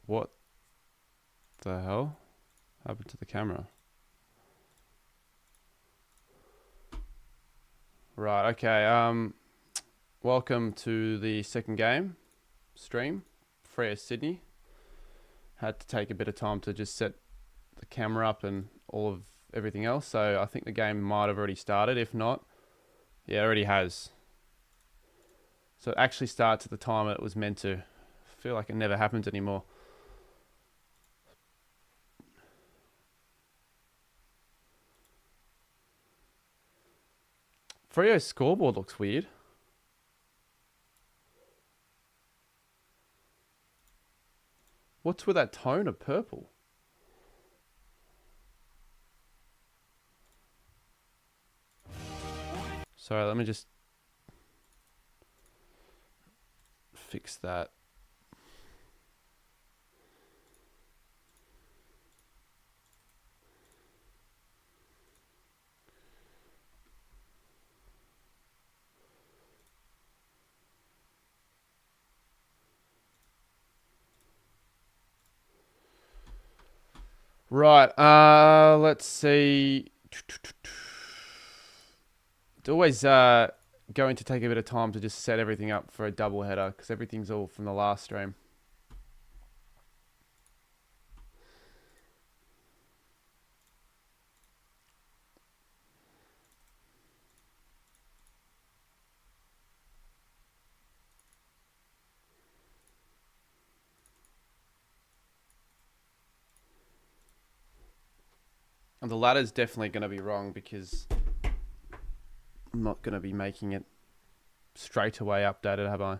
What the hell happened to the camera? Right, okay. Welcome to the second game stream. Freo Sydney. Had to take a bit of time to just set the camera up and all of everything else. So I think the game might have already started. If not, yeah, it already has. So it actually starts at the time it was meant to. I feel like it never happens anymore. Freo's scoreboard looks weird. What's with that tone of purple? Sorry, let me just fix that. Right, let's see. It's always going to take a bit of time to just set everything up for a double header because everything's all from the last stream. And the ladder's definitely going to be wrong because I'm not going to be making it straight away updated, have I?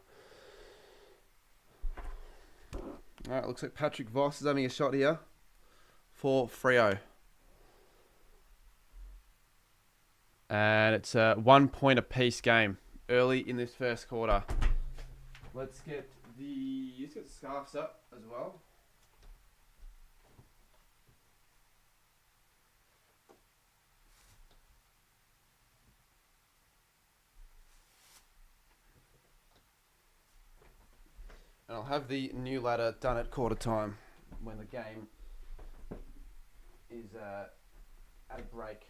Alright, looks like Patrick Voss is having a shot here for Freo. And it's a 1 point apiece game early in this first quarter. Let's get the scarves up as well. And I'll have the new ladder done at quarter time when the game is at a break.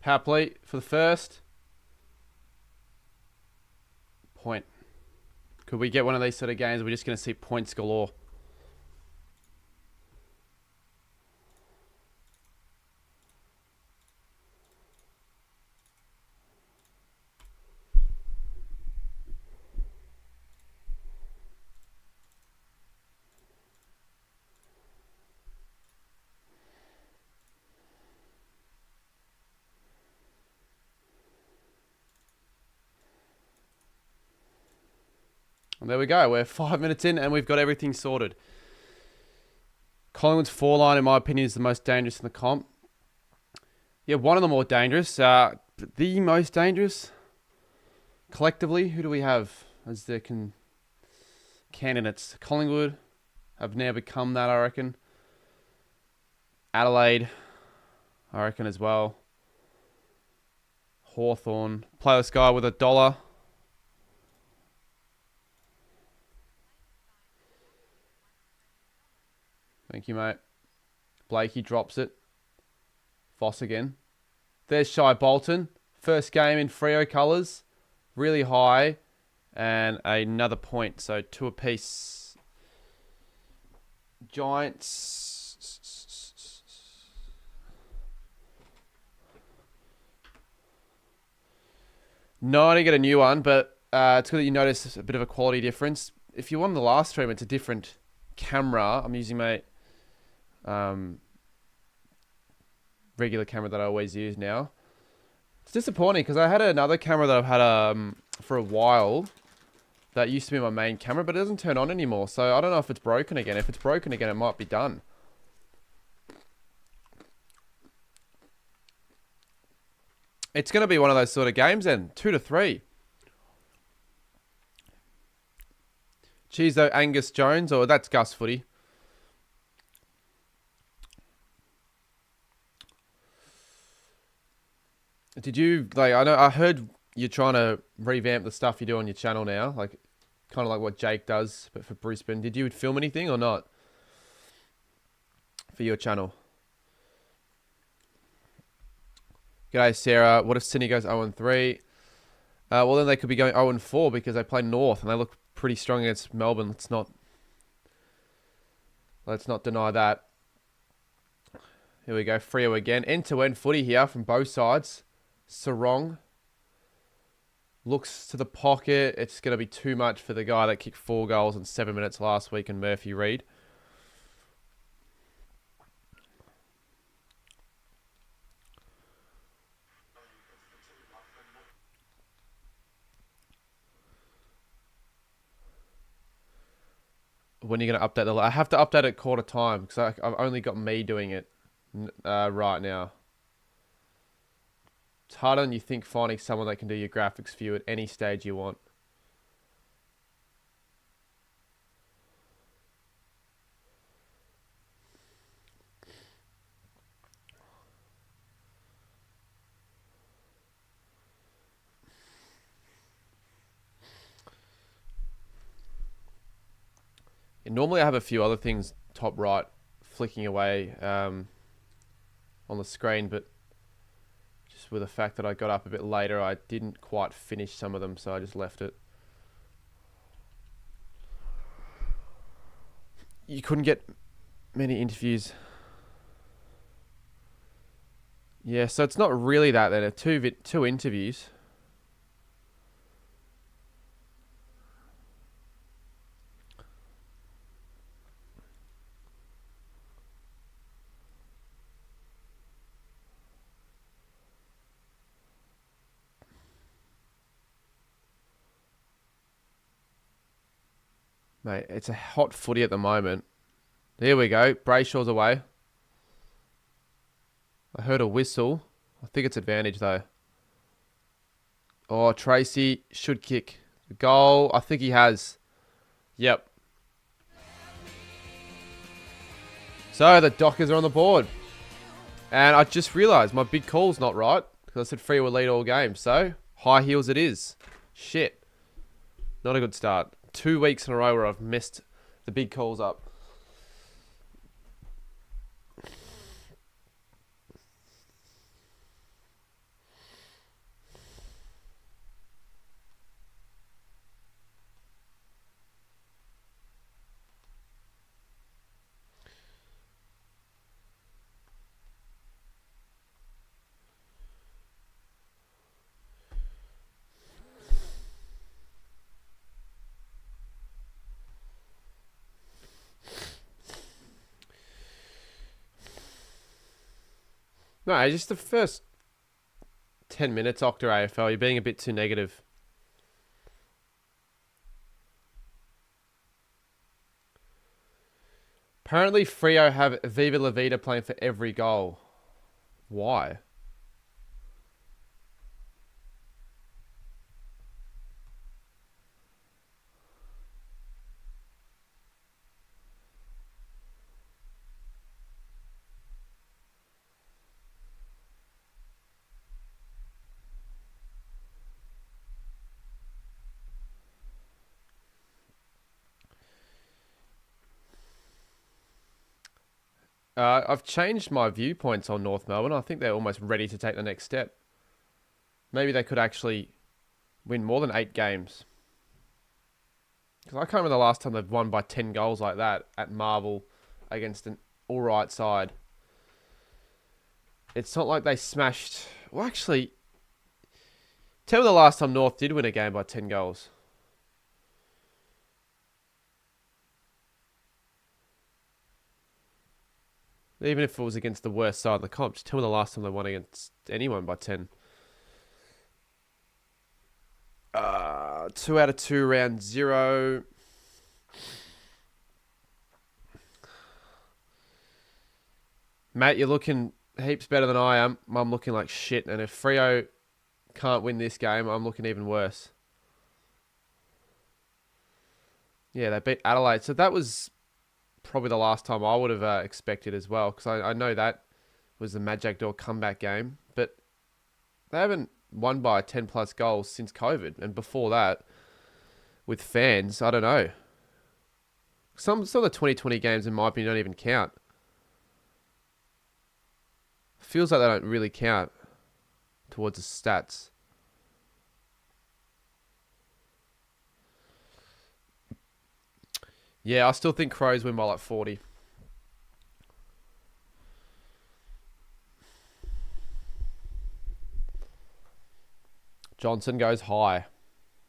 Power play for the first. Point. Could we get one of these sort of games? We're just going to see points galore. And there we go. We're 5 minutes in and we've got everything sorted. Collingwood's four line, in my opinion, is the most dangerous in the comp. Yeah, one of the more dangerous. The most dangerous. Collectively, who do we have as their candidates? Collingwood have now become that, I reckon. Adelaide, I reckon as well. Hawthorn. Player Sky with $1. Thank you, mate. Blakey drops it. Voss again. There's Shai Bolton. First game in Freo colours. Really high. And another point. So 2 apiece. Giants. No, I didn't get a new one, but it's good that you notice a bit of a quality difference. If you won the last stream, it's a different camera. I'm using my regular camera that I always use now. It's disappointing because I had another camera that I've had for a while that used to be my main camera, but it doesn't turn on anymore. So I don't know if it's broken again. If it's broken again, it might be done. It's going to be one of those sort of games then. 2-3. Geez, though, Angus Jones, or that's Gus Footy. Did you, like, I heard you're trying to revamp the stuff you do on your channel now, like, kind of like what Jake does, but for Brisbane. Did you film anything or not for your channel? G'day, Sarah. What if Sydney goes 0-3? Well, then they could be going 0-4 because they play North and they look pretty strong against Melbourne. Let's not deny that. Here we go. Freo again. End-to-end footy here from both sides. Sarong looks to the pocket. It's going to be too much for the guy that kicked 4 goals in 7 minutes last week, and Murphy Reid. When are you going to update I have to update at quarter time because I've only got me doing it right now. It's harder than you think finding someone that can do your graphics for you at any stage you want. And normally I have a few other things top right flicking away on the screen, but just with the fact that I got up a bit later, I didn't quite finish some of them, so I just left it. You couldn't get many interviews. Yeah, so it's not really that then. Two interviews. Mate, it's a hot footy at the moment. Here we go. Brayshaw's away. I heard a whistle. I think it's advantage though. Oh, Tracy should kick the goal. I think he has. Yep. So the Dockers are on the board. And I just realised my big call's not right because I said Free will lead all game. So high heels it is. Shit. Not a good start. 2 weeks in a row where I've messed the big calls up. No, just the first 10 minutes, Octa AFL, you're being a bit too negative. Apparently, Freo have Viva La Vida playing for every goal. Why? I've changed my viewpoints on North Melbourne. I think they're almost ready to take the next step. Maybe they could actually win more than 8 games. Because I can't remember the last time they've won by 10 goals like that at Marvel against an alright side. It's not like they smashed... Well, actually, tell me the last time North did win a game by 10 goals. Even if it was against the worst side of the comp, just tell me the last time they won against anyone by 10. 2 out of 2, round 0. Mate, you're looking heaps better than I am. I'm looking like shit. And if Freo can't win this game, I'm looking even worse. Yeah, they beat Adelaide. So that was probably the last time I would have expected as well, because I know that was the Mad Jackdaw comeback game, but they haven't won by 10 plus goals since COVID, and before that, with fans, I don't know. Some of the 2020 games, in my opinion, don't even count. Feels like they don't really count towards the stats. Yeah, I still think Crows win by like 40. Johnson goes high.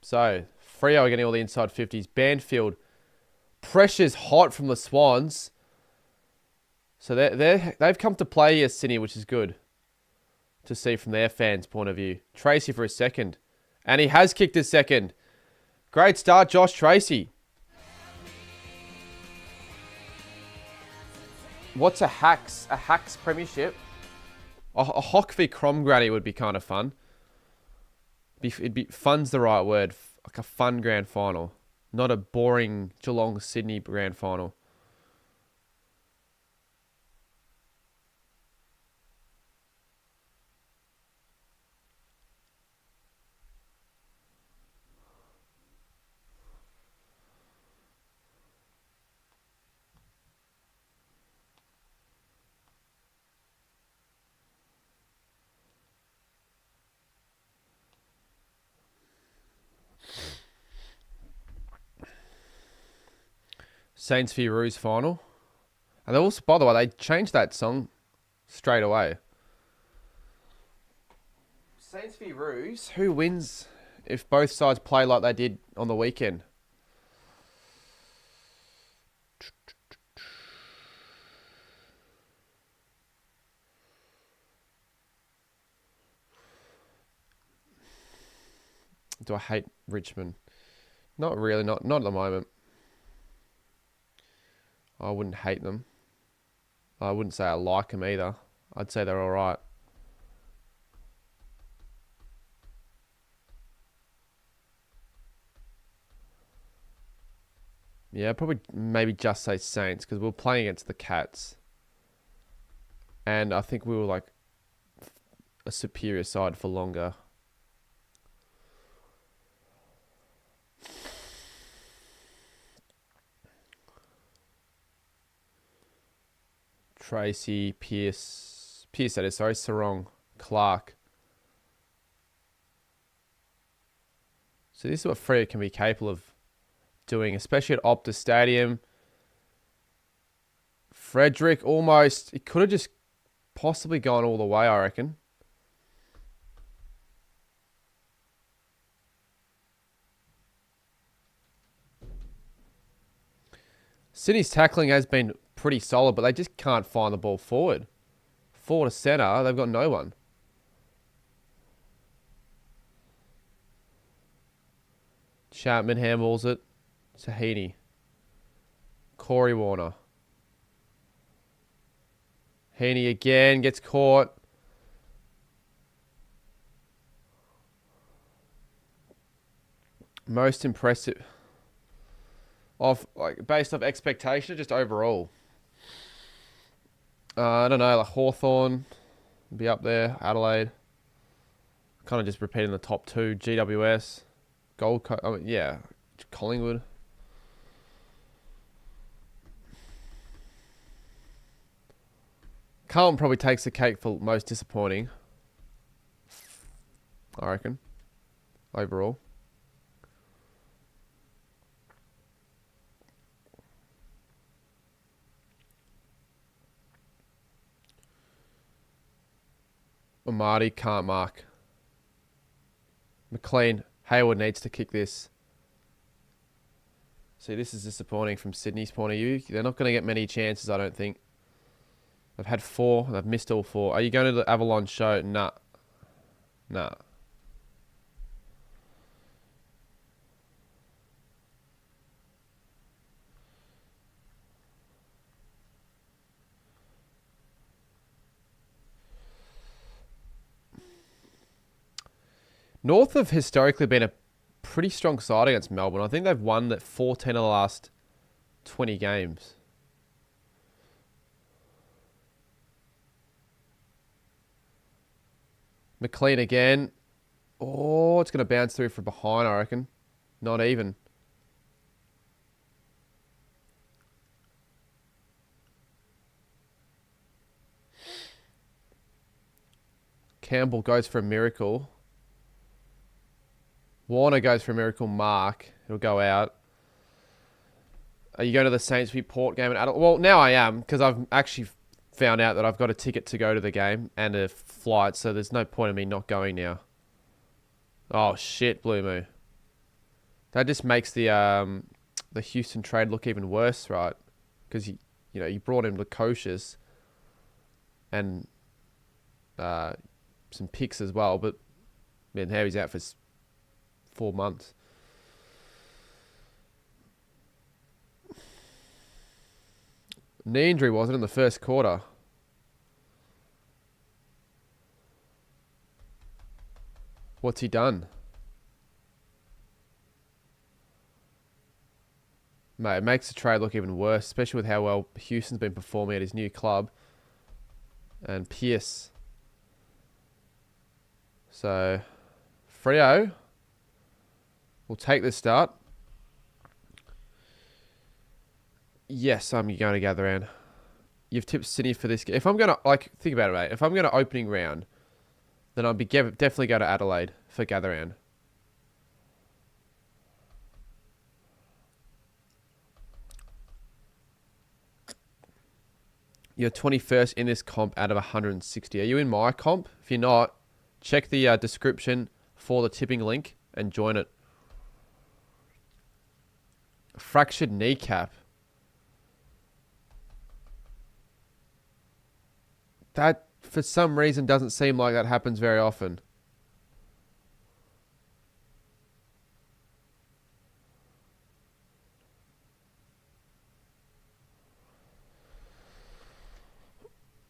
So, Freo are getting all the inside 50s. Banfield, pressure's hot from the Swans. So they've come to play here, Sydney, which is good to see from their fans' point of view. Tracy for a second. And he has kicked his second. Great start, Josh Tracy. What's a Hacks? A Hacks premiership? A Hock v Crom Granny would be kind of fun. Fun's the right word. Like a fun grand final. Not a boring Geelong-Sydney grand final. Saints v Roos final. And they also, by the way, they changed that song straight away. Saints v Roos. Who wins if both sides play like they did on the weekend? Do I hate Richmond? Not really. Not at the moment. I wouldn't hate them. I wouldn't say I like them either. I'd say they're all right. Yeah, probably maybe just say Saints, because we were playing against the Cats. And I think we were like a superior side for longer. Tracy, Pierce that is, sorry, Sarong, Clark. So this is what Freo can be capable of doing, especially at Optus Stadium. Frederick almost, it could have just possibly gone all the way, I reckon. Sydney's tackling has been pretty solid, but they just can't find the ball forward. Forward to centre, they've got no one. Chapman handballs it. Tahini. Corey Warner. Heaney again gets caught. Most impressive. Based off expectation, just overall. I don't know, like Hawthorn be up there, Adelaide. Kind of just repeating the top two. GWS, Gold Coast, yeah, Collingwood. Carlton probably takes the cake for most disappointing, I reckon, overall. Marty can't mark. McLean, Hayward needs to kick this. See, this is disappointing from Sydney's point of view. They're not going to get many chances, I don't think. They've had 4. They've missed all 4. Are you going to the Avalon show? Nah. North have historically been a pretty strong side against Melbourne. I think they've won 14 of the last 20 games. McLean again. Oh, it's going to bounce through from behind, I reckon. Not even. Campbell goes for a miracle. Warner goes for a miracle mark. It'll go out. Are you going to the Saints v Port game? Well, now I am, because I've actually found out that I've got a ticket to go to the game and a flight, so there's no point in me not going now. Oh, shit, Blue Moo. That just makes the Houston trade look even worse, right? Because, you brought him Lukosius and some picks as well, but man, how he's out for 4 months. Knee injury, wasn't it, in the first quarter? What's he done? Mate, it makes the trade look even worse, especially with how well Houston's been performing at his new club. And Pierce. So, Freo will take this start. Yes, I'm going to gather in. You've tipped Sydney for this game. If I'm going to, think about it, mate. If I'm going to opening round, then I'll definitely go to Adelaide for gather round. You're 21st in this comp out of 160. Are you in my comp? If you're not, check the description for the tipping link and join it. Fractured kneecap. That, for some reason, doesn't seem like that happens very often.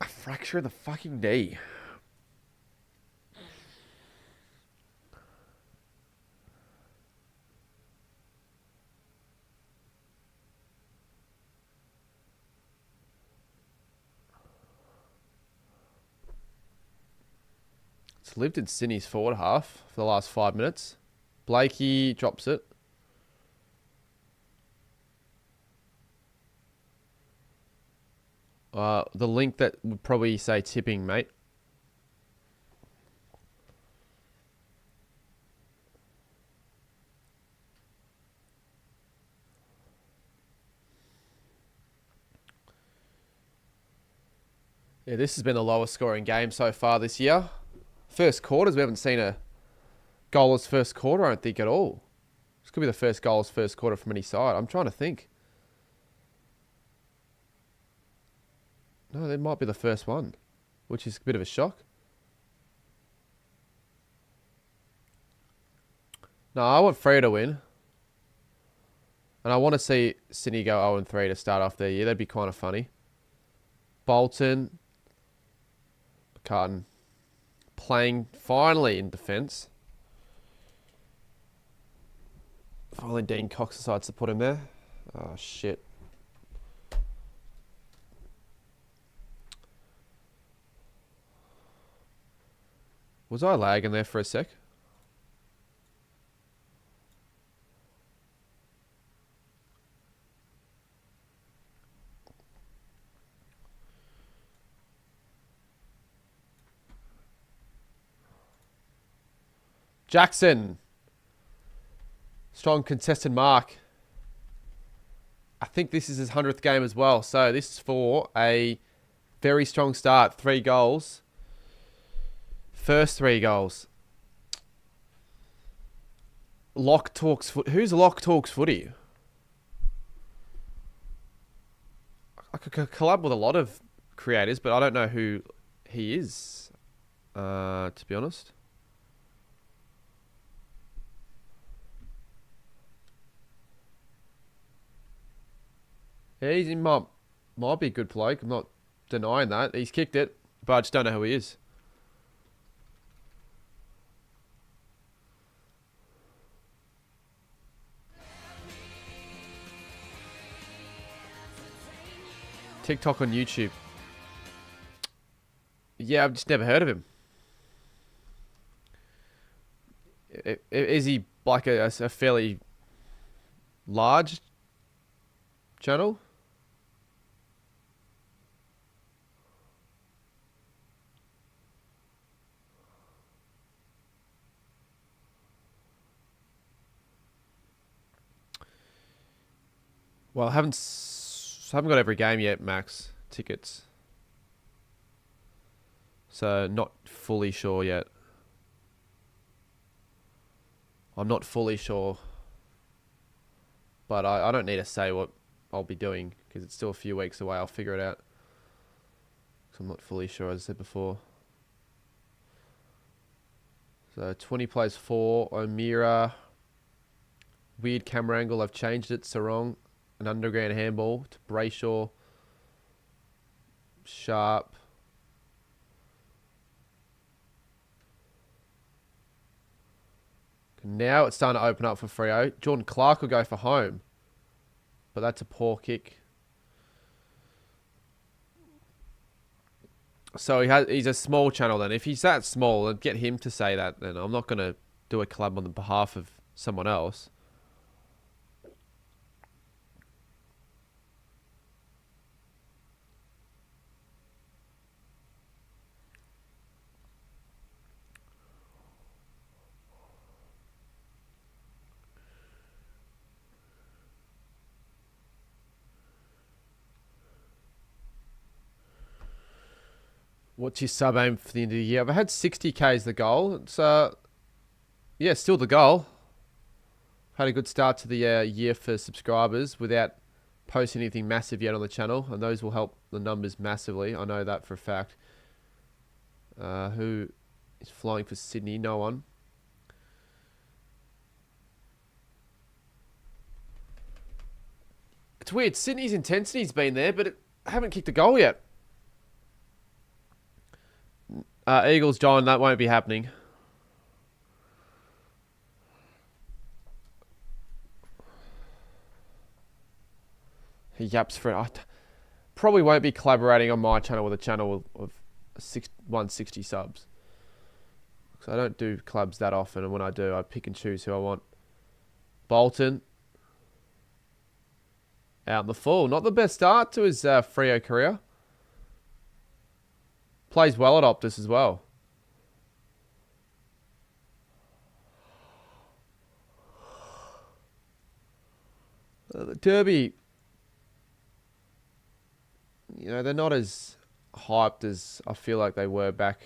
A fracture of the fucking knee. It's lived in Sydney's forward half for the last 5 minutes. Blakey drops it. The link that would probably say tipping, mate. Yeah, this has been the lowest scoring game so far this year. First quarters, we haven't seen a goalless first quarter, I don't think, at all. This could be the first goalless first quarter from any side. I'm trying to think. No, that might be the first one, which is a bit of a shock. No, I want Freo to win. And I want to see Sydney go 0-3 to start off their year. That'd be kind of funny. Bolton. McCartan. Playing finally in defence. Finally Dean Cox decides to put him there. Oh, shit. Was I lagging there for a sec? Jackson. Strong contested mark. I think this is his 100th game as well. So this is for a very strong start. 3 goals. First 3 goals. Lock Talks Foot. Who's Lock Talks Footy? I could collab with a lot of creators, but I don't know who he is, to be honest. Yeah, he might be a good bloke. I'm not denying that. He's kicked it, but I just don't know who he is. TikTok on YouTube. Yeah, I've just never heard of him. Is he like a fairly large channel? Well, I haven't got every game yet, Max. Tickets. So, not fully sure yet. I'm not fully sure. But I don't need to say what I'll be doing because it's still a few weeks away. I'll figure it out. So I'm not fully sure, as I said before. So 20 plays 4. O'Meara. Weird camera angle. I've changed it. Sarong. An underground handball to Brayshaw. Sharp. Now it's starting to open up for Freo. Jordan Clark will go for home. But that's a poor kick. So he's a small channel then. If he's that small, and get him to say that, then I'm not going to do a collab on the behalf of someone else. What's your sub aim for the end of the year? I've had 60k as the goal. It's yeah, still the goal. Had a good start to the year for subscribers without posting anything massive yet on the channel, and those will help the numbers massively. I know that for a fact. Who is flying for Sydney? No one. It's weird. Sydney's intensity's been there, but I haven't kicked a goal yet. Eagles, John, that won't be happening. He yaps for it. I probably won't be collaborating on my channel with a channel of 160 subs. So I don't do clubs that often, and when I do, I pick and choose who I want. Bolton. Out in the full. Not the best start to his Freo career. Plays well at Optus as well. The Derby, you know, they're not as hyped as I feel like they were back.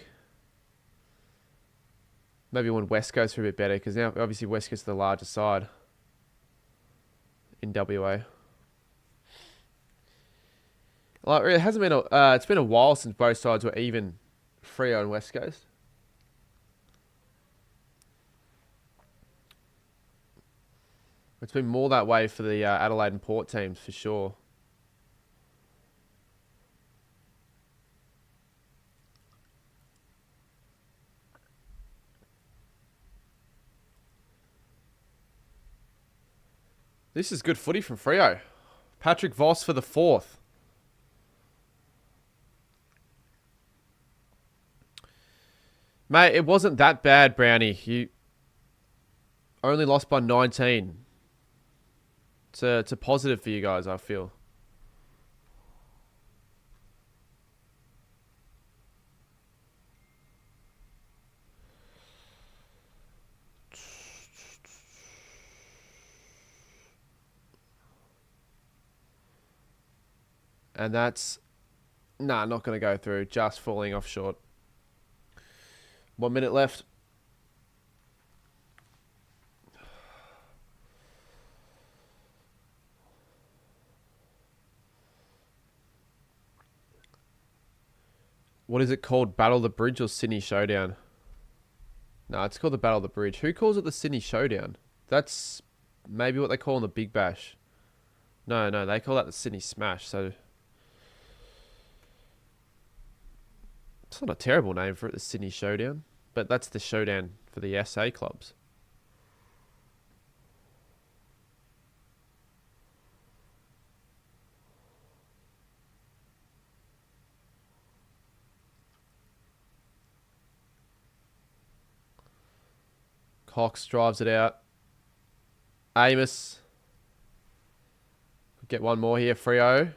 Maybe when West Coast were a bit better, because now obviously West Coast is the larger side in WA. Like, it hasn't been it's been a while since both sides were even, Freo and West Coast. It's been more that way for the Adelaide and Port teams for sure. This is good footy from Freo. Patrick Voss for the 4th. Mate, it wasn't that bad, Brownie. You only lost by 19. It's a positive for you guys, I feel. And that's... Nah, not going to go through. Just falling off short. 1 minute left. What is it called? Battle of the Bridge or Sydney Showdown? No, it's called the Battle of the Bridge. Who calls it the Sydney Showdown? That's maybe what they call in the Big Bash. No, they call that the Sydney Smash. So it's not a terrible name for it, the Sydney Showdown. But that's the showdown for the SA clubs. Cox drives it out. Amos. Get one more here. Freo.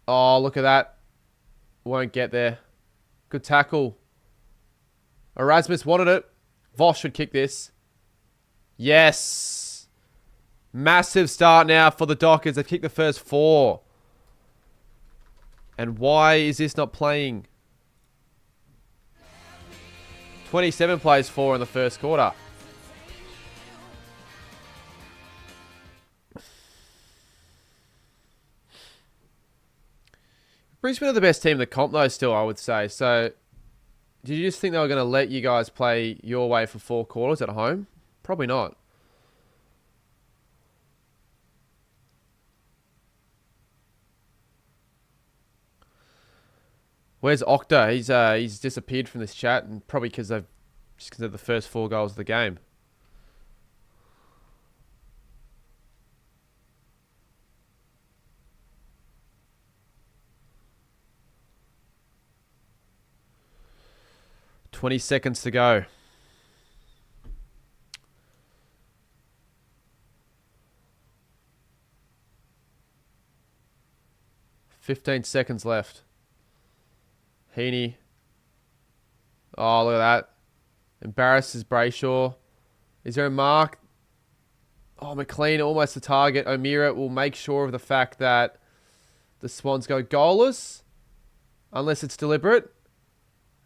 Oh, look at that. Won't get there. Good tackle. Erasmus wanted it. Voss should kick this. Yes. Massive start now for the Dockers. They've kicked the first 4. And why is this not playing? 27 plays 4 in the first quarter. Brisbane are the best team in the comp though still, I would say. So, did you just think they were going to let you guys play your way for 4 quarters at home? Probably not. Where's Octa? He's disappeared from this chat, and probably because they've just because of the first 4 goals of the game. $20 seconds to go. $15 seconds left. Heaney. Oh, look at that. Embarrasses Brayshaw. Is there a mark? Oh, McLean almost the target. O'Meara will make sure of the fact that the Swans go goalless. Unless it's deliberate.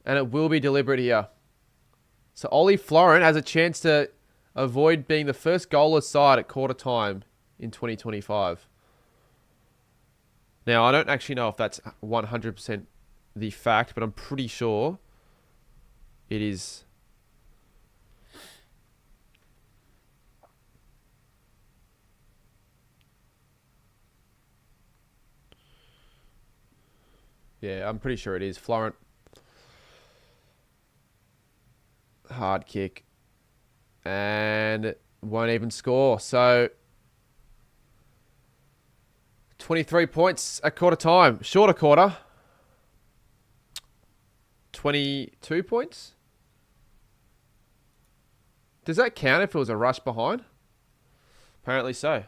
And it will be deliberate here. So Ollie Florent has a chance to avoid being the first goalless side at quarter time in 2025. Now, I don't actually know if that's 100% the fact, but I'm pretty sure it is. Yeah, I'm pretty sure it is. Florent. Hard kick. And won't even score. So 23 points at quarter time. Shorter quarter. 22 points. Does that count if it was a rush behind? Apparently so.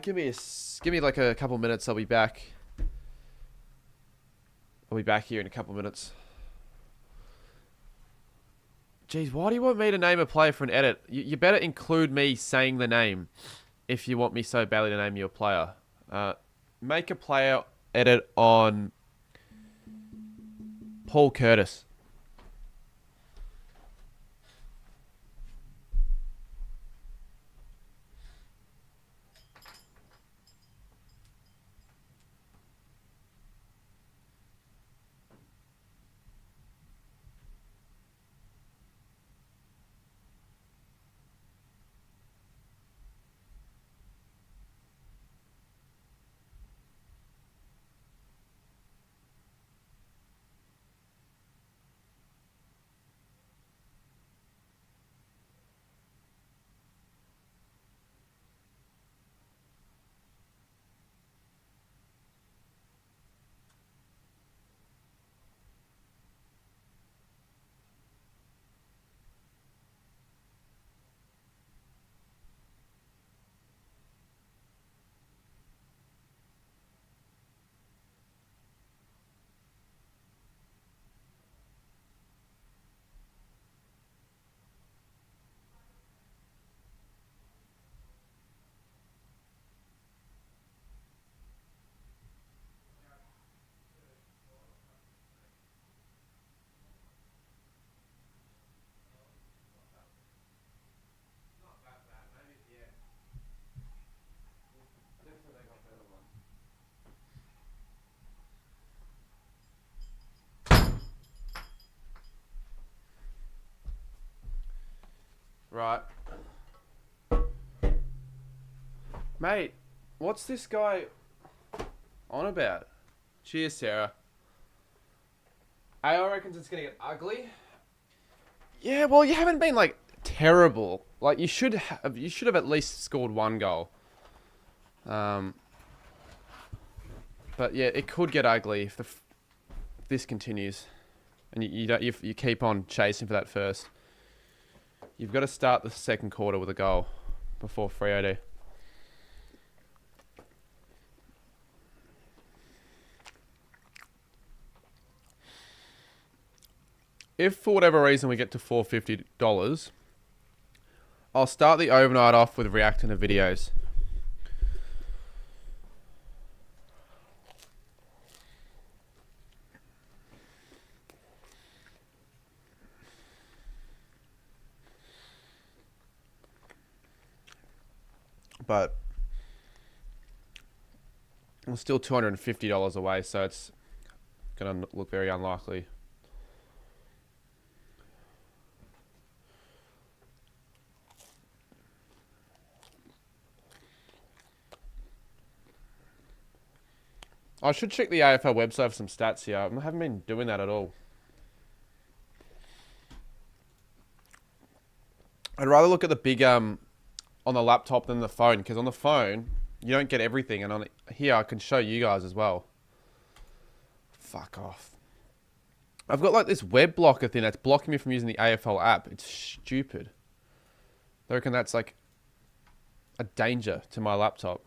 Give me like a couple minutes. I'll be back. I'll be back here in a couple minutes. Jeez, why do you want me to name a player for an edit? You better include me saying the name if you want me so badly to name you a player. Make a player edit on Paul Curtis. Right. Mate, what's this guy on about? Cheers, Sarah. AO reckons it's going to get ugly. Yeah, well, you haven't been, like, terrible. Like, you should have at least scored 1 goal. But, yeah, it could get ugly if this continues, and you keep on chasing for that first, you've got to start the second quarter with a goal before Freo do. If for whatever reason we get to $450, I'll start the overnight off with reacting to videos. But I'm still $250 away, so it's going to look very unlikely. I should check the AFL website for some stats here. I haven't been doing that at all. I'd rather look at the big on the laptop than the phone, because on the phone you don't get everything, and on here I can show you guys as well. Fuck off. I've got like this web blocker thing that's blocking me from using the AFL app. It's stupid. I reckon that's like a danger to my laptop.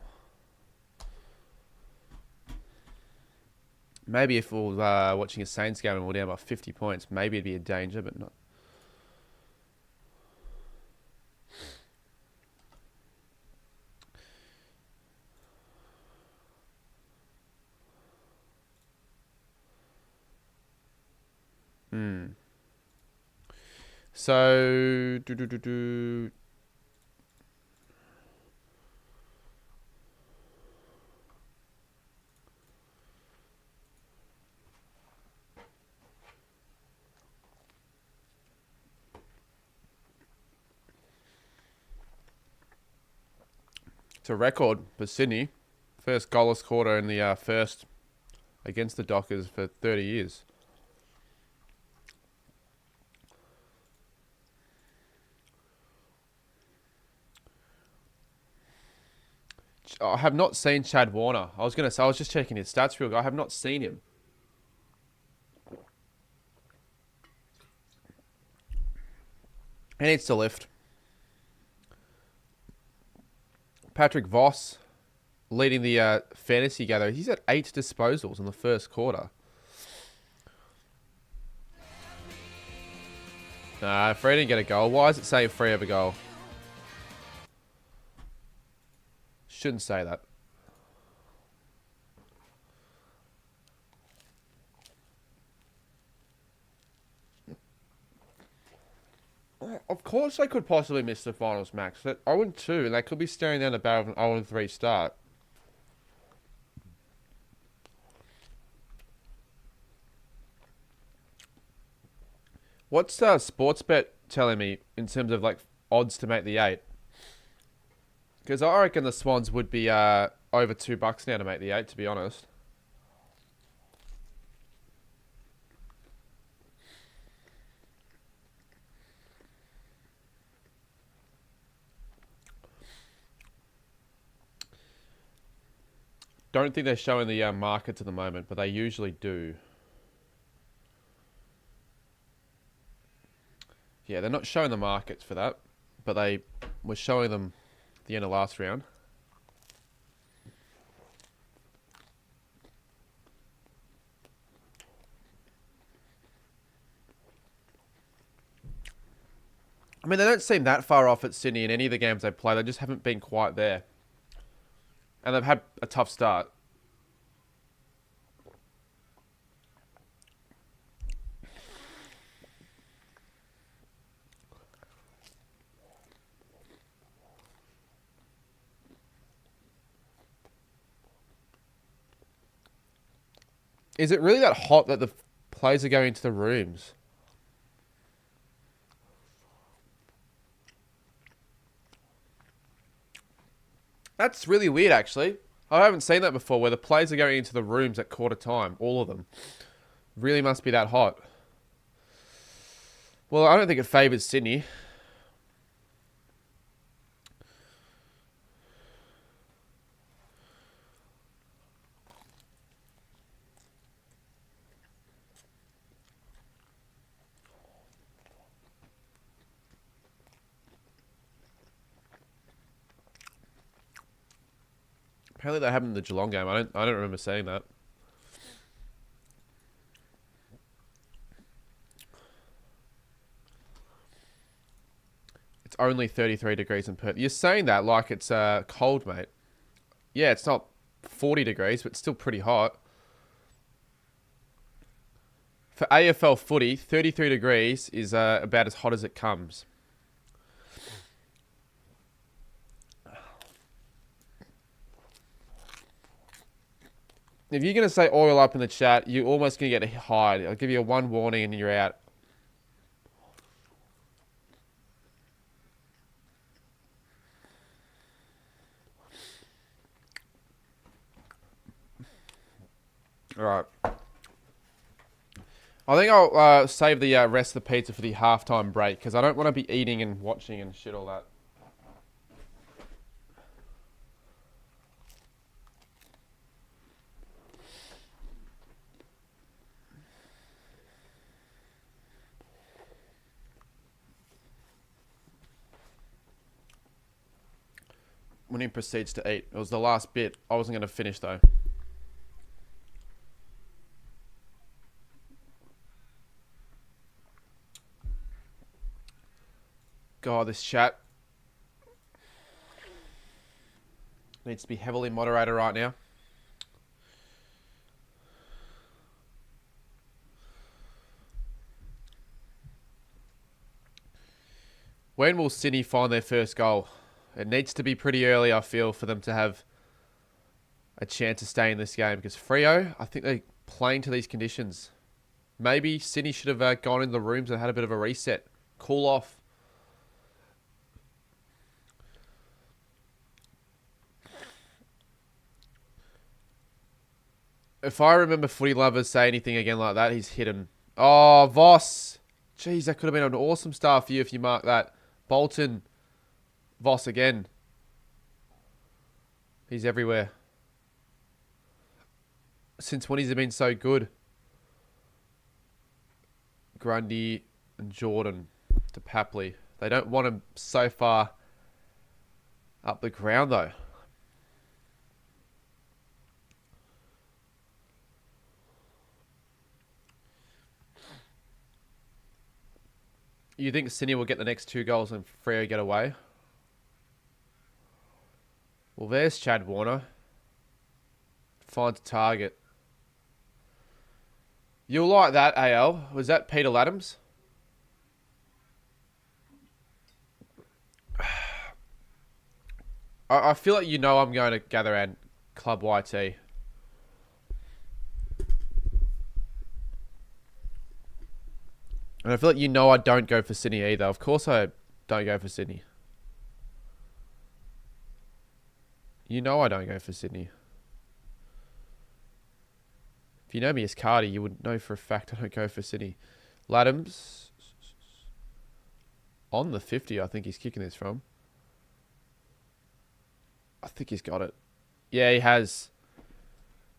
Maybe if we were watching a Saints game and we're down by 50 points, maybe it'd be a danger, but not. So, it's a record for Sydney. First goalless quarter in the first against the Dockers for 30 years. I have not seen Chad Warner. I was just checking his stats real quick. I have not seen him. He needs to lift. Patrick Voss leading the fantasy gather. He's at 8 disposals in the first quarter. Nah, Free didn't get a goal. Why is it saying Free have a goal? Shouldn't say that. Of course they could possibly miss the finals, Max. They're 0-2, and they could be staring down the barrel of an 0-3 start. What's Sportsbet telling me in terms of like odds to make the 8? Because I reckon the Swans would be over $2 now to make the 8, to be honest. Don't think they're showing the markets at the moment, but they usually do. Yeah, they're not showing the markets for that, but they were showing them at the end of last round. I mean, they don't seem that far off at Sydney in any of the games they play. They just haven't been quite there. And they've had a tough start. Is it really that hot that the players are going into the rooms? That's really weird, actually. I haven't seen that before, where the players are going into the rooms at quarter time. All of them. Really must be that hot. Well, I don't think it favours Sydney. Apparently that happened in the Geelong game. I don't remember saying that. It's only 33 degrees in Perth. You're saying that like it's cold, mate. Yeah, it's not 40 degrees, but it's still pretty hot. For AFL footy, 33 degrees is about as hot as it comes. If you're going to say oil up in the chat, you're almost going to get a hide. I'll give you a one warning and you're out. All right. I think I'll save the rest of the pizza for the halftime break because I don't want to be eating and watching and shit all that. When he proceeds to eat. It was the last bit. I wasn't going to finish though. God, this chat needs to be heavily moderated right now. When will Sydney find their first goal? It needs to be pretty early, I feel, for them to have a chance to stay in this game. Because Freo, I think they're playing to these conditions. Maybe Sydney should have gone in the rooms and had a bit of a reset. Cool off. If I remember Footy Lovers say anything again like that, he's hidden. Oh, Voss. Jeez, that could have been an awesome start for you if you mark that. Bolton. Voss again. He's everywhere. Since when has he been so good? Grundy and Jordan to Papley. They don't want him so far up the ground though. You think Sydney will get the next 2 goals and Freo get away? Well, there's Chad Warner. Finds a target. You'll like that, AL. Was that Peter Laddams? I feel like you know I'm going to gather around Club YT. And I feel like you know I don't go for Sydney either. Of course I don't go for Sydney. You know I don't go for Sydney. If you know me as Cardi, you would know for a fact I don't go for Sydney. Laddams. On the 50, I think he's kicking this from. I think he's got it. Yeah, he has.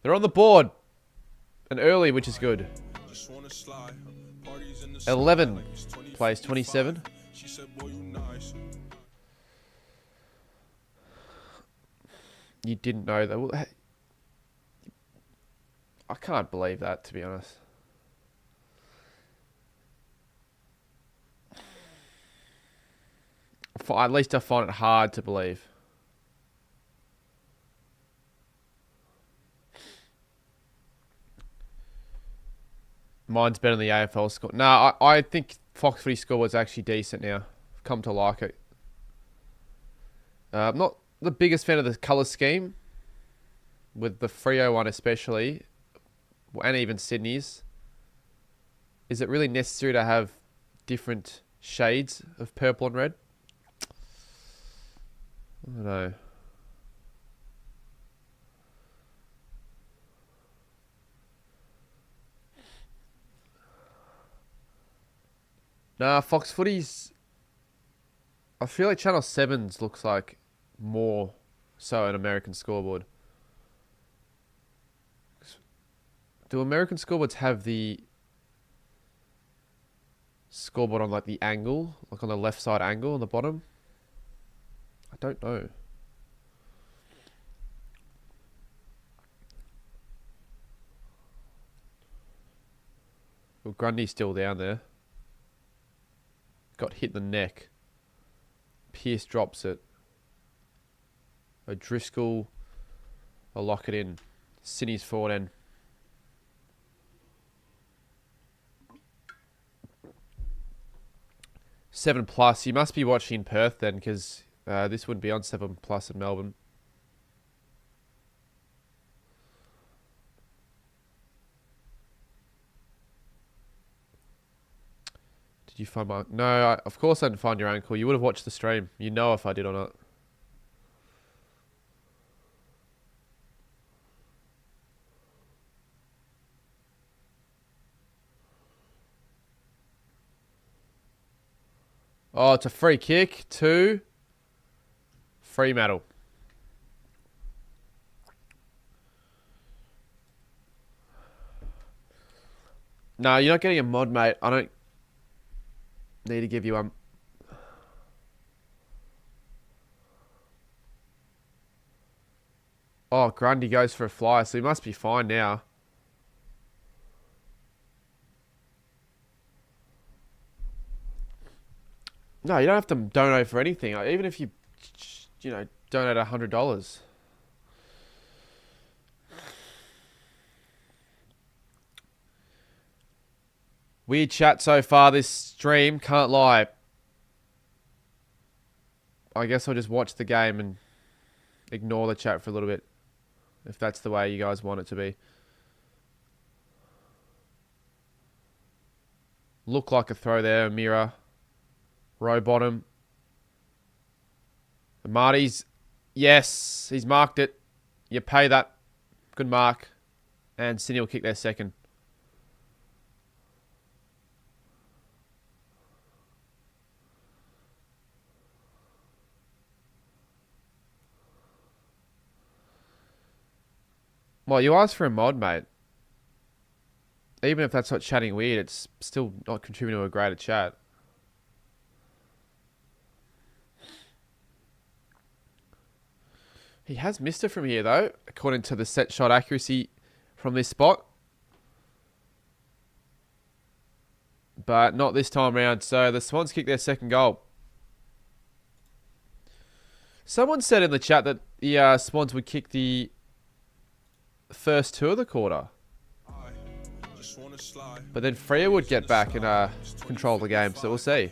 They're on the board. And early, which is good. 11 plays 27. You didn't know that. Well, I can't believe that, to be honest. At least I find it hard to believe. Mine's better than the AFL score. No, I think Fox Footy score was actually decent now. I've come to like it. I'm not the biggest fan of the colour scheme. With the Freo one especially. And even Sydney's. Is it really necessary to have different shades of purple and red? I don't know. Nah, Fox Footy's... I feel like Channel 7's looks like more so an American scoreboard. Do American scoreboards have the scoreboard on like the angle? Like on the left side angle on the bottom? I don't know. Well, Grundy's still down there. Got hit in the neck. Pierce drops it. O'Driscoll. I'll lock it in. Sydney's forward end. Seven plus. You must be watching Perth then, because this wouldn't be on 7+ in Melbourne. Did you find my... No, of course I didn't find your ankle. You would have watched the stream. You know if I did or not. Oh, it's a free kick to Fremantle. No, you're not getting a mod, mate. I don't need to give you one. Oh, Grundy goes for a fly, so he must be fine now. No, you don't have to donate for anything. Even if you donate $100. Weird chat so far this stream, can't lie. I guess I'll just watch the game and ignore the chat for a little bit, if that's the way you guys want it to be. Look like a throw there, Mira. Row bottom. And Marty's, yes, he's marked it. You pay that. Good mark. And Sydney will kick their second. Well, you asked for a mod, mate. Even if that's not chatting weird, it's still not contributing to a greater chat. He has missed it from here, though, according to the set shot accuracy from this spot. But not this time around. So the Swans kick their second goal. Someone said in the chat that the Swans would kick the first two of the quarter. But then Freo would get back and control the game. So we'll see.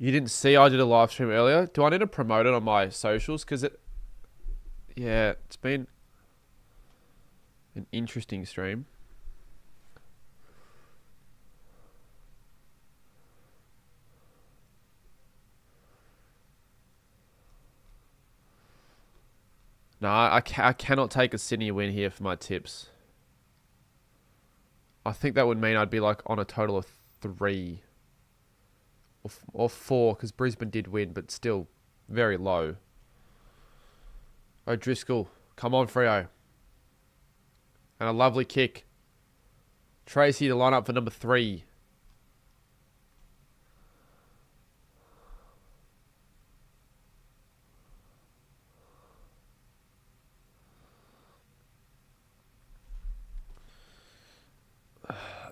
You didn't see I did a live stream earlier. Do I need to promote it on my socials? Because it's been an interesting stream. No, I cannot take a Sydney win here for my tips. I think that would mean I'd be like on a total of 3 or 4, because Brisbane did win, but still very low. O'Driscoll, come on, Freo. And a lovely kick. Tracy to line up for number 3.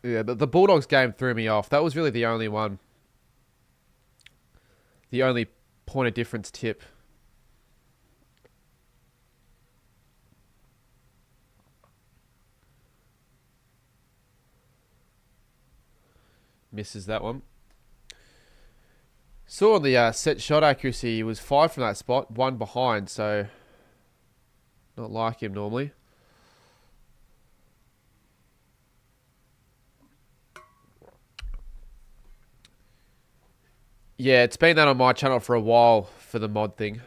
Yeah, the Bulldogs game threw me off. That was really the only one. The only point of difference tip. Misses that one. Saw on the set shot accuracy, he was 5 from that spot, 1 behind, so not like him normally. Yeah, it's been that on my channel for a while for the mod thing.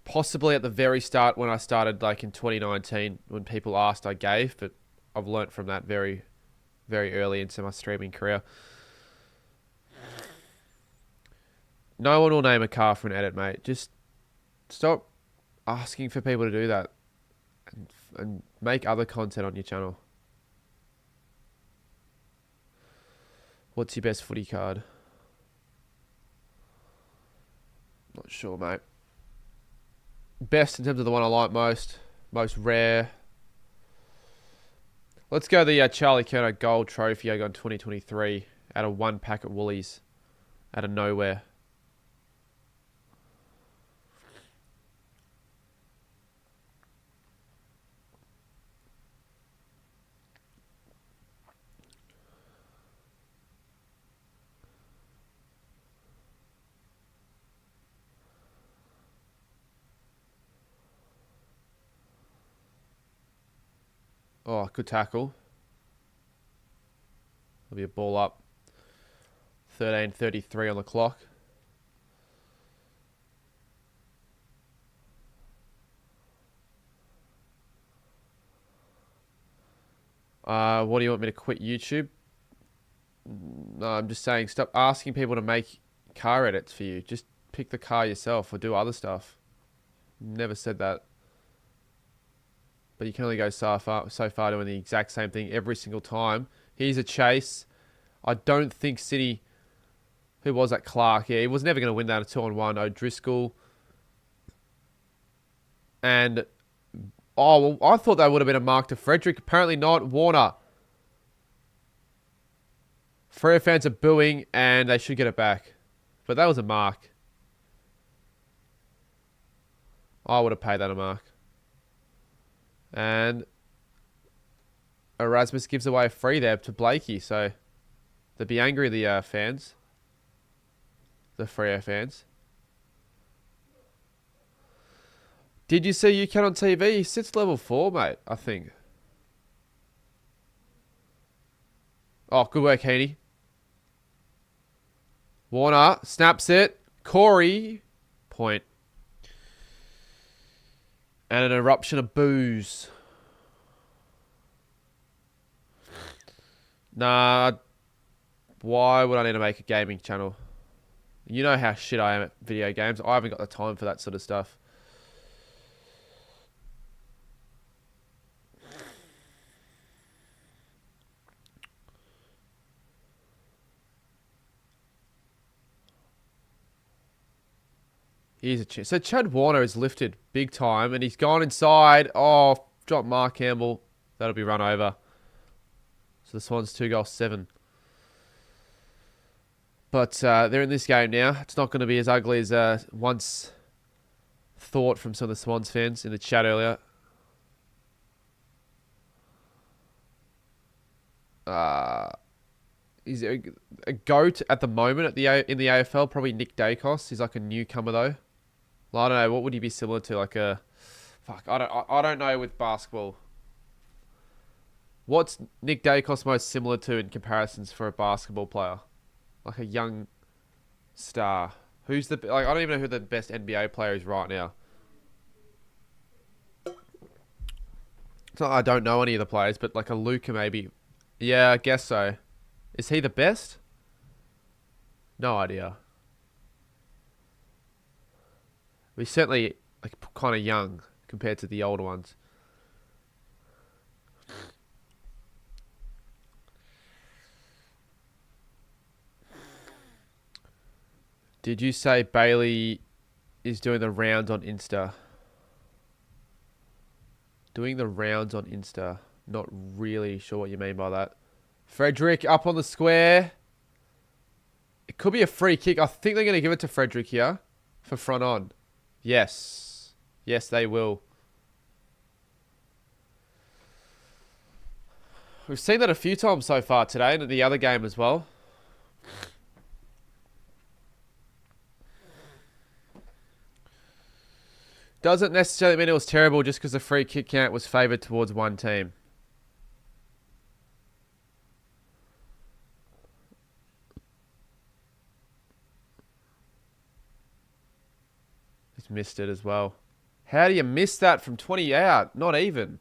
Possibly at the very start when I started, like in 2019, when people asked, I gave, but I've learnt from that very, very early into my streaming career. No one will name a car for an edit, mate. Just stop asking for people to do that and make other content on your channel. What's your best footy card? Not sure, mate. Best in terms of the one I like most. Most rare. Let's go the Charlie Kerno Gold Trophy I got in 2023 out of 1 pack at Woolies. Out of nowhere. Oh, good tackle. There'll be a ball up. 13:33 on the clock. What do you want me to quit YouTube? No, I'm just saying stop asking people to make car edits for you. Just pick the car yourself or do other stuff. Never said that. But you can only go so far doing the exact same thing every single time. Here's a chase. I don't think City... Who was that? Clark. Yeah, he was never going to win that a 2-on-1. O'Driscoll. And... Oh, well, I thought that would have been a mark to Frederick. Apparently not. Warner. Freo fans are booing and they should get it back. But that was a mark. I would have paid that a mark. And Erasmus gives away a free there to Blakey. So they'd be angry, the fans. The Freo fans. Did you see UCAN on TV? He sits level 4, mate, I think. Oh, good work, Heaney. Warner snaps it. Corey. Point. And an eruption of booze. Nah. Why would I need to make a gaming channel? You know how shit I am at video games. I haven't got the time for that sort of stuff. Here's a chance. So Chad Warner is lifted big time and he's gone inside. Oh, dropped Mark Campbell. That'll be run over. So the Swans 2-7. But they're in this game now. It's not going to be as ugly as once thought from some of the Swans fans in the chat earlier. Is there a GOAT at the moment in the AFL? Probably Nick Dacos. He's like a newcomer though. Well, I don't know. What would he be similar to? Like a... Fuck, I don't know with basketball. What's Nick Dacos most similar to in comparisons for a basketball player? Like a young star. Who's the... Like, I don't even know who the best NBA player is right now. So I don't know any of the players, but like a Luka maybe. Yeah, I guess so. Is he the best? No idea. He's certainly like kind of young compared to the older ones. Did you say Bailey is doing the rounds on Insta? Doing the rounds on Insta. Not really sure what you mean by that. Frederick up on the square. It could be a free kick. I think they're going to give it to Frederick here for front on. Yes. Yes, they will. We've seen that a few times so far today and at the other game as well. Doesn't necessarily mean it was terrible just because the free kick count was favoured towards one team. He's missed it as well. How do you miss that from 20 out? Not even.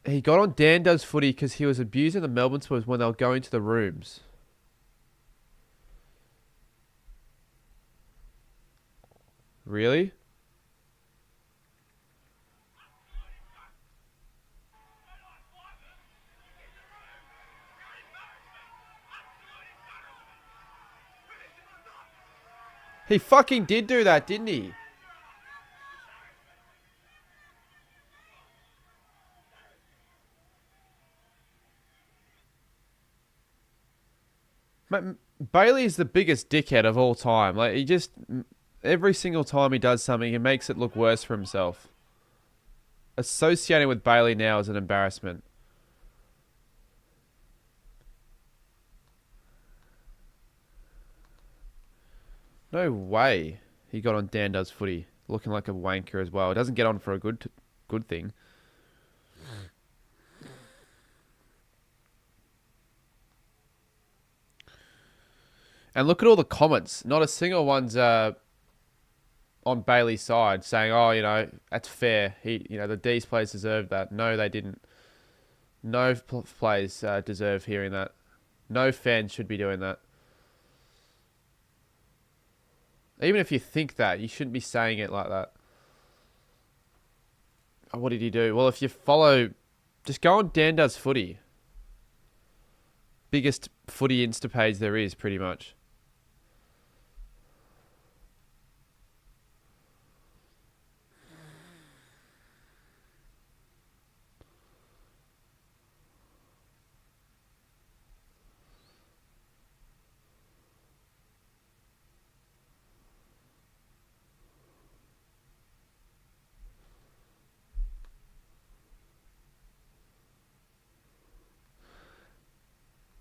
He got on Dando's footy because he was abusing the Melbourne Spurs when they were going to the rooms. Really? He fucking did do that, didn't he? Bailey is the biggest dickhead of all time. Like, he just... Every single time he does something, he makes it look worse for himself. Associating with Bailey now is an embarrassment. No way he got on Dan Does Footy, looking like a wanker as well. It doesn't get on for a good thing. And look at all the comments. Not a single one's on Bailey's side saying, "Oh, you know, that's fair. The D's players deserved that." No, they didn't. No players deserve hearing that. No fans should be doing that. Even if you think that, you shouldn't be saying it like that. What did he do? Well, if you follow, just go on Dan Does Footy. Biggest footy Insta page there is, pretty much.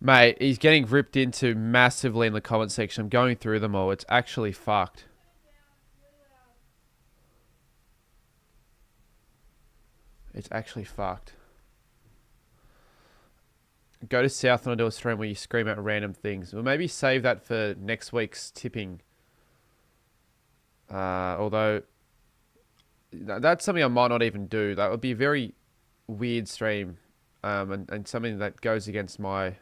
Mate, he's getting ripped into massively in the comment section. I'm going through them all. It's actually fucked. It's actually fucked. Go to South and I'll do a stream where you scream out random things. Well, maybe save that for next week's tipping. Although, that's something I might not even do. That would be a very weird stream. And something that goes against my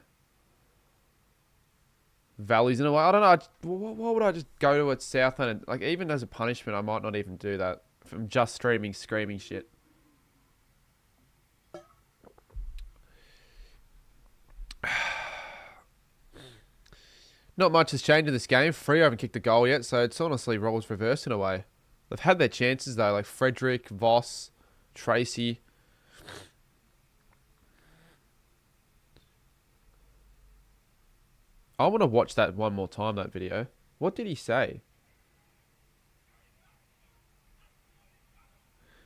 values in a way. I don't know. Why would I just go to a Southland and, like, even as a punishment, I might not even do that. If I'm just screaming shit. Not much has changed in this game. Freo haven't kicked a goal yet, so it's honestly roles reversed in a way. They've had their chances though, like Frederick, Voss, Tracy. I want to watch that one more time, that video. What did he say?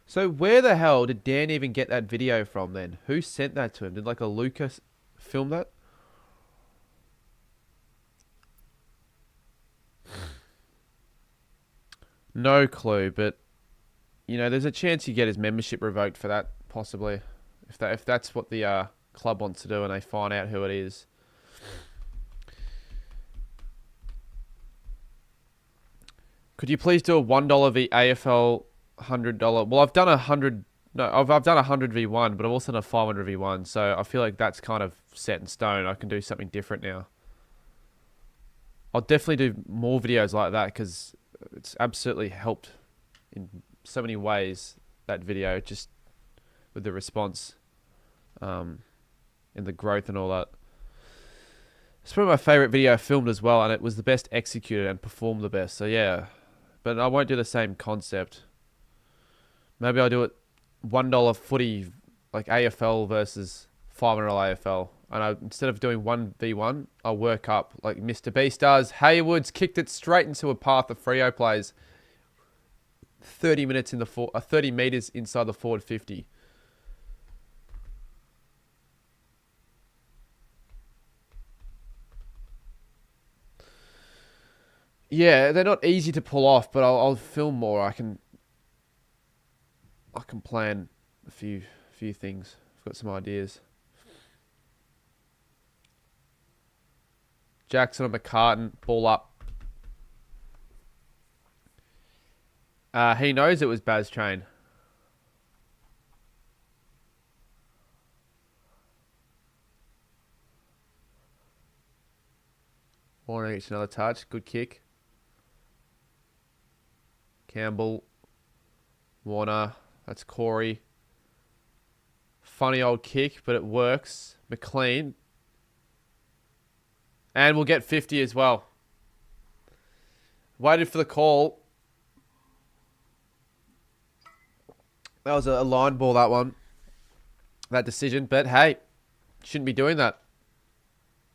So where the hell did Dan even get that video from then? Who sent that to him? Did like a Lucas film that? No clue, but there's a chance you get his membership revoked for that, possibly. If that's what the club wants to do and they find out who it is. Could you please do a $1 v AFL $100? Well, I've done I've done 100 v1, but I've also done a 500 v1, so I feel like that's kind of set in stone. I can do something different now. I'll definitely do more videos like that because it's absolutely helped in so many ways, that video, just with the response and the growth and all that. It's probably my favourite video I filmed as well, and it was the best executed and performed the best, so yeah. But I won't do the same concept. Maybe I'll do it $1 footy, like AFL versus $500 AFL. And instead of doing 1v1, I'll work up like Mr. Beast does. Haywood's kicked it straight into a path of Freo plays. 30 meters inside the forward 50. Yeah, they're not easy to pull off, but I'll film more. I can plan a few things. I've got some ideas. Jackson and McCartan, ball up. He knows it was Baz Train. Warner gets another touch. Good kick. Campbell. Warner. That's Corey. Funny old kick, but it works. McLean. And we'll get 50 as well. Waited for the call. That was a line ball, that one. That decision. But hey, shouldn't be doing that.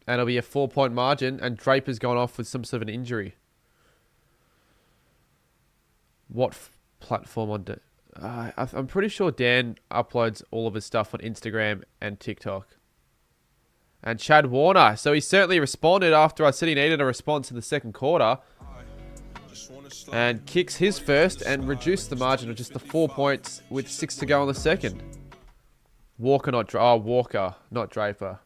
And it'll be a 4-point margin. And Draper's gone off with some sort of an injury. What platform on... I'm pretty sure Dan uploads all of his stuff on Instagram and TikTok. And Chad Warner. So he certainly responded after I said he needed a response in the second quarter. And kicks his first and reduced the margin of just the 4 points with 6 to go in the second. Walker, not Draper.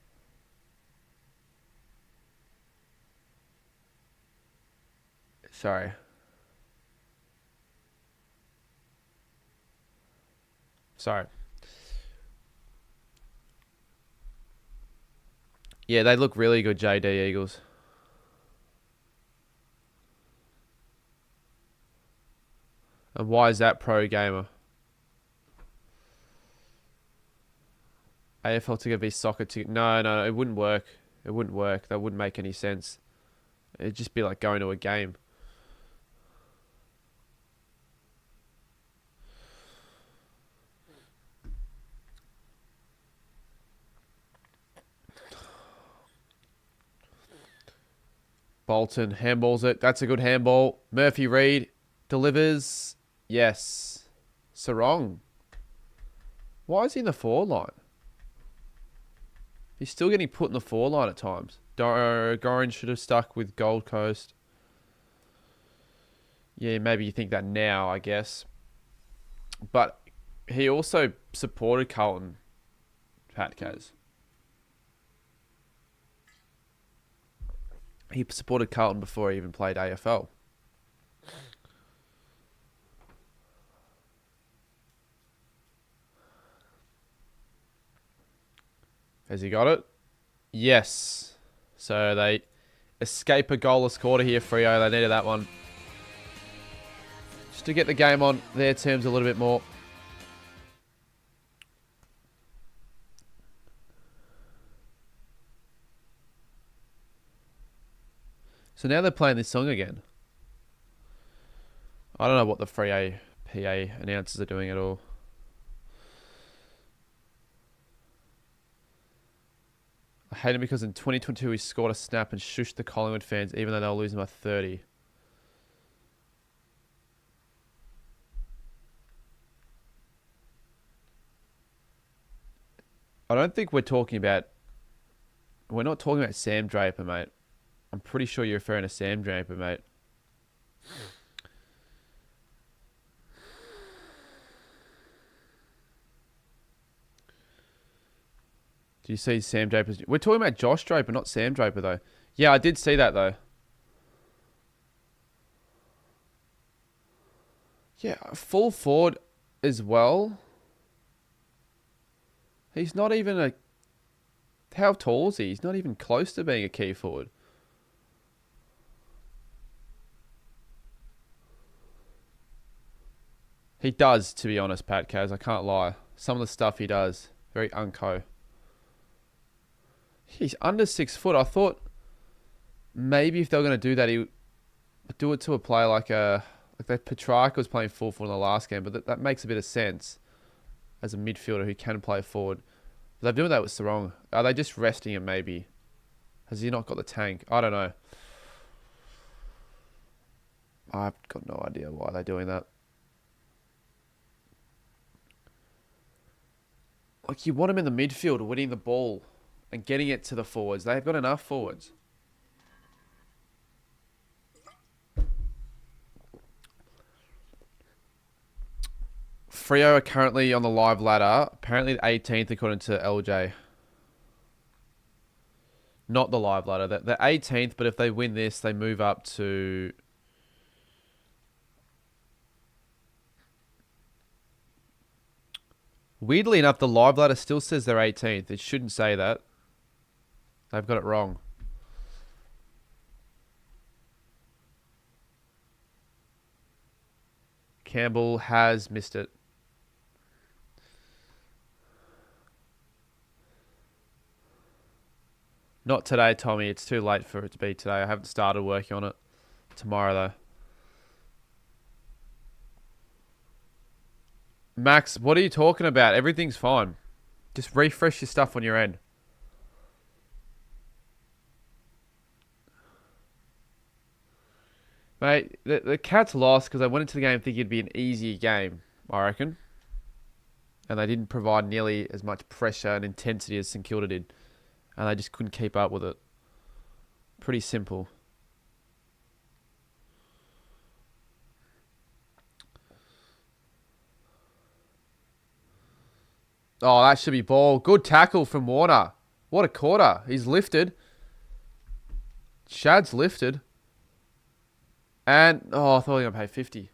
Sorry. Yeah, they look really good, JD Eagles. And why is that pro gamer? AFL ticket v soccer ticket. No, it wouldn't work. It wouldn't work. That wouldn't make any sense. It'd just be like going to a game. Bolton handballs it. That's a good handball. Murphy Reed delivers. Yes. Sarong. Why is he in the forward line? He's still getting put in the forward line at times. Goran should have stuck with Gold Coast. Yeah, maybe you think that now, I guess. But he also supported Carlton, Pat Kaz. He supported Carlton before he even played AFL. Has he got it? Yes. So they escape a goalless quarter here, Freo. They needed that one. Just to get the game on their terms a little bit more. So now they're playing this song again. I don't know what the Freo PA announcers are doing at all. I hate him because in 2022 he scored a snap and shushed the Collingwood fans even though they were losing by 30. I don't think we're talking about... We're not talking about Sam Draper, mate. I'm pretty sure you're referring to Sam Draper, mate. Do you see Sam Draper's... We're talking about Josh Draper, not Sam Draper, though. Yeah, I did see that, though. Yeah, full forward as well. He's not even a... How tall is he? He's not even close to being a key forward. He does, to be honest, Pat Kaz. I can't lie. Some of the stuff he does, very unco. He's under 6 foot. I thought maybe if they were going to do that, he would do it to a player like that Petrarca was playing full forward in the last game, but that makes a bit of sense as a midfielder who can play forward. But they're doing that with Sarong. Are they just resting him maybe? Has he not got the tank? I don't know. I've got no idea why they're doing that. Like, you want him in the midfield winning the ball and getting it to the forwards. They've got enough forwards. Freo are currently on the live ladder. Apparently the 18th according to LJ. Not the live ladder. They're 18th, but if they win this, they move up to... Weirdly enough, the live ladder still says they're 18th. It shouldn't say that. They've got it wrong. Campbell has missed it. Not today, Tommy. It's too late for it to be today. I haven't started working on it. Tomorrow, though. Max, what are you talking about? Everything's fine. Just refresh your stuff on your end. Mate, the Cats lost because they went into the game thinking it'd be an easier game, I reckon. And they didn't provide nearly as much pressure and intensity as St Kilda did. And they just couldn't keep up with it. Pretty simple. Oh, that should be ball. Good tackle from Warner. What a quarter. He's lifted. Shad's lifted. And, oh, I thought he was going to pay 50.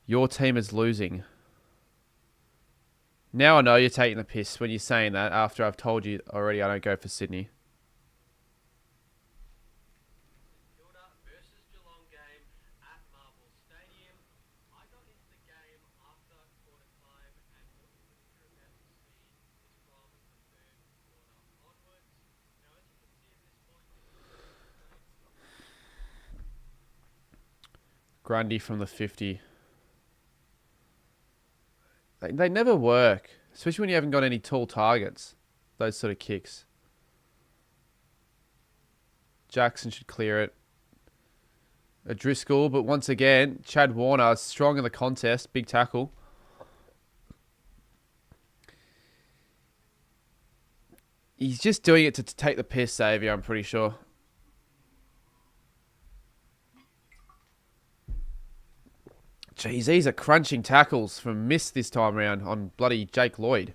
Your team is losing. Now I know you're taking the piss when you're saying that after I've told you already I don't go for Sydney. Grundy from the 50. They never work. Especially when you haven't got any tall targets. Those sort of kicks. Jackson should clear it. A Driscoll, but once again, Chad Warner strong in the contest. Big tackle. He's just doing it to take the piss, Xavier, I'm pretty sure. Jeez, these are crunching tackles from Miss this time around on bloody Jake Lloyd.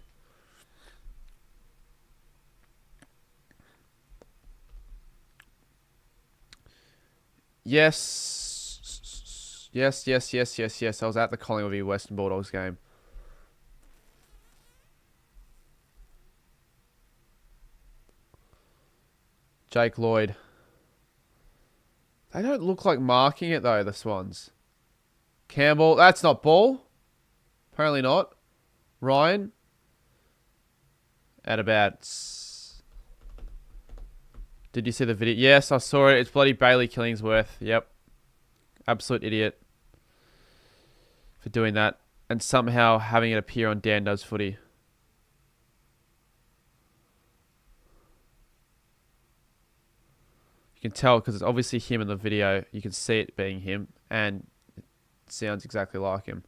Yes. Yes. I was at the Collingwood v Western Bulldogs game. Jake Lloyd. They don't look like marking it though, the Swans. Campbell, that's not ball. Apparently not. Ryan. At about. Did you see the video? Yes, I saw it. It's bloody Bailey Killingsworth. Yep. Absolute idiot. For doing that. And somehow having it appear on Dan Does Footy. You can tell because it's obviously him in the video. You can see it being him. And it sounds exactly like him.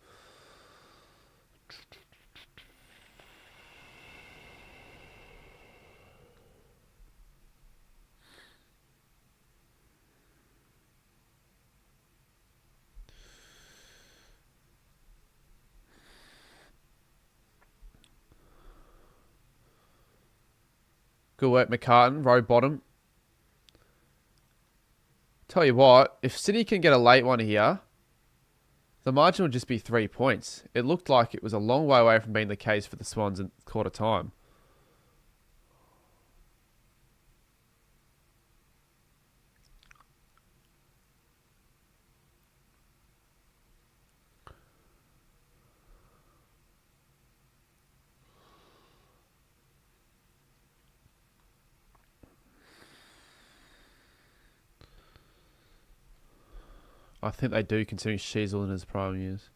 Good work, McCartan. Row bottom. Tell you what, if City can get a late one here, the margin would just be 3 points. It looked like it was a long way away from being the case for the Swans in quarter time. I think they do, considering Sheasel in his prime years.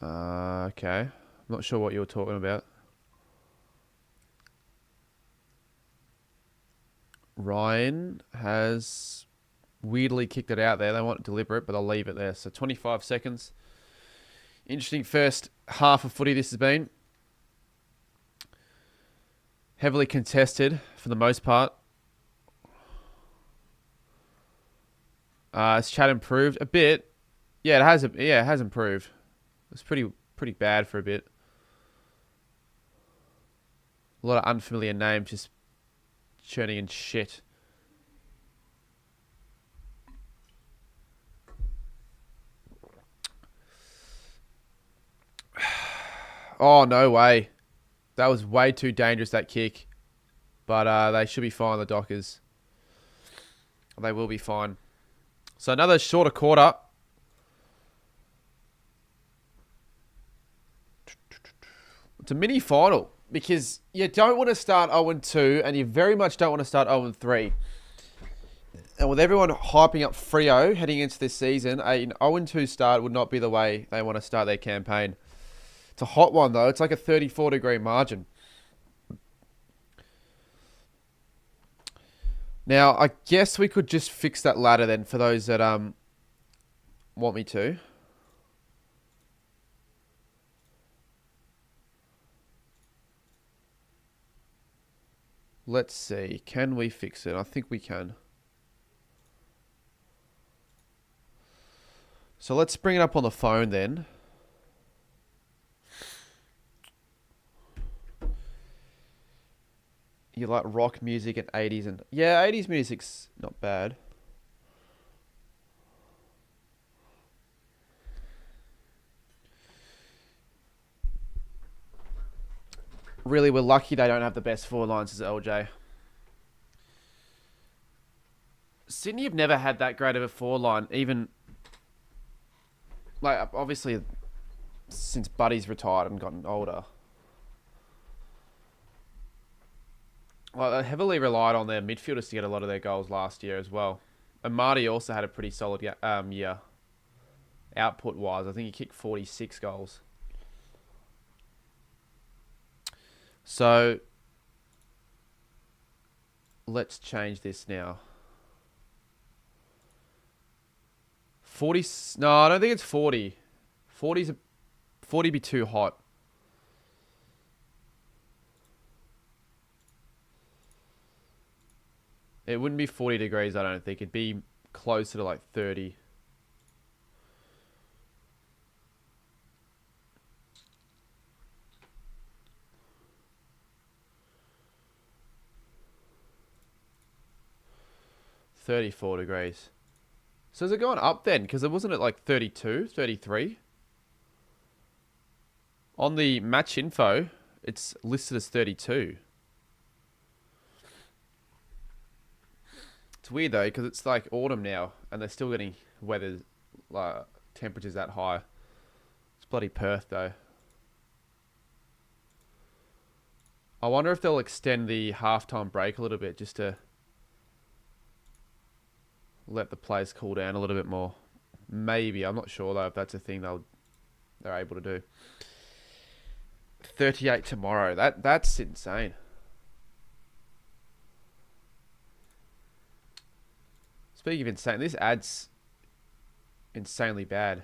Okay. I'm not sure what you were talking about. Ryan has weirdly kicked it out there. They want it deliberate, but I'll leave it there. So 25 seconds. Interesting first half of footy this has been. Heavily contested for the most part. Has Chad improved a bit? Yeah, it has. Yeah, it has improved. It's pretty bad for a bit. A lot of unfamiliar names just churning in shit. Oh, no way. That was way too dangerous, that kick. But they should be fine, the Dockers. They will be fine. So another shorter quarter. It's a mini final. Because you don't want to start 0-2, and you very much don't want to start 0-3. And with everyone hyping up Freo heading into this season, an 0-2 start would not be the way they want to start their campaign. It's a hot one, though. It's like a 34-degree margin. Now, I guess we could just fix that ladder then for those that want me to. Let's see. Can we fix it? I think we can. So let's bring it up on the phone then. You like rock music and 80s and... Yeah, 80s music's not bad. Really, we're lucky they don't have the best four lines as LJ. Sydney have never had that great of a four line, even... Like, obviously, since Buddy's retired and gotten older. Well, they heavily relied on their midfielders to get a lot of their goals last year as well. And Marty also had a pretty solid year. Output-wise, I think he kicked 46 goals. So, let's change this now. 40... No, I don't think it's 40. 40 be too hot. It wouldn't be 40 degrees, I don't think. It'd be closer to like 30. $34 degrees. So is it going up then? Because it wasn't at like 32, 33? On the match info, it's listed as 32. It's weird though, because it's like autumn now, and they're still getting weather, like temperatures that high. It's bloody Perth though. I wonder if they'll extend the halftime break a little bit, just to let the players cool down a little bit more. Maybe. I'm not sure though if that's a thing they're able to do. 38 tomorrow. That's insane. Speaking of insane, this ad's insanely bad.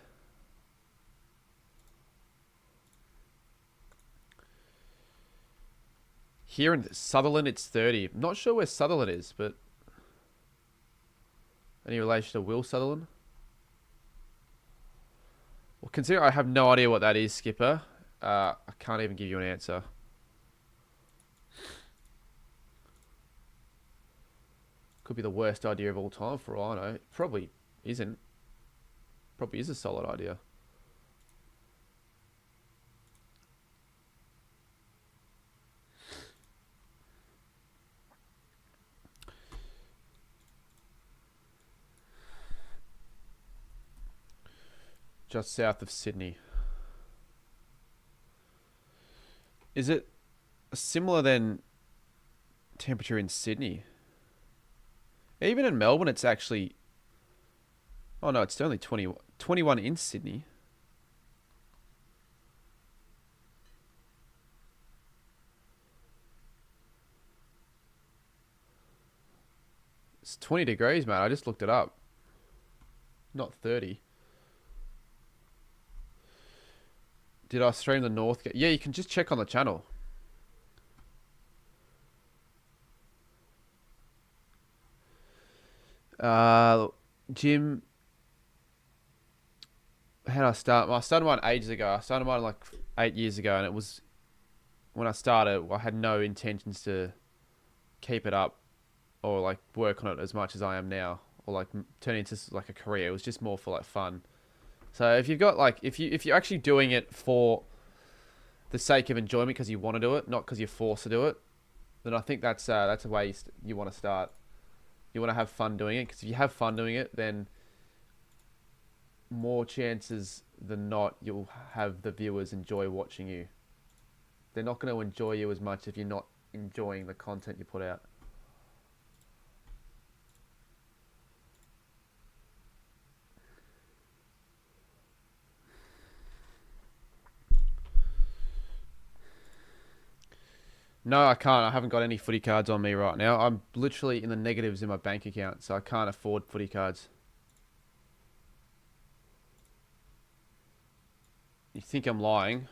Here in Sutherland, it's 30. I'm not sure where Sutherland is, but... Any relation to Will Sutherland? Well, consider I have no idea what that is, Skipper. I can't even give you an answer. Could be the worst idea of all time for all I know. It probably isn't. Probably is a solid idea. Just south of Sydney. Is it similar than temperature in Sydney? Even in Melbourne, it's actually... Oh no, it's only 21 in Sydney. It's 20 degrees, man. I just looked it up. Not 30. Did I stream the North? Yeah, you can just check on the channel. Jim, how did I start? Well, I started mine ages ago. I started mine like 8 years ago, and it was when I started. I had no intentions to keep it up or like work on it as much as I am now, or like turn it into like a career. It was just more for like fun. So if you've got like if you're actually doing it for the sake of enjoyment because you want to do it, not because you're forced to do it, then I think that's a way you want to start. You want to have fun doing it, because if you have fun doing it, then more chances than not you'll have the viewers enjoy watching you. they're not going to enjoy you as much if you're not enjoying the content you put out. No, I can't. I haven't got any footy cards on me right now. I'm literally in the negatives in my bank account, so I can't afford footy cards. You think I'm lying?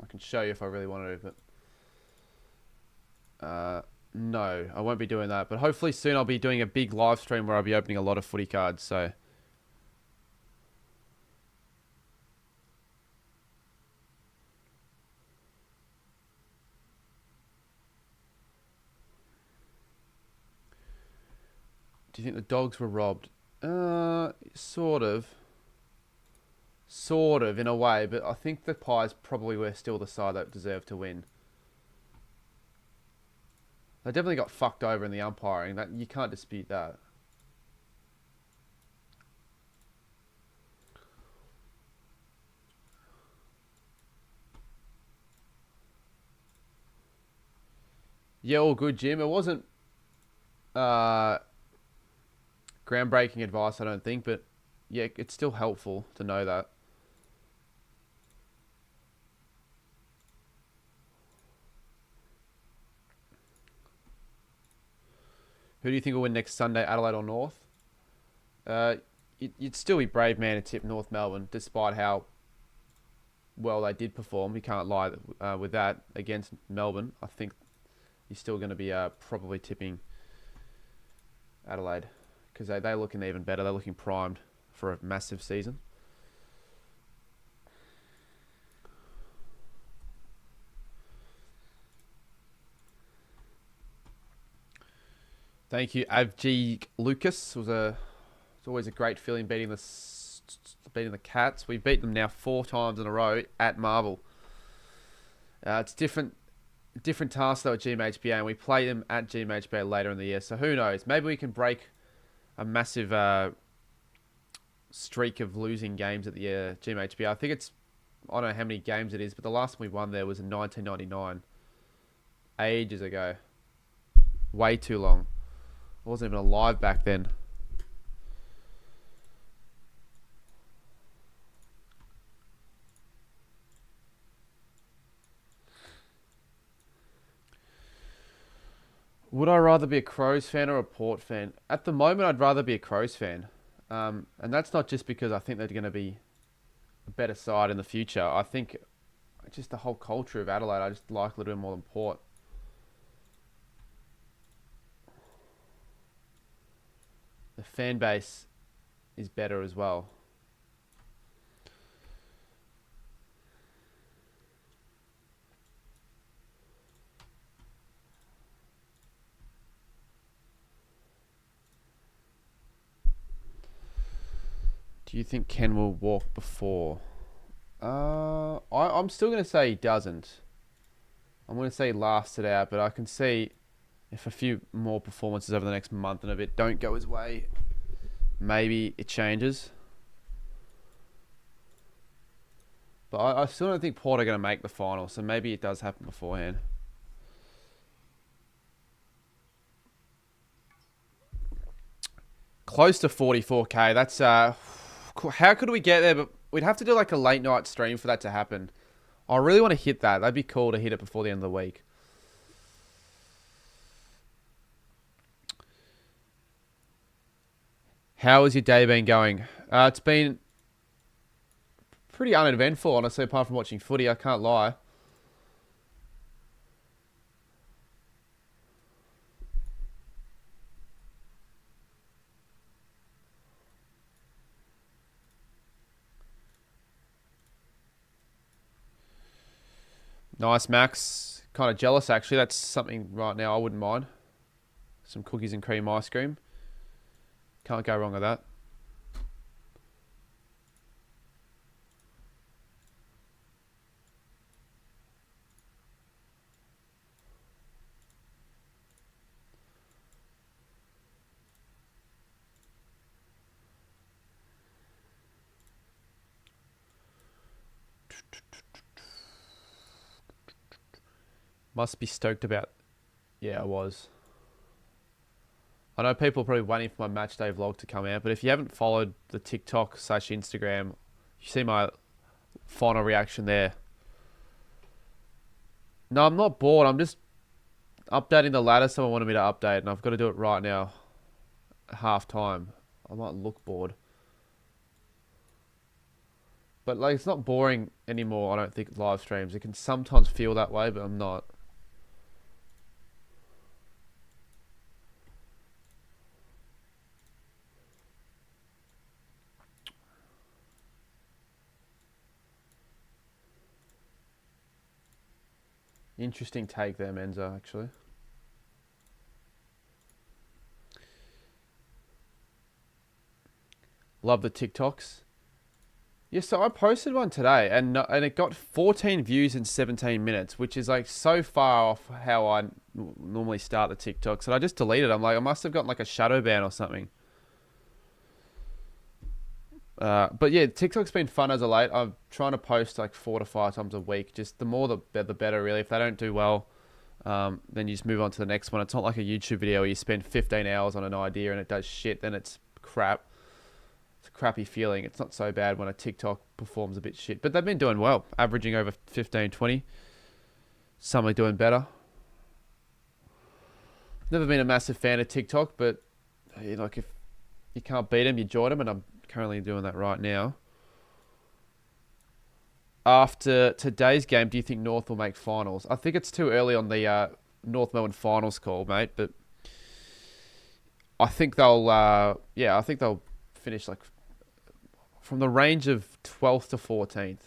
I can show you if I really wanted to, but no, I won't be doing that. But hopefully soon I'll be doing a big live stream where I'll be opening a lot of footy cards. So do you think the Dogs were robbed? Sort of. Sort of, in a way, but I think the Pies probably were still the side that deserved to win. They definitely got fucked over in the umpiring. That you can't dispute that. Yeah, all good, Jim. It wasn't groundbreaking advice, I don't think, but yeah, it's still helpful to know that. Who do you think will win next Sunday, Adelaide or North? You'd still be brave man to tip North Melbourne, despite how well they did perform. You can't lie with that against Melbourne. I think you're still going to be probably tipping Adelaide because they're looking even better. They're looking primed for a massive season. Thank you, Avji Lucas. It's always a great feeling beating the Cats. We've beaten them now 4 times in a row at Marvel. It's different task though at GMHBA, and we play them at GMHBA later in the year. So who knows? Maybe we can break a massive streak of losing games at the GMHBA. I think I don't know how many games it is, but the last time we won there was in 1999. Ages ago. Way too long. I wasn't even alive back then. Would I rather be a Crows fan or a Port fan? At the moment, I'd rather be a Crows fan. And that's not just because I think they're going to be a better side in the future. I think just the whole culture of Adelaide, I just like a little bit more than Port. The fan base is better as well. Do you think Ken will walk before? I'm still going to say he doesn't. I'm going to say he lasts it out, but I can see if a few more performances over the next month and a bit don't go his way, maybe it changes. But I still don't think Port are going to make the final, so maybe it does happen beforehand. Close to 44k. That's how could we get there? But we'd have to do like a late night stream for that to happen. I really want to hit that. That'd be cool to hit it before the end of the week. How has your day been going? It's been pretty uneventful, honestly, apart from watching footy. I can't lie. Nice, Max. Kind of jealous, actually. That's something right now I wouldn't mind. Some cookies and cream ice cream. Can't go wrong with that. Must be stoked about. Yeah, I was. I know people are probably waiting for my match day vlog to come out, but if you haven't followed the TikTok/Instagram, you see my final reaction there. No, I'm not bored. I'm just updating the ladder someone wanted me to update, and I've got to do it right now. Half time. I might look bored. But like, it's not boring anymore, I don't think, live streams. It can sometimes feel that way, but I'm not. Interesting take there, Menza, actually. Love the TikToks. Yeah, so I posted one today, and it got 14 views in 17 minutes, which is like so far off how I normally start the TikToks. And I just deleted it. I'm like, I must have gotten like a shadow ban or something. But yeah, TikTok's been fun as of late. I'm trying to post like 4 to 5 times a week. Just the more the better, really. If they don't do well, then you just move on to the next one. It's not like a YouTube video where you spend 15 hours on an idea and it does shit, then it's crap. It's a crappy feeling. It's not so bad when a TikTok performs a bit shit. But they've been doing well, averaging over 15, 20. Some are doing better. Never been a massive fan of TikTok, but like, if you can't beat them, you join them, and I'm currently doing that right now. After today's game, do you think North will make finals? I think it's too early on the North Melbourne finals call, mate. But I think they'll, I think they'll finish like from the range of 12th to 14th.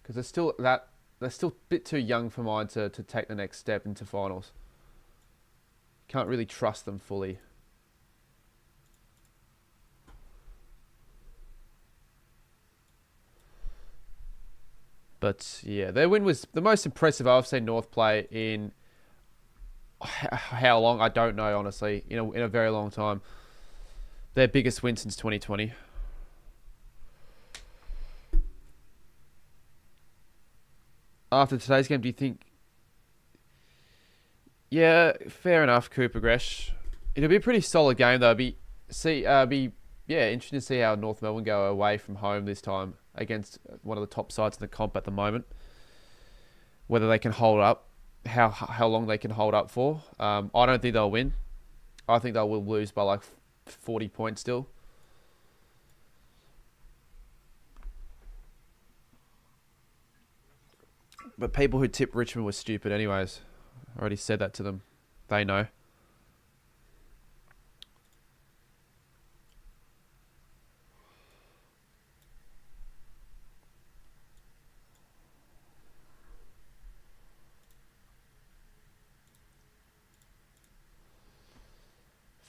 Because they're still a bit too young for mine to take the next step into finals. Can't really trust them fully. But yeah, their win was the most impressive I've seen North play in how long, I don't know, honestly, in a very long time. Their biggest win since 2020. After today's game, do you think... Yeah, fair enough, Cooper Gresh. It'll be a pretty solid game, though. Interesting to see how North Melbourne go away from home this time against one of the top sides in the comp at the moment. Whether they can hold up, how long they can hold up for. I don't think they'll win. I think they will lose by like 40 points still. But people who tipped Richmond were stupid anyways. I already said that to them. They know.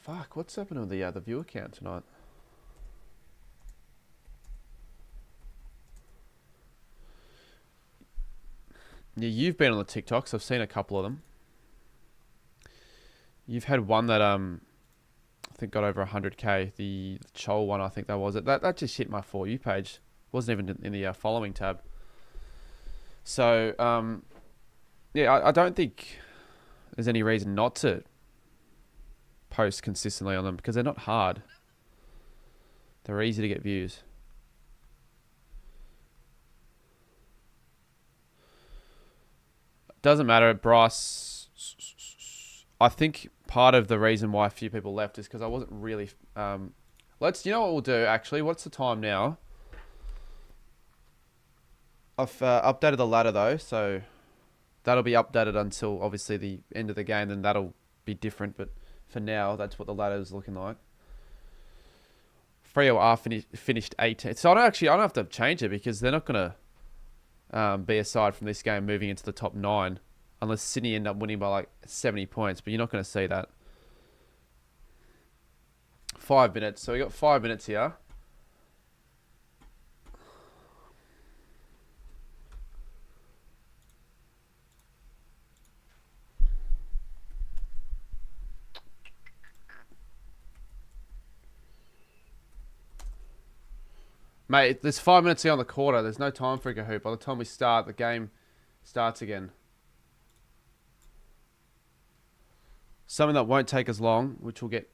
Fuck, what's happening with the viewer count tonight? Yeah, you've been on the TikToks. I've seen a couple of them. You've had one that I think got over 100k. The Chol one, I think that was it. That just hit my For You page. Wasn't even in the following tab. So I don't think there's any reason not to post consistently on them because they're not hard. They're easy to get views. Doesn't matter, Bryce. I think part of the reason why a few people left is because I wasn't really... you know what we'll do, actually? What's the time now? I've updated the ladder, though, so that'll be updated until, obviously, the end of the game, then that'll be different, but for now, that's what the ladder is looking like. Freo are finished 18th. So I don't have to change it because they're not going to be, aside from this game, moving into the top 9 unless Sydney end up winning by like 70 points, but you're not going to see that. 5 minutes. So we got 5 minutes here. Mate, there's 5 minutes here on the quarter. There's no time for a Kahoot. By the time we start, the game starts again. Something that won't take as long, which we'll get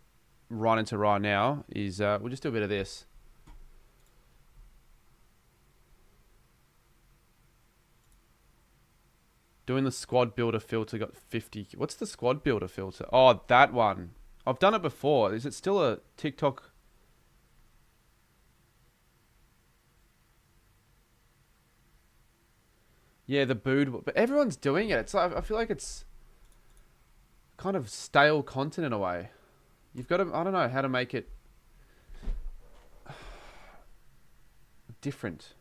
right into right now, is we'll just do a bit of this. Doing the squad builder filter got 50. What's the squad builder filter? Oh, that one. I've done it before. Is it still a TikTok? Yeah, the booed. But everyone's doing it. It's like, I feel like it's kind of stale content in a way. You've got to, I don't know how to make it different.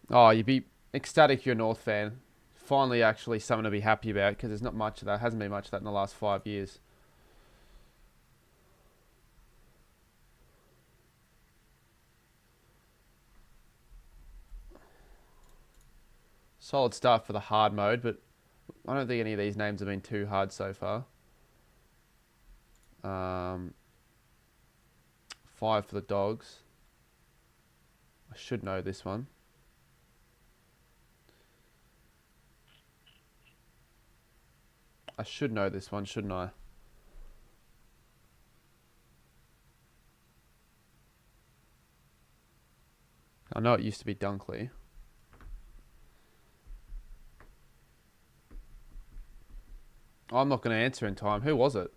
Oh, you'd be ecstatic you're a North fan. Finally, actually, something to be happy about, because there's not much of that. Hasn't been much of that in the last 5 years. Solid stuff for the hard mode, but I don't think any of these names have been too hard so far. 5 for the dogs. I should know this one. I should know this one, shouldn't I? I know it used to be Dunkley. I'm not going to answer in time. Who was it?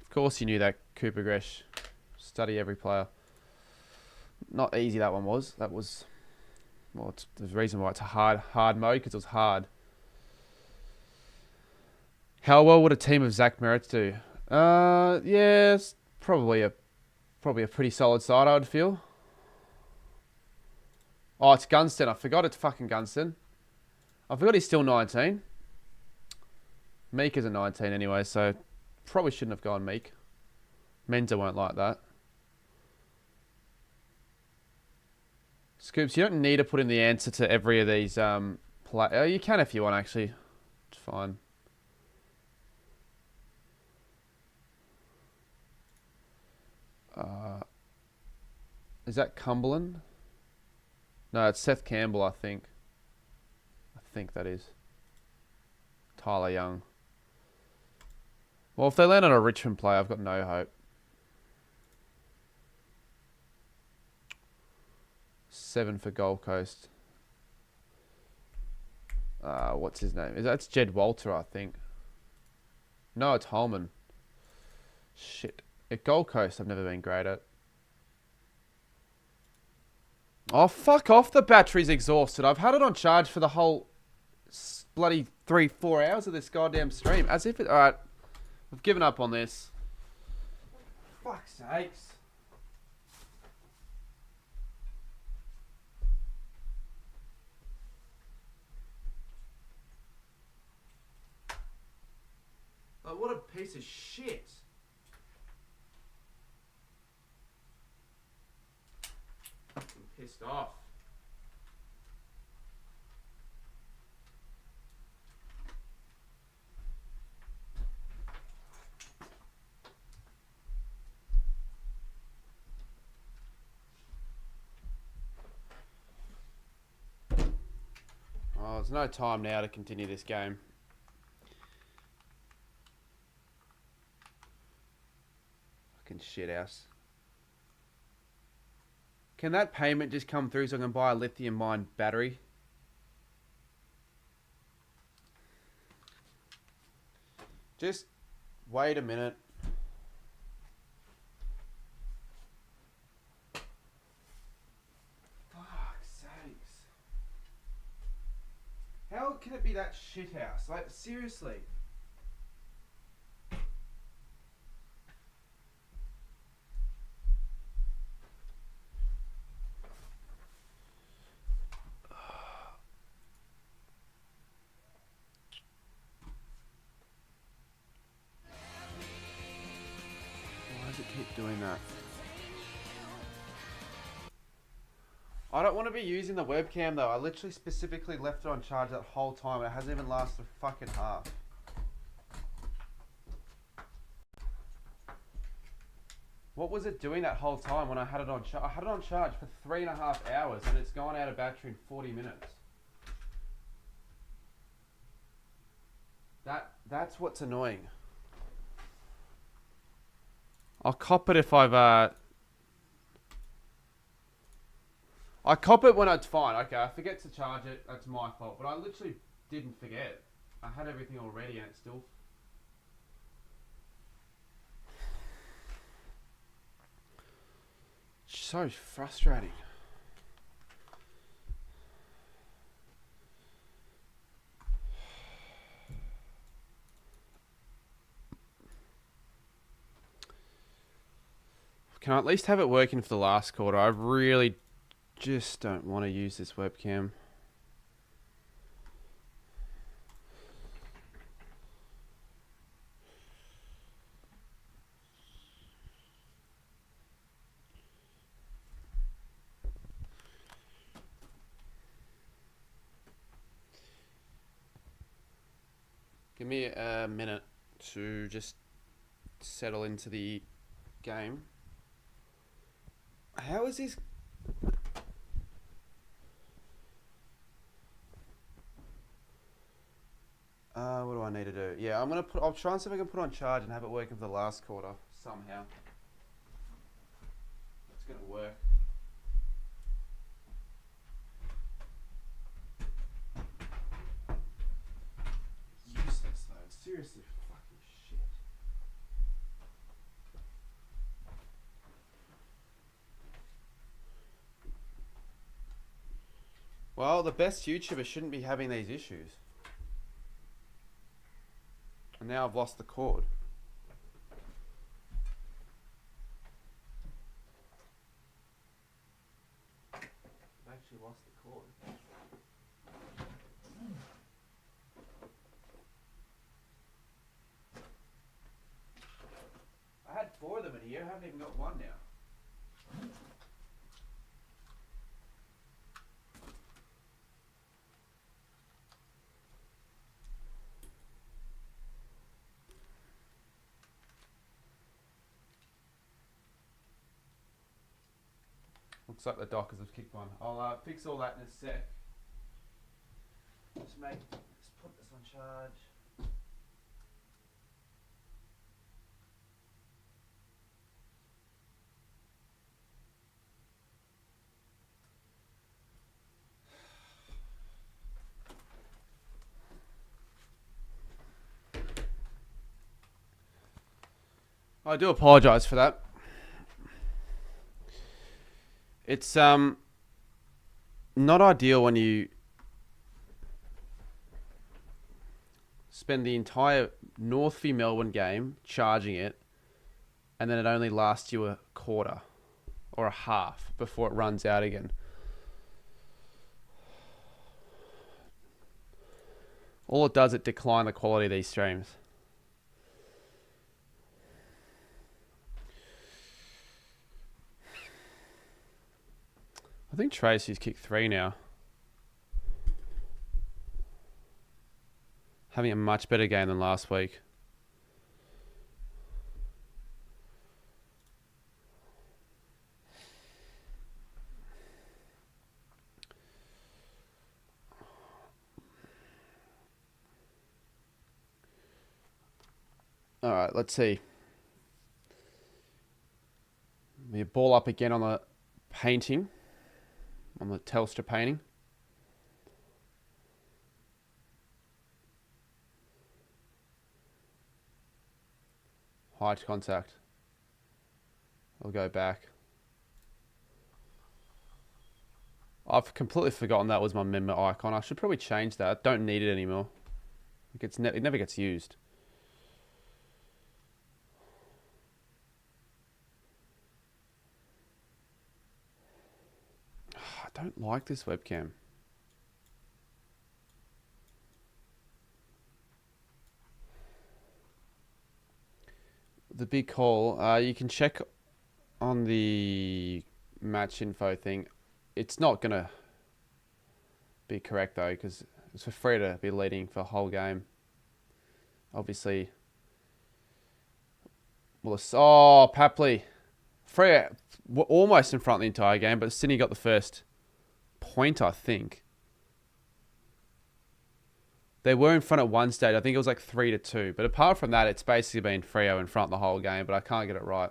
Of course you knew that, Cooper Gresh. Study every player. Not easy that one was. That was... Well, it's the reason why it's a hard mode, because it was hard. How well would a team of Zach Merritts do? Yeah, it's probably a pretty solid side, I would feel. Oh, it's Gunston. I forgot it's fucking Gunston. I forgot he's still 19. Meek is a 19 anyway, so probably shouldn't have gone Meek. Menza won't like that. Scoops, you don't need to put in the answer to every of these you can if you want, actually. It's fine. Is that Cumberland? No, it's Seth Campbell, I think. I think that is. Tyler Young. Well, if they land on a Richmond player, I've got no hope. 7 for Gold Coast. What's his name? That's Jed Walter, I think. No, it's Holman. Shit. At Gold Coast, I've never been great at. Oh, fuck off. The battery's exhausted. I've had it on charge for the whole bloody 3-4 hours of this goddamn stream. As if it... Alright. I've given up on this. For fuck's sakes. Like, what a piece of shit. I'm pissed off. Oh, there's no time now to continue this game. Fucking shit house. Can that payment just come through so I can buy a lithium ion battery? Just wait a minute. Fuck's sakes. How can it be that shit house? Like, seriously. Keep doing that. I don't want to be using the webcam though. I literally specifically left it on charge that whole time. It hasn't even lasted a fucking half. What was it doing that whole time when I had it on charge? I had it on charge for 3.5 hours and it's gone out of battery in 40 minutes. That's what's annoying. I'll cop it if I cop it when it's fine. Okay, I forget to charge it. That's my fault. But I literally didn't forget. I had everything all ready and it's still... So frustrating. Can I at least have it working for the last quarter? I really just don't want to use this webcam. Give me a minute to just settle into the game. How is this? What do I need to do? Yeah, I'll try and see if I can put on charge and have it working for the last quarter somehow. It's gonna work. Useless though. It's seriously fucking shit. Well, the best YouTuber shouldn't be having these issues. And now I've lost the cord. I've actually lost the cord. I had 4 of them in here. I haven't even got one now. Looks like the Dockers have kicked one. I'll fix all that in a sec. Just put this on charge. I do apologise for that. It's not ideal when you spend the entire North v Melbourne game charging it and then it only lasts you a quarter or a half before it runs out again. All it does, it decline the quality of these streams. I think Tracy's kicked 3 now. Having a much better game than last week. All right, let's see. We ball up again on the painting. On the Telstra painting. Height contact. I'll go back. I've completely forgotten that was my member icon. I should probably change that. Don't need it anymore. It never gets used. I don't like this webcam. The big call. You can check on the match info thing. It's not going to be correct though, because it's for free to be leading for a whole game. Obviously. Well, oh, Papley. Freo were almost in front the entire game, but Sydney got the first point, I think. They were in front at one stage. I think it was like 3-2. But apart from that, it's basically been Freo in front the whole game, but I can't get it right.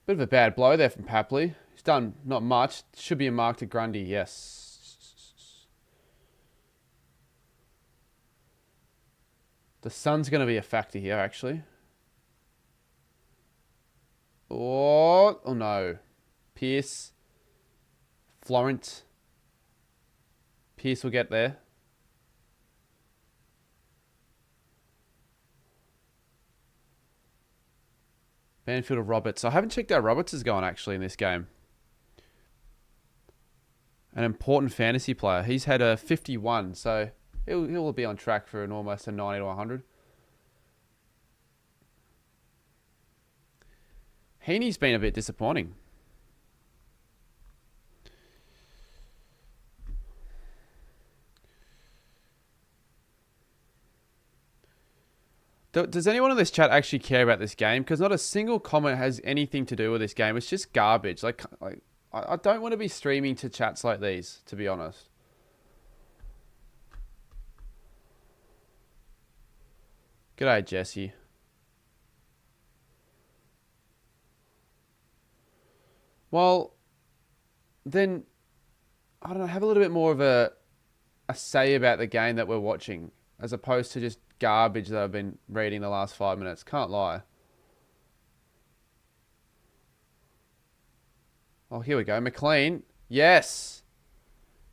Bit of a bad blow there from Papley. He's done not much. Should be a mark to Grundy, yes. The sun's going to be a factor here, actually. Oh no. Pierce. Florent. Pierce will get there. Banfield or Roberts. I haven't checked out Roberts is going actually in this game. An important fantasy player. He's had a 51, so he'll be on track for almost a 90 to 100. Heaney's been a bit disappointing. Does anyone in this chat actually care about this game? Because not a single comment has anything to do with this game. It's just garbage. Like I don't want to be streaming to chats like these, to be honest. G'day, Jesse. Well, then, I don't know, have a little bit more of a say about the game that we're watching, as opposed to just garbage that I've been reading the last 5 minutes. Can't lie. Oh, here we go. McLean. Yes.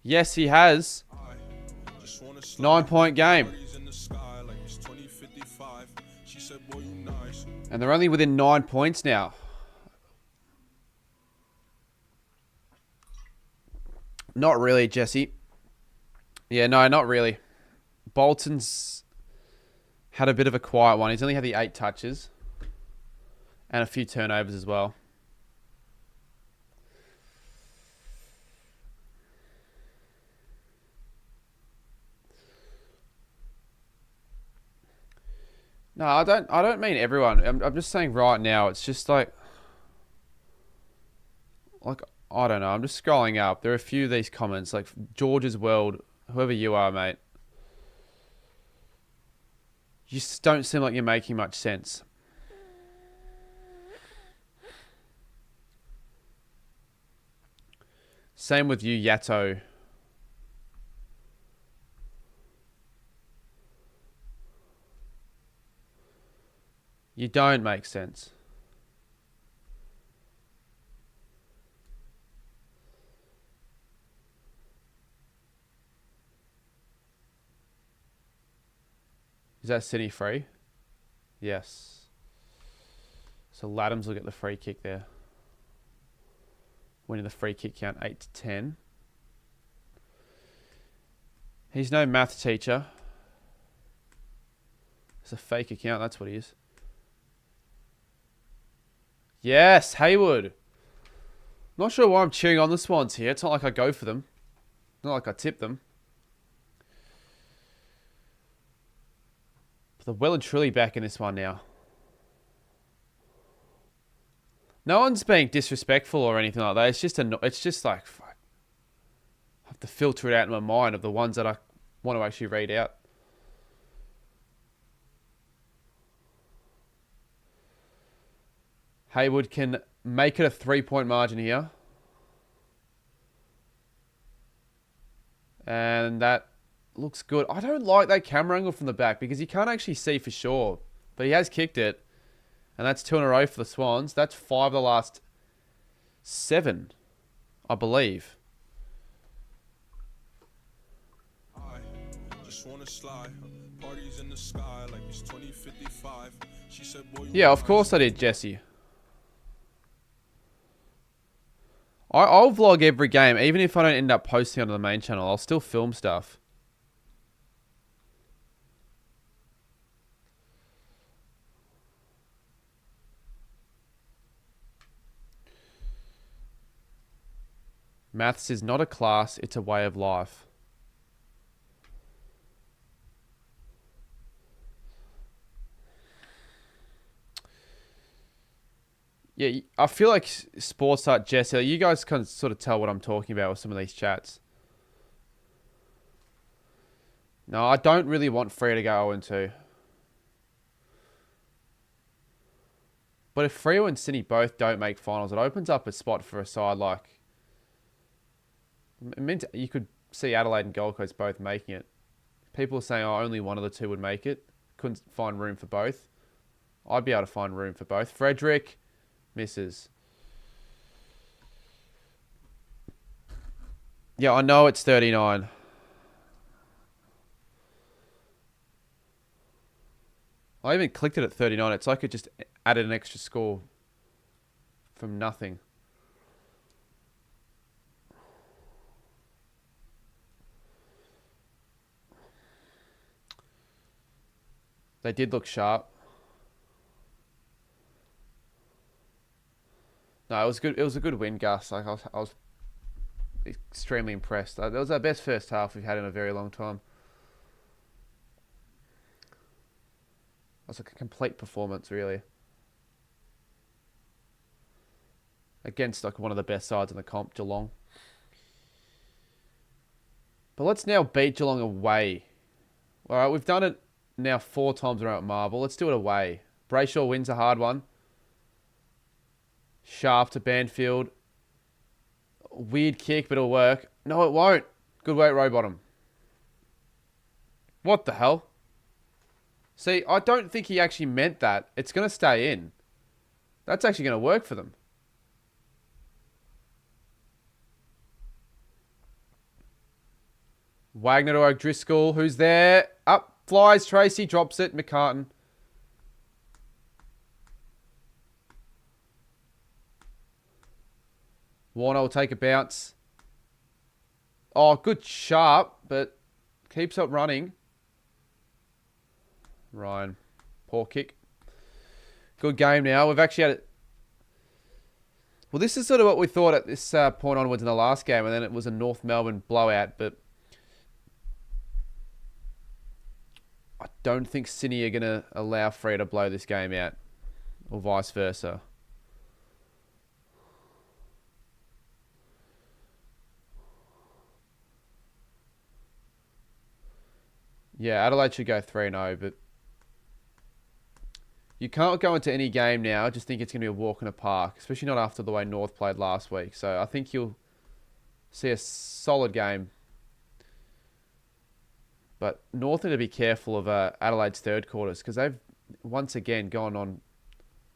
Yes, he has. 9-point game. And they're only within 9 points now. Not really, Jesse. Yeah, no, not really. Bolton's had a bit of a quiet one. He's only had the 8 touches. And a few turnovers as well. No, I don't mean everyone. I'm just saying right now, it's just like I don't know. I'm just scrolling up. There are a few of these comments, like George's World, whoever you are, mate. You just don't seem like you're making much sense. Same with you, Yato. You don't make sense. Is that City free? Yes. So Laddams will get the free kick there. Winning the free kick count 8-10. He's no math teacher. It's a fake account, that's what he is. Yes, Haywood. Not sure why I'm cheering on the Swans here. It's not like I go for them. Not like I tip them. But they're well and truly back in this one now. No one's being disrespectful or anything like that. It's just like, fuck. I have to filter it out in my mind of the ones that I want to actually read out. Haywood can make it a 3-point margin here. And that looks good. I don't like that camera angle from the back because you can't actually see for sure. But he has kicked it. And that's 2 in a row for the Swans. That's 5 of the last 7, I believe. I just wanna slide. Parties in the sky like it's 2055. She said, boy, yeah, of course I did, Jesse. I'll vlog every game, even if I don't end up posting on the main channel. I'll still film stuff. Maths is not a class, it's a way of life. Yeah, I feel like sports art, Jesse, you guys can sort of tell what I'm talking about with some of these chats. No, I don't really want Free to go 0-2. But if Freo and Sydney both don't make finals, it opens up a spot for a side like... It means you could see Adelaide and Gold Coast both making it. People are saying, oh, only one of the two would make it. Couldn't find room for both. I'd be able to find room for both. Frederick misses. Yeah, I know it's 39. I even clicked it at 39. It's like it just added an extra score from nothing. They did look sharp. No, it was good. It was a good win, Gus. Like I was extremely impressed. That was our best first half we've had in a very long time. It was like a complete performance, really. Against like one of the best sides in the comp, Geelong. But let's now beat Geelong away. All right, we've done it now 4 times around at Marble. Let's do it away. Brayshaw wins a hard one. Sharp to Banfield. Weird kick, but it'll work. No, it won't. Good work, Rowbottom. What the hell? See, I don't think he actually meant that. It's going to stay in. That's actually going to work for them. Wagner to O'Driscoll. Who's there? Up flies Tracy. Drops it. McCartan. Warner will take a bounce. Oh, good sharp, but keeps up running. Ryan. Poor kick. Good game now. We've actually had it. Well, this is sort of what we thought at this point onwards in the last game, and then it was a North Melbourne blowout, but I don't think Sydney are going to allow Free to blow this game out, or vice versa. Yeah, Adelaide should go 3-0, but you can't go into any game now just think it's going to be a walk in a park, especially not after the way North played last week. So I think you'll see a solid game. But North need to be careful of Adelaide's third quarters because they've once again gone on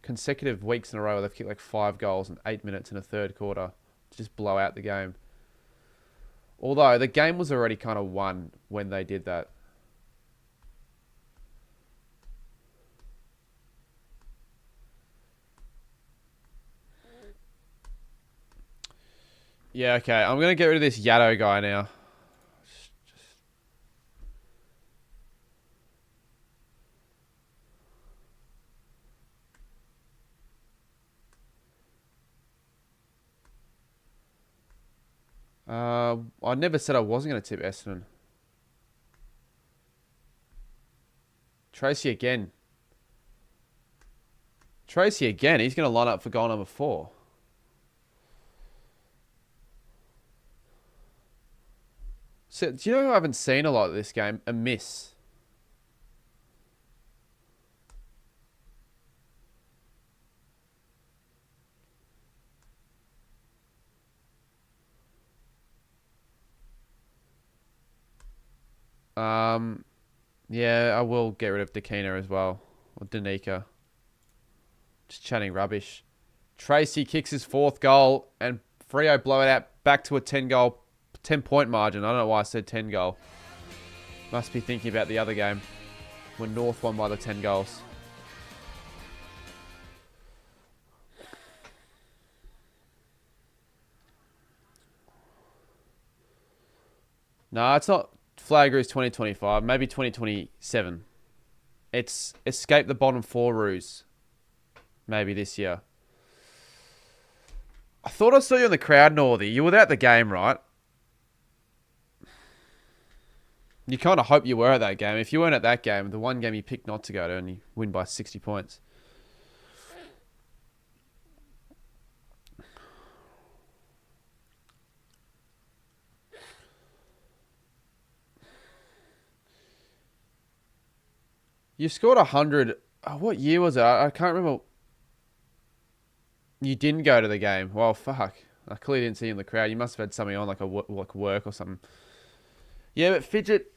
consecutive weeks in a row where they've kicked like 5 goals in 8 minutes in a third quarter to just blow out the game. Although the game was already kind of won when they did that. Yeah, okay. I'm going to get rid of this Yaddo guy now. I never said I wasn't going to tip Essendon. Tracy again. Tracy again. He's going to line up for goal number 4. So, do you know who I haven't seen a lot of this game? A miss. Yeah, I will get rid of Dakina as well. Or Danica. Just chatting rubbish. Tracy kicks his 4th goal and Freo blow it out back to a 10-point margin. I don't know why I said 10 goal. Must be thinking about the other game when North won by the 10 goals. No, it's not Flagger's 2025. Maybe 2027. It's escape the bottom 4 ruse. Maybe this year. I thought I saw you in the crowd, Northy. You were at the game, right? You kind of hope you were at that game. If you weren't at that game, the one game you picked not to go to and you win by 60 points. You scored 100. Oh, what year was it? I can't remember. You didn't go to the game. Well, fuck. I clearly didn't see you in the crowd. You must have had something on, like like work or something. Yeah, but Fidget.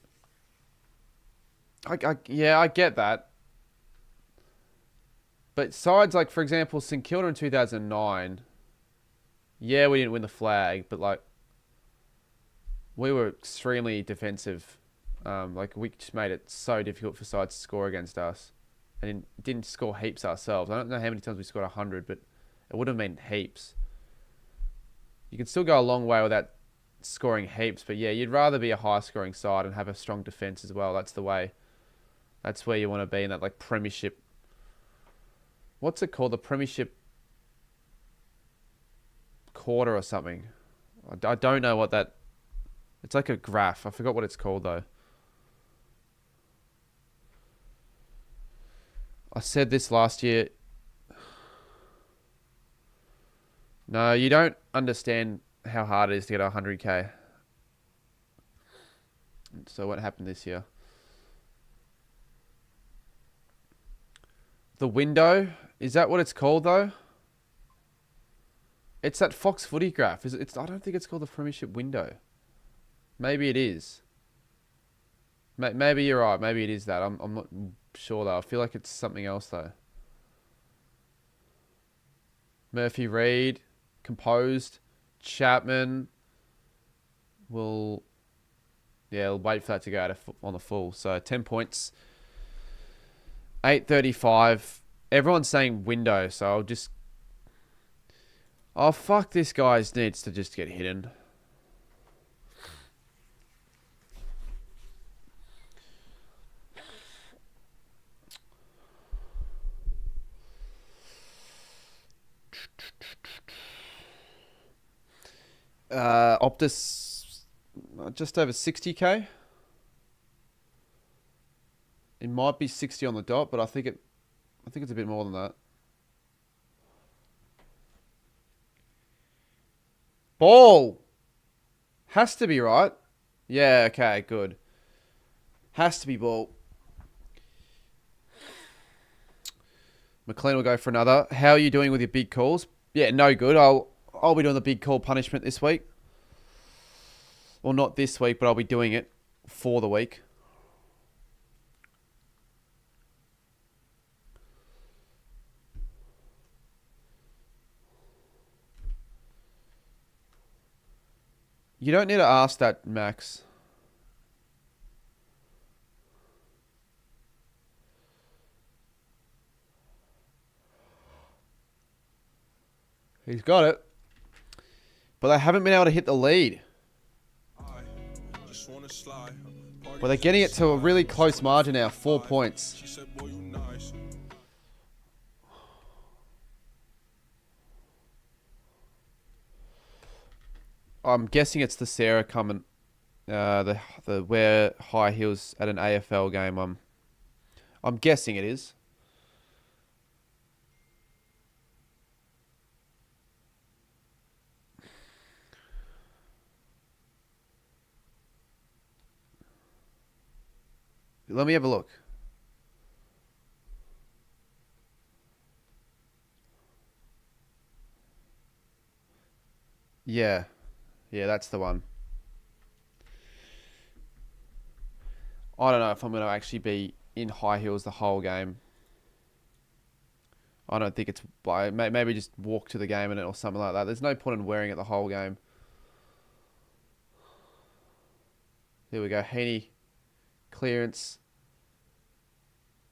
Yeah, I get that. But sides like, for example, St Kilda in 2009. Yeah, we didn't win the flag, but like, we were extremely defensive. Like, we just made it so difficult for sides to score against us, and didn't score heaps ourselves. I don't know how many times we scored 100, but it would have been heaps. You can still go a long way without scoring heaps, but yeah, you'd rather be a high-scoring side and have a strong defense as well. That's the way. That's where you want to be in that like premiership. What's it called? The premiership quarter or something. I don't know what that. It's like a graph. I forgot what it's called though. I said this last year. No, you don't understand how hard it is to get 100k. So what happened this year? The window, is that what it's called though? It's that Fox Footy graph. I don't think it's called the Premiership window. Maybe it is. Maybe you're right. Maybe it is that. I'm not sure though. I feel like it's something else though. Murphy Reed, composed. Chapman will. Yeah, we'll wait for that to go out on the full. So 10 points. 8:35. Everyone's saying window, so I'll just. Oh, fuck, this guy needs to just get hidden. Optus, just over 60k. It might be 60 on the dot, but I think it's a bit more than that. Ball! Has to be, right? Yeah, okay, good. Has to be ball. McLean will go for another. How are you doing with your big calls? Yeah, no good. I'll be doing the big call punishment this week. Well, not this week, but I'll be doing it for the week. You don't need to ask that, Max. He's got it. But they haven't been able to hit the lead. Well, they're getting it to a really close margin now. 4 points. I'm guessing it's the Sarah coming. The wear high heels at an AFL game. I'm guessing it is. Let me have a look. Yeah. Yeah, that's the one. I don't know if I'm going to actually be in high heels the whole game. I don't think it's... Maybe just walk to the game in it or something like that. There's no point in wearing it the whole game. There we go. Heaney. Clearance.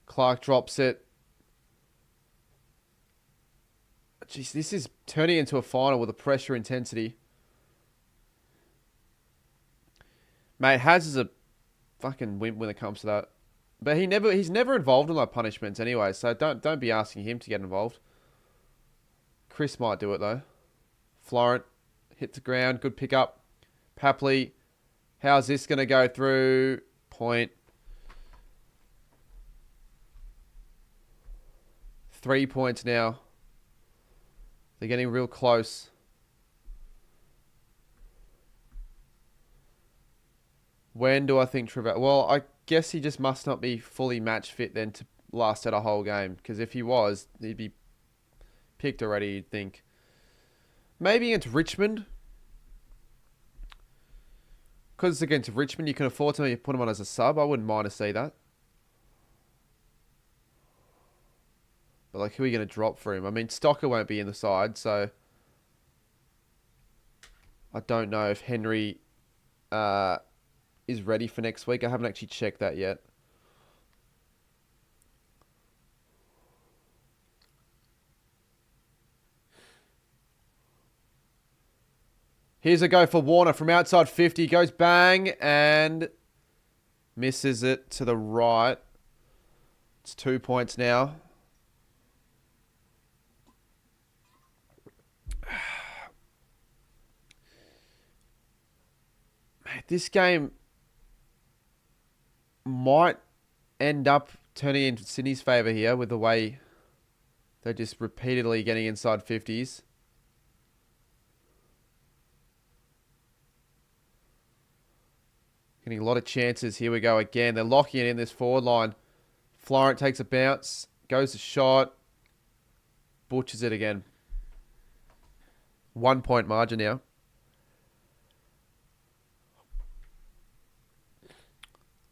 Clark drops it. Jeez, this is turning into a final with a pressure intensity. Mate, Haz is a fucking wimp when it comes to that. But he's never involved in like punishments anyway, so don't be asking him to get involved. Chris might do it though. Florent hit the ground, good pick up. Papley, how's this gonna go through? Point. 3 points now. They're getting real close. When do I think Trevor? Well, I guess he just must not be fully match fit then to last out a whole game. Because if he was, he'd be picked already, you'd think. Maybe against Richmond. Because it's against Richmond, you can afford to put him on as a sub. I wouldn't mind to see that. But, like, who are you going to drop for him? I mean, Stocker won't be in the side, so... I don't know if Henry is ready for next week. I haven't actually checked that yet. Here's a go for Warner from outside 50. Goes bang and misses it to the right. It's 2 points now. This game might end up turning in Sydney's favour here with the way they're just repeatedly getting inside 50s. Getting a lot of chances. Here we go again. They're locking it in this forward line. Florent takes a bounce. Goes to shot. Butchers it again. 1 point margin now.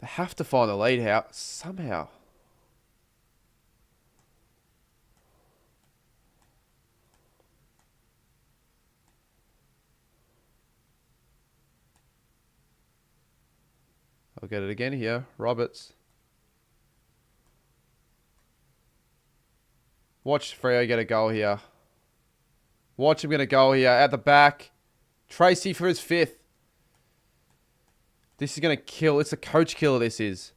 They have to find the lead somehow. I'll get it again here. Roberts. Watch Freo get a goal here. Watch him get a goal here. At the back. Tracy for his 5th. This is going to kill. It's a coach killer, this is.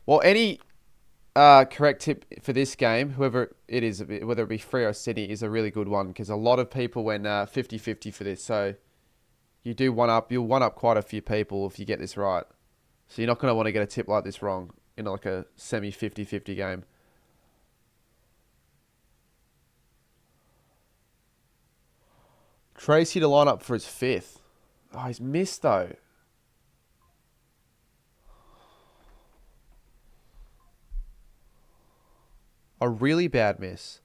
Well, any correct tip for this game, whoever it is, whether it be Freo or Sydney, is a really good one. Because a lot of people went 50-50 for this. So you'll one up quite a few people if you get this right. So you're not going to want to get a tip like this wrong in like a semi 50-50 game. Tracy to line up for his 5th. Oh, he's missed though. A really bad miss.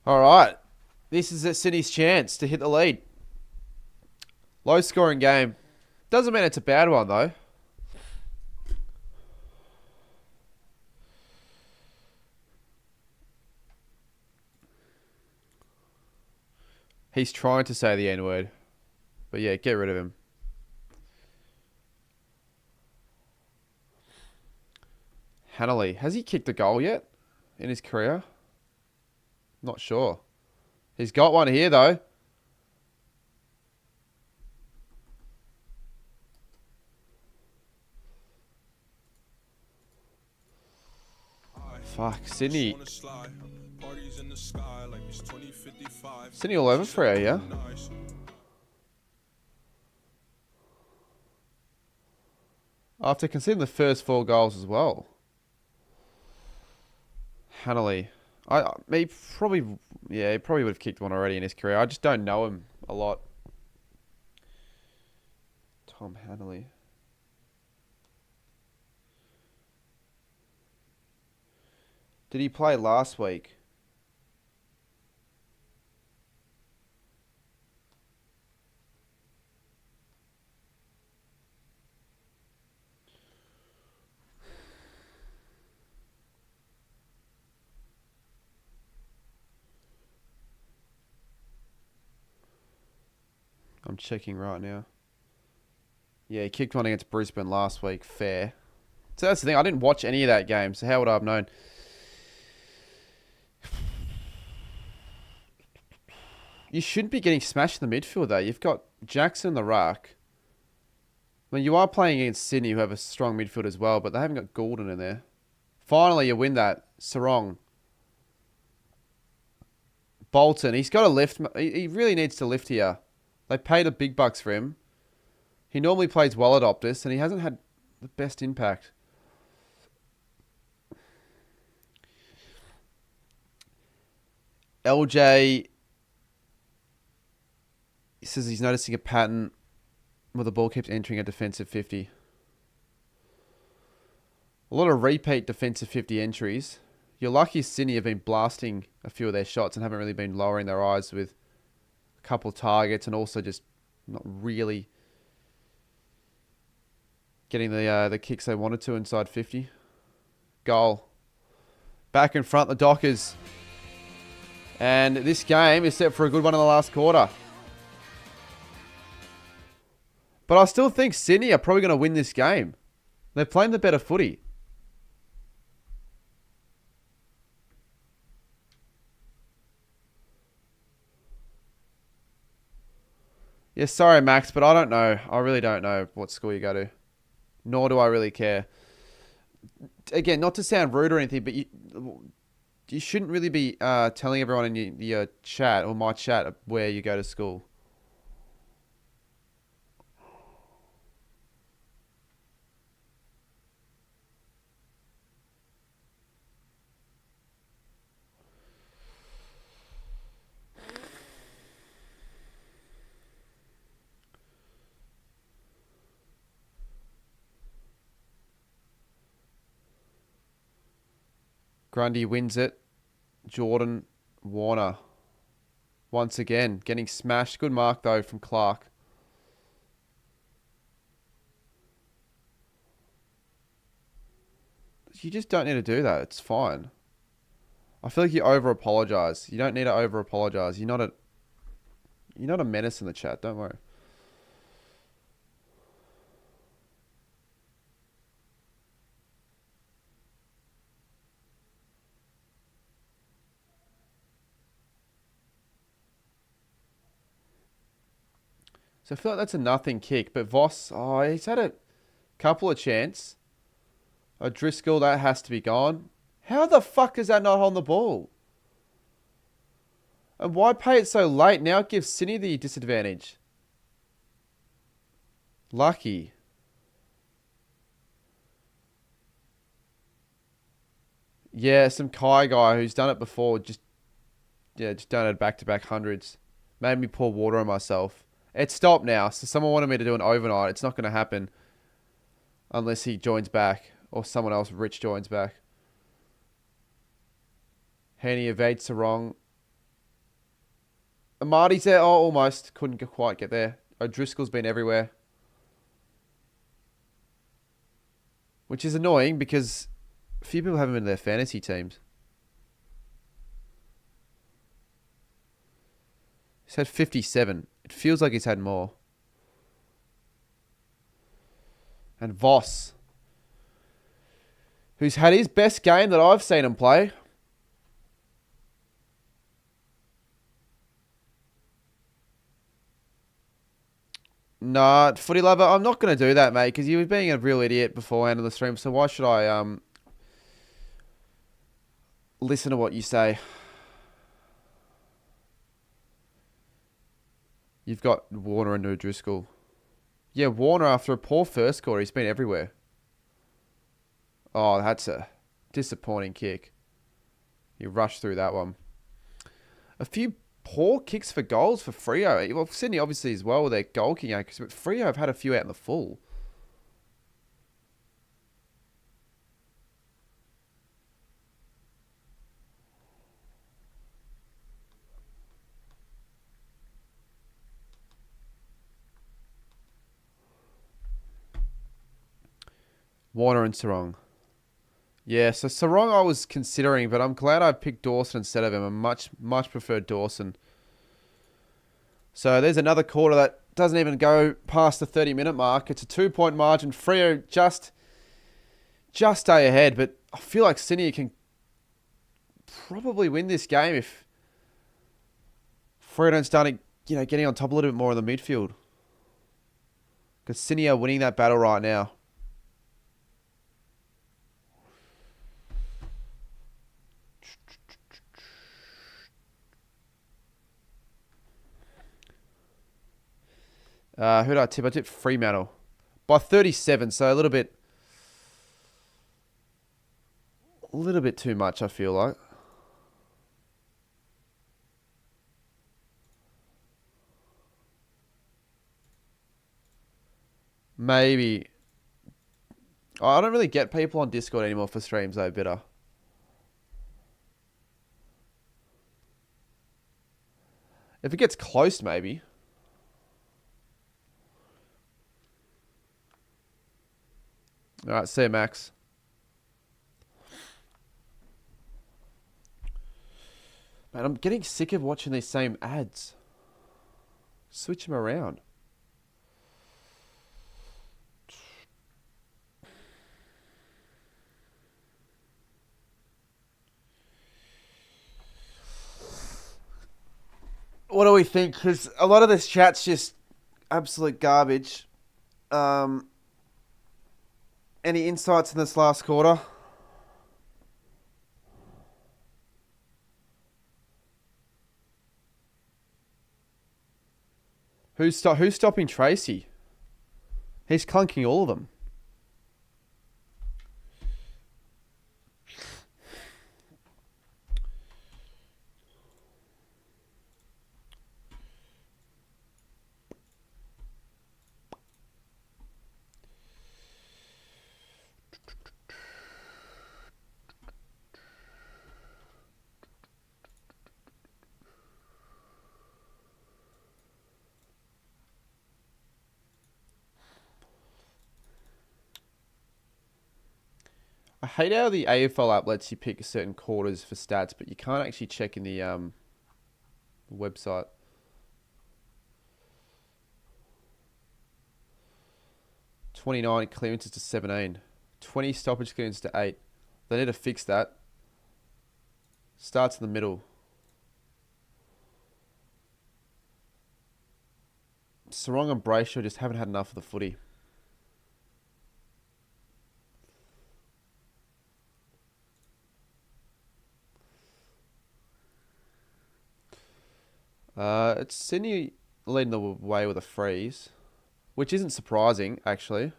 All right. This is Sydney's chance to hit the lead. Low scoring game. Doesn't mean it's a bad one, though. He's trying to say the N-word. But yeah, get rid of him. Hanley. Has he kicked a goal yet in his career? Not sure. He's got one here, though. Fuck, Sydney. Sydney all over Freo here. After conceding the first 4 goals as well. Hanley. He probably would have kicked one already in his career. I just don't know him a lot. Tom Hanley. Did he play last week? I'm checking right now. Yeah, he kicked one against Brisbane last week. Fair. So that's the thing. I didn't watch any of that game, so how would I have known? You shouldn't be getting smashed in the midfield, though. You've got Jackson in the ruck. I mean, you are playing against Sydney, who have a strong midfield as well, but they haven't got Goulden in there. Finally, you win that. Sarong. Bolton. He's got to lift. He really needs to lift here. They paid the big bucks for him. He normally plays well at Optus, and he hasn't had the best impact. LJ says he's noticing a pattern where the ball keeps entering a defensive 50. A lot of repeat defensive 50 entries. You're lucky Sydney have been blasting a few of their shots and haven't really been lowering their eyes with a couple of targets and also just not really getting the kicks they wanted to inside 50. Goal. Back in front, the Dockers. And this game is set for a good one in the last quarter. But I still think Sydney are probably going to win this game. They're playing the better footy. Yeah, sorry, Max, but I don't know. I really don't know what school you go to. Nor do I really care. Again, not to sound rude or anything, but you shouldn't really be telling everyone in your chat or my chat where you go to school. Grundy wins it. Jordan Warner. Once again, getting smashed. Good mark, though, from Clark. You just don't need to do that. It's fine. I feel like you over-apologise. You don't need to over-apologise. You're not a menace in the chat. Don't worry. So I feel like that's a nothing kick. But Voss, he's had a couple of chances. O'Driscoll, that has to be gone. How the fuck is that not on the ball? And why pay it so late? Now it gives Sydney the disadvantage. Lucky. Yeah, some Kai guy who's done it before. Just done it back-to-back hundreds. Made me pour water on myself. It's stopped now. So someone wanted me to do an overnight. It's not going to happen unless he joins back or someone else rich joins back. Haney evades Sarong. Amadi's there. Oh, almost. Couldn't quite get there. O'Driscoll's been everywhere. Which is annoying because a few people haven't been in their fantasy teams. He's had 57. It feels like he's had more. And Voss, who's had his best game that I've seen him play. Nah, footy lover, I'm not going to do that, mate, because you were being a real idiot beforehand on the stream, so why should I listen to what you say? You've got Warner and O'Driscoll. Yeah, Warner, after a poor first quarter, he's been everywhere. Oh, that's a disappointing kick. He rushed through that one. A few poor kicks for goals for Freo. Well, Sydney obviously as well with their goal kicking accuracy, but Freo have had a few out in the full. Warner and Sarong. Yeah, so Sarong I was considering, but I'm glad I picked Dawson instead of him. I much prefer Dawson. So there's another quarter that doesn't even go past the 30-minute mark. It's a 2-point margin. Freo just stay ahead, but I feel like Sydney can probably win this game if Freo don't start getting on top a little bit more in the midfield. Because Sydney are winning that battle right now. Who did I tip? I tipped Fremantle by 37, so a little bit too much, I feel like. Maybe. Oh, I don't really get people on Discord anymore for streams, though, bitter. If it gets close, maybe. All right, see you, Max. Man, I'm getting sick of watching these same ads. Switch them around. What do we think? Because a lot of this chat's just absolute garbage. Any insights in this last quarter? Who's stopping Tracy? He's clunking all of them. I hate how the AFL app lets you pick certain quarters for stats, but you can't actually check in the website. $29 clearances to $17. 20 stoppage clearances to $8. They need to fix that. Starts in the middle. Sarong and Brayshaw just haven't had enough of the footy. It's Sydney leading the way with a freeze, which isn't surprising, actually.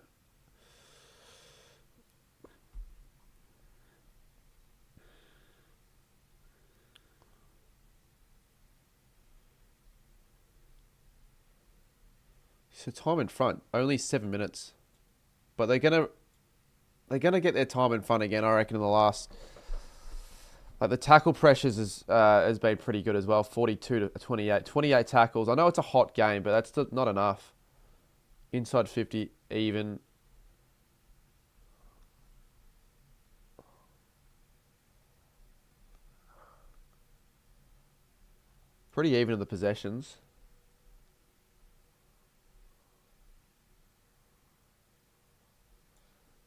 So time in front, only 7 minutes, but they're gonna get their time in front again. I reckon in the last. Like the tackle pressures has been pretty good as well. 42 to 28. 28 tackles. I know it's a hot game, but that's not enough. Inside 50, even. Pretty even in the possessions.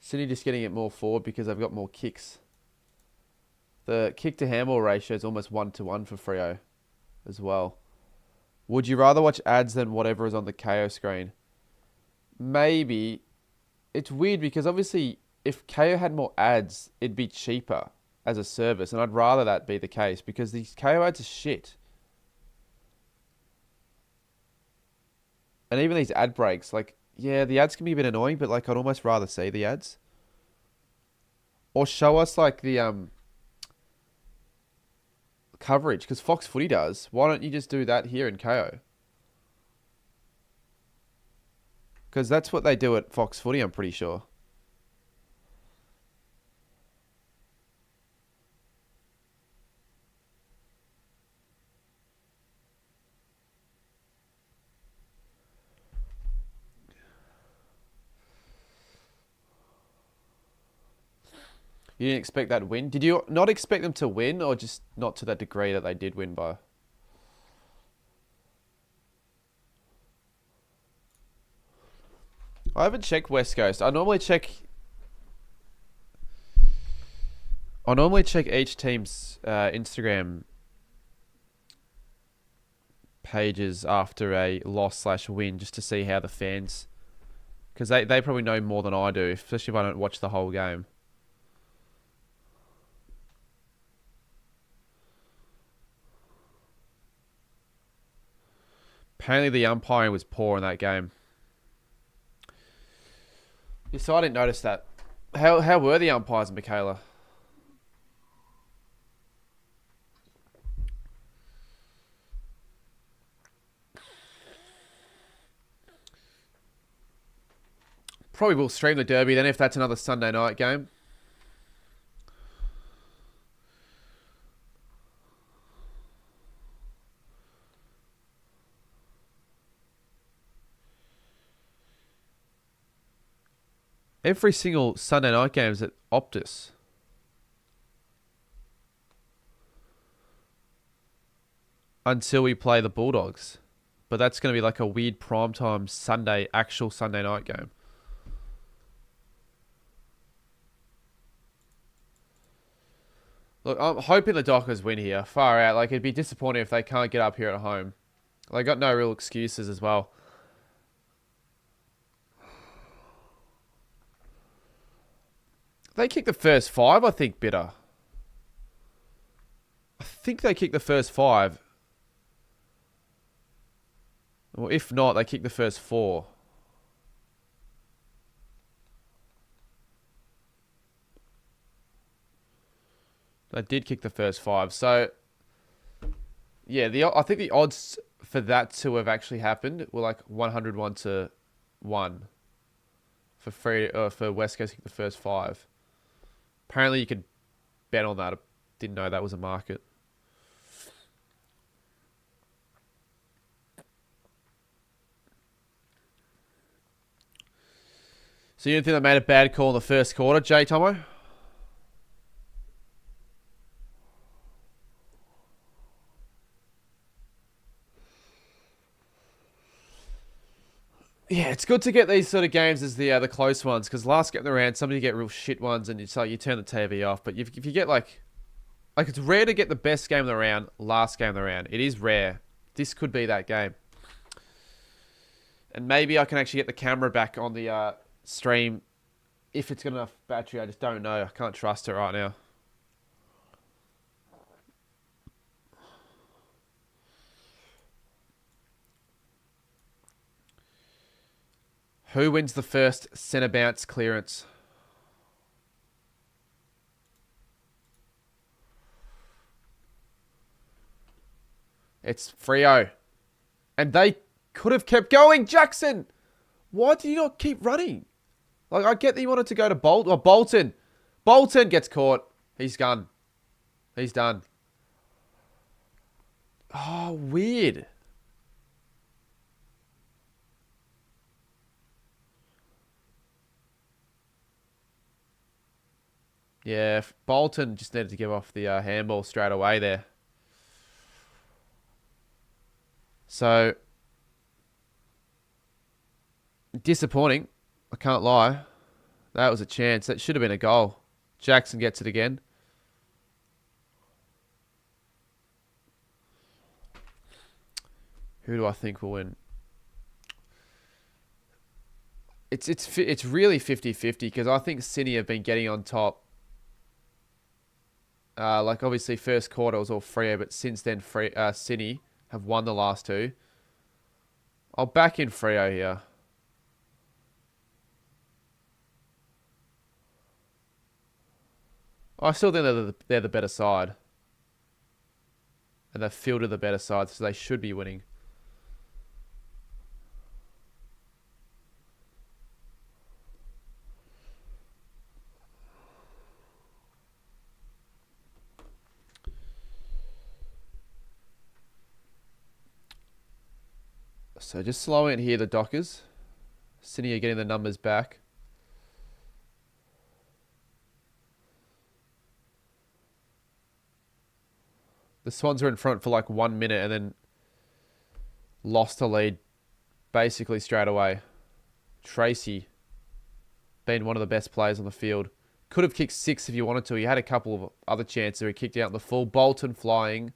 Sydney just getting it more forward because they've got more kicks. The kick to handball ratio is almost 1-to-1 for Freo as well. Would you rather watch ads than whatever is on the KO screen? Maybe. It's weird because obviously if KO had more ads, it'd be cheaper as a service. And I'd rather that be the case because these KO ads are shit. And even these ad breaks, like, yeah, the ads can be a bit annoying, but like I'd almost rather see the ads. Or show us like the coverage, because Fox Footy does. Why don't you just do that here in KO? Because that's what they do at Fox Footy, I'm pretty sure. You didn't expect that win? Did you not expect them to win, or just not to that degree that they did win by? I haven't checked West Coast. I normally check each team's Instagram pages after a loss/win just to see how the fans... Because they probably know more than I do, especially if I don't watch the whole game. Apparently the umpiring was poor in that game. Yeah, so I didn't notice that. How were the umpires, Michaela? Probably will stream the Derby then if that's another Sunday night game. Every single Sunday night game is at Optus. Until we play the Bulldogs. But that's going to be like a weird primetime Sunday, actual Sunday night game. Look, I'm hoping the Dockers win here. Far out. Like, it'd be disappointing if they can't get up here at home. They got no real excuses as well. They kicked the first 5, I think, Bitter. I think they kicked the first 5. Well, if not, they kicked the first 4. They did kick the first 5. So, yeah, I think the odds for that to have actually happened were like 101 to 1 for West Coast to kick the first 5. Apparently, you could bet on that. I didn't know that was a market. So you didn't think they made a bad call in the first quarter, Jay Tomo? Yeah, it's good to get these sort of games as the close ones, because last game of the round, somebody get real shit ones, and it's like you turn the TV off. But if you get like it's rare to get the best game of the round, last game of the round. It is rare. This could be that game, and maybe I can actually get the camera back on the stream if it's got enough battery. I just don't know. I can't trust it right now. Who wins the first centre bounce clearance? It's Freo. And they could have kept going. Jackson! Why did you not keep running? Like, I get that you wanted to go to Bolton. Bolton gets caught. He's gone. He's done. Oh, weird. Yeah, Bolton just needed to give off the handball straight away there. So, disappointing. I can't lie. That was a chance. That should have been a goal. Jackson gets it again. Who do I think will win? It's really 50-50 because I think Sydney have been getting on top. Like, obviously, first quarter was all Freo, but since then, Sydney have won the last 2. I'll back in Freo here. I still think they're the better side. And they've fielded the better side, so they should be winning. So just slowing it here, the Dockers. Sydney are getting the numbers back. The Swans were in front for like 1 minute and then lost the lead basically straight away. Tracy, being one of the best players on the field. Could have kicked 6 if you wanted to. He had a couple of other chances where he kicked out in the full. Bolton flying.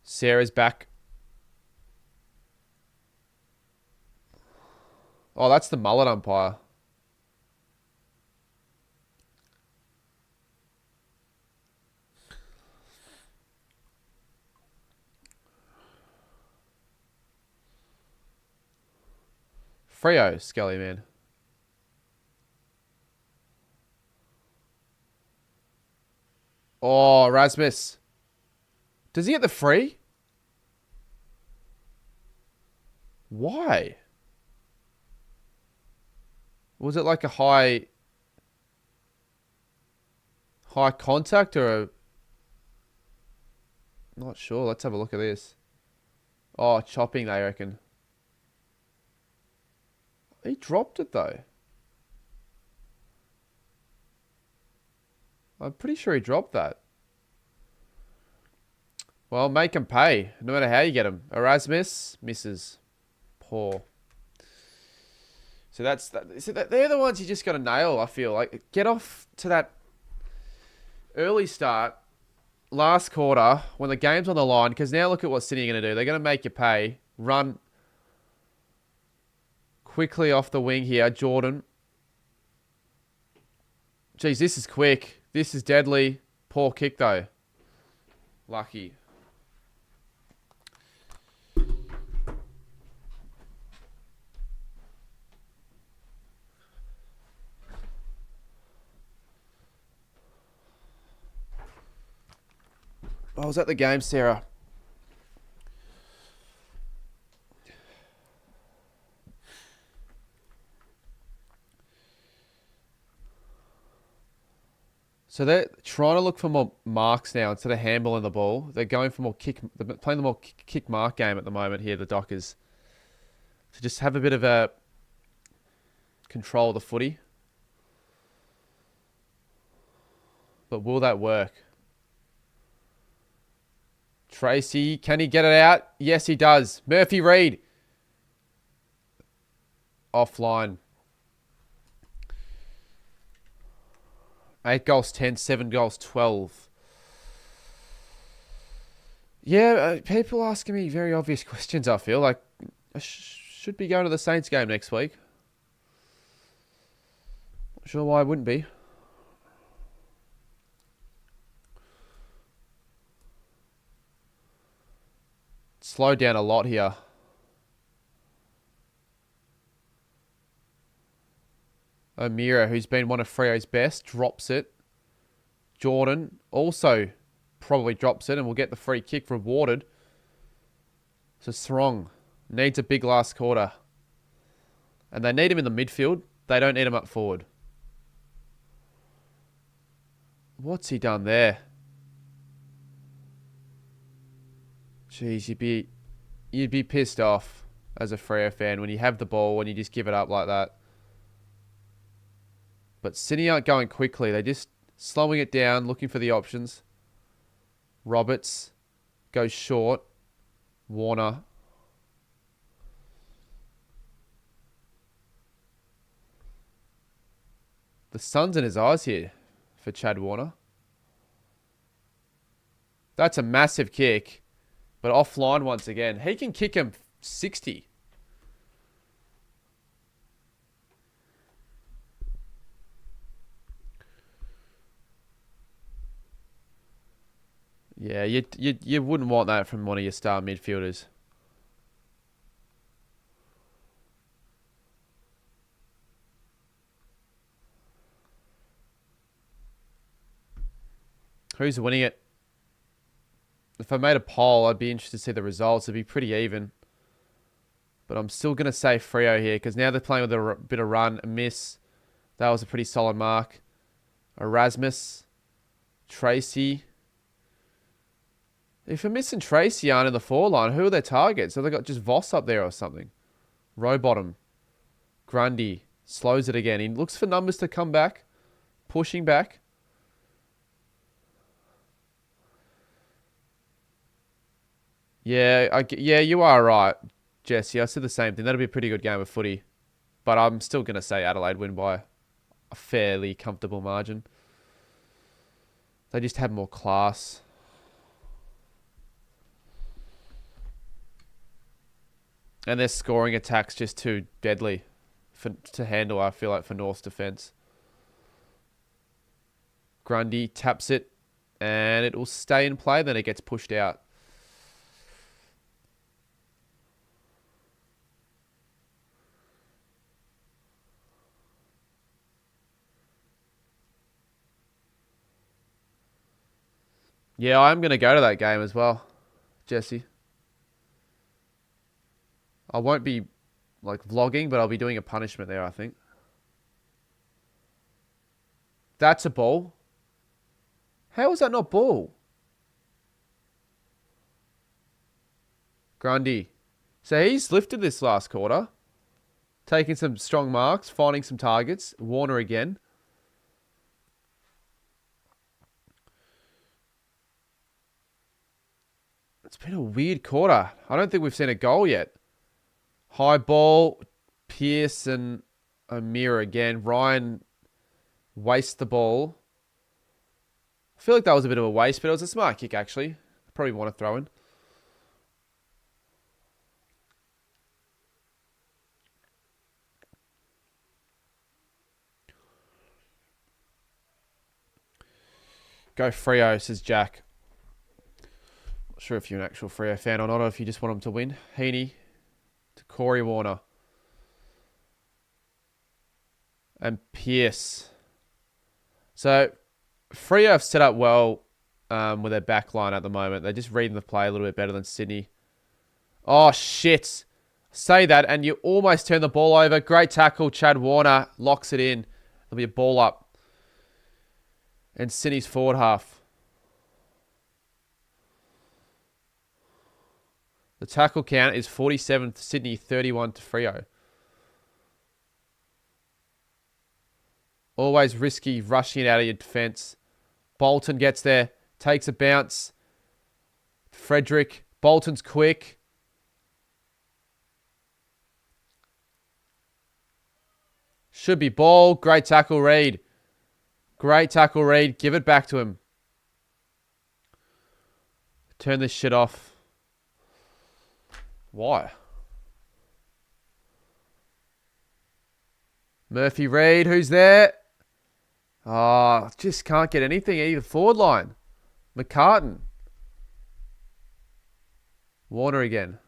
Sarah's back. Oh, that's the mullet umpire. Freo, Skelly, man. Oh, Rasmus. Does he get the free? Why? Was it like a high contact or a... Not sure. Let's have a look at this. Oh, chopping, they reckon. He dropped it, though. I'm pretty sure he dropped that. Well, make him pay, no matter how you get him. Erasmus misses. Poor. So they're the ones you just got to nail, I feel. Like, get off to that early start, last quarter, when the game's on the line, because now look at what Sydney are going to do. They're going to make you pay. Run quickly off the wing here. Jordan. Jeez, this is quick. This is deadly. Poor kick, though. Lucky. I was at the game, Sarah. So they're trying to look for more marks now instead of handballing the ball. They're going for more kick. They're playing the more kick mark game at the moment here, the Dockers. To just have a bit of a control of the footy. But will that work? Tracy, can he get it out? Yes, he does. Murphy Reid. Offline. 8 goals 10, 7 goals 12. Yeah, people asking me very obvious questions, I feel. Like, I should be going to the Saints game next week. Not sure why I wouldn't be. Slowed down a lot here. O'Meara, who's been one of Freo's best, drops it. Jordan also probably drops it and will get the free kick rewarded. So Throng needs a big last quarter. And they need him in the midfield. They don't need him up forward. What's he done there? Jeez, you'd be pissed off as a Freo fan when you have the ball and you just give it up like that. But Sydney aren't going quickly. They're just slowing it down, looking for the options. Roberts goes short. Warner. The sun's in his eyes here for Chad Warner. That's a massive kick. But offline once again. He can kick him 60. Yeah, you wouldn't want that from one of your star midfielders. Who's winning it? If I made a poll, I'd be interested to see the results. It'd be pretty even. But I'm still going to say Freo here because now they're playing with a bit of run. A miss. That was a pretty solid mark. Erasmus. Tracy. If Miss and Tracy aren't in the foreline, who are their targets? So they got just Voss up there or something. Rowbottom. Grundy. Slows it again. He looks for numbers to come back. Pushing back. Yeah, you are right, Jesse. I said the same thing. That'll be a pretty good game of footy. But I'm still going to say Adelaide win by a fairly comfortable margin. They just have more class. And their scoring attack's just too deadly to handle, I feel like, for North's defence. Grundy taps it, and it will stay in play, then it gets pushed out. Yeah, I'm going to go to that game as well, Jesse. I won't be like vlogging, but I'll be doing a punishment there, I think. That's a ball. How is that not ball? Grundy. So he's lifted this last quarter. Taking some strong marks, finding some targets. Warner again. It's been a weird quarter. I don't think we've seen a goal yet. High ball. Pierce and O'Meara again. Ryan wastes the ball. I feel like that was a bit of a waste, but it was a smart kick, actually. Probably want to throw in. Go Freo, says Jack. Not sure if you're an actual Freo fan or not, or if you just want them to win. Heaney to Corey Warner. And Pierce. So, Freo have set up well with their back line at the moment. They're just reading the play a little bit better than Sydney. Oh, shit. Say that, and you almost turn the ball over. Great tackle. Chad Warner locks it in. There'll be a ball up. And Sydney's forward half. The tackle count is 47 to Sydney, 31 to Freo. Always risky rushing it out of your defence. Bolton gets there. Takes a bounce. Frederick. Bolton's quick. Should be ball. Great tackle, Reid. Great tackle, Reid. Give it back to him. Turn this shit off. Why? Murphy Reid, who's there? Oh, just can't get anything either forward line. McCartan. Warner again.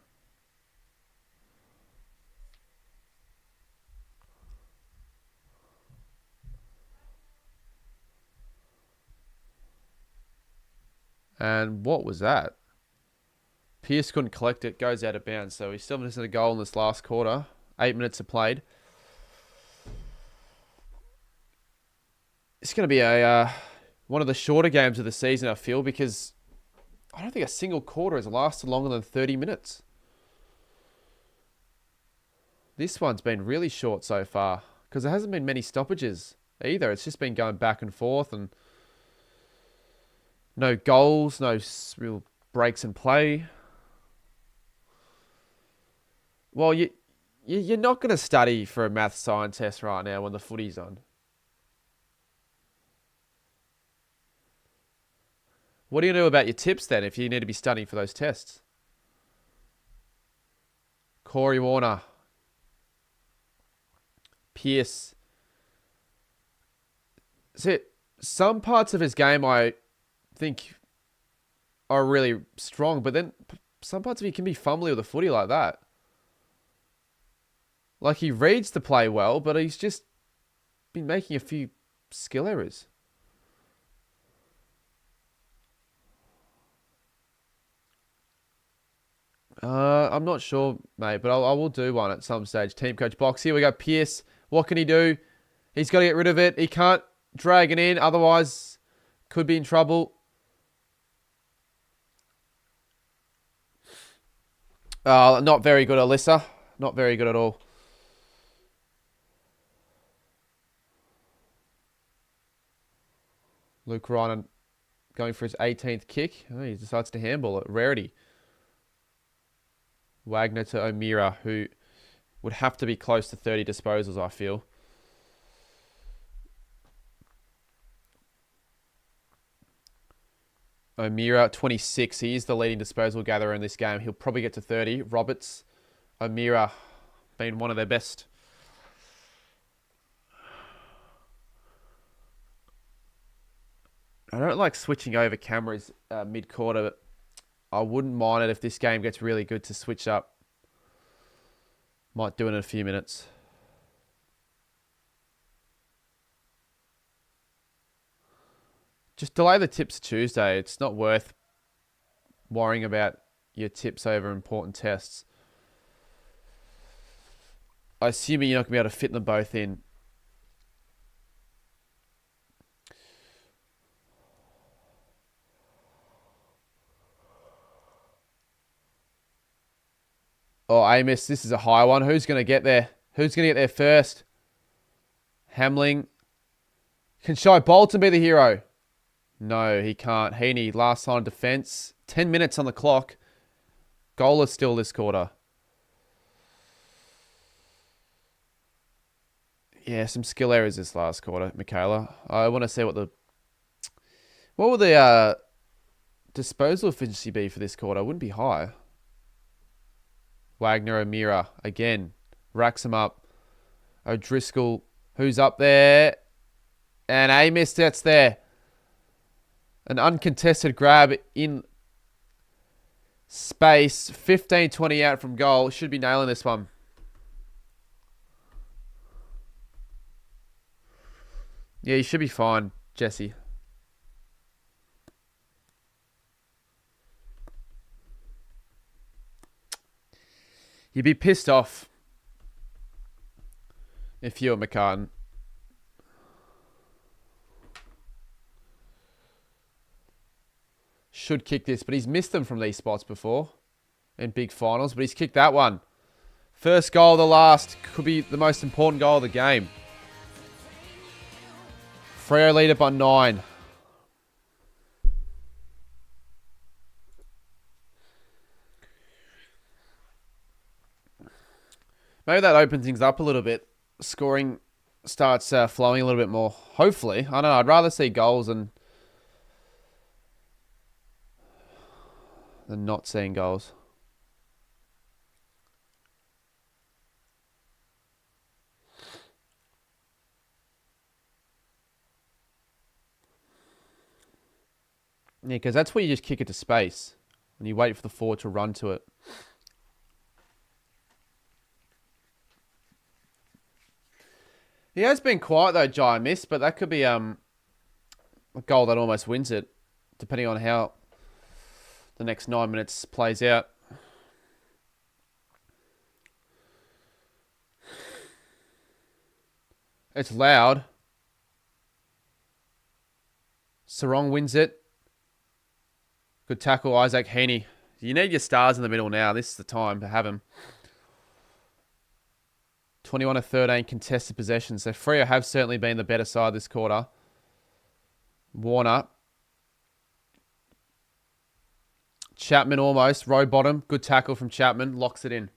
And what was that? Pierce couldn't collect it. Goes out of bounds. So we still missing a goal in this last quarter. 8 minutes are played. It's going to be a one of the shorter games of the season, I feel, because I don't think a single quarter has lasted longer than 30 minutes. This one's been really short so far because there hasn't been many stoppages either. It's just been going back and forth and no goals, no real breaks in play. Well, you're not going to study for a math science test right now when the footy's on. What do you do about your tips then if you need to be studying for those tests? Corey Warner. Pierce. See, some parts of his game I think are really strong, but then some parts of it can be fumbly with a footy like that. Like, he reads the play well, but he's just been making a few skill errors. I'm not sure, mate, but I will do one at some stage. Team coach box. Here we go. Pierce. What can he do? He's got to get rid of it. He can't drag it in, otherwise could be in trouble. Not very good, Alyssa. Not very good at all. Luke Ryan going for his 18th kick. Oh, he decides to handball it. Rarity. Wagner to O'Meara, who would have to be close to 30 disposals, I feel. O'Meara, 26. He is the leading disposal gatherer in this game. He'll probably get to 30. Roberts, O'Meara, been one of their best. I don't like switching over cameras mid-quarter, but I wouldn't mind it if this game gets really good to switch up. Might do it in a few minutes. Just delay the tips to Tuesday. It's not worth worrying about your tips over important tests. I assume you're not going to be able to fit them both in. Oh, Amos, this is a high one. Who's going to get there? Who's going to get there first? Hamling. Can Shy Bolton be the hero? No, he can't. Heaney, last line of defence. 10 minutes on the clock. Goal is still this quarter. Yeah, some skill errors this last quarter, Michaela. I want to see what will the disposal efficiency be for this quarter? It wouldn't be high. Wagner, O'Meara, again, racks him up. O'Driscoll, who's up there? And Amos gets there. An uncontested grab in space. 15-20 out from goal. Should be nailing this one. Yeah, you should be fine, Jesse. You'd be pissed off if you were McCartan. Should kick this, but he's missed them from these spots before in big finals, but he's kicked that one. First goal of the last. Could be the most important goal of the game. Freo lead it by 9. Maybe that opens things up a little bit. Scoring starts flowing a little bit more. Hopefully. I don't know. I'd rather see goals than not seeing goals. Yeah, because that's where you just kick it to space. And you wait for the forward to run to it. He has been quiet though, Jai missed, but that could be a goal that almost wins it, depending on how the next 9 minutes plays out. It's loud. Sarong wins it. Good tackle, Isaac Heaney. You need your stars in the middle now. This is the time to have them. 21-13 contested possessions. So Freo have certainly been the better side this quarter. Warner. Chapman almost. Row bottom. Good tackle from Chapman. Locks it in.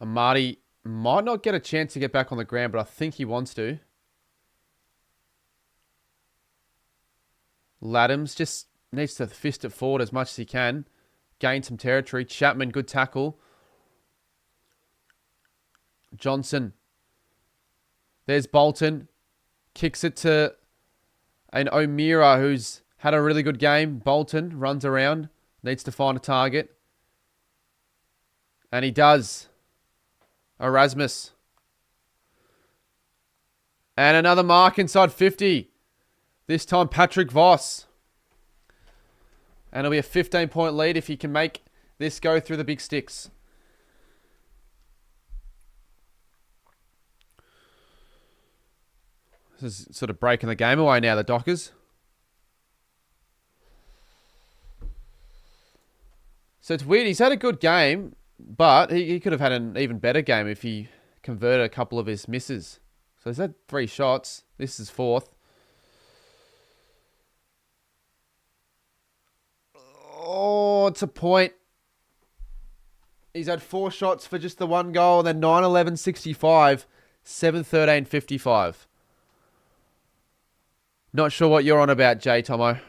Amati might not get a chance to get back on the ground, but I think he wants to. Laddams just needs to fist it forward as much as he can. Gain some territory. Chapman, good tackle. Johnson. There's Bolton. Kicks it to an O'Meara who's had a really good game. Bolton runs around. Needs to find a target. And he does. Erasmus. And another mark inside 50. This time Patrick Voss. And it'll be a 15-point lead if he can make this go through the big sticks. This is sort of breaking the game away now, the Dockers. So it's weird. He's had a good game, but he could have had an even better game if he converted a couple of his misses. So he's had 3 shots. This is 4th. Oh, it's a point. He's had 4 shots for just the 1 goal. And then 9-11-65. 7-13-55. Not sure what you're on about, Jay Tomo.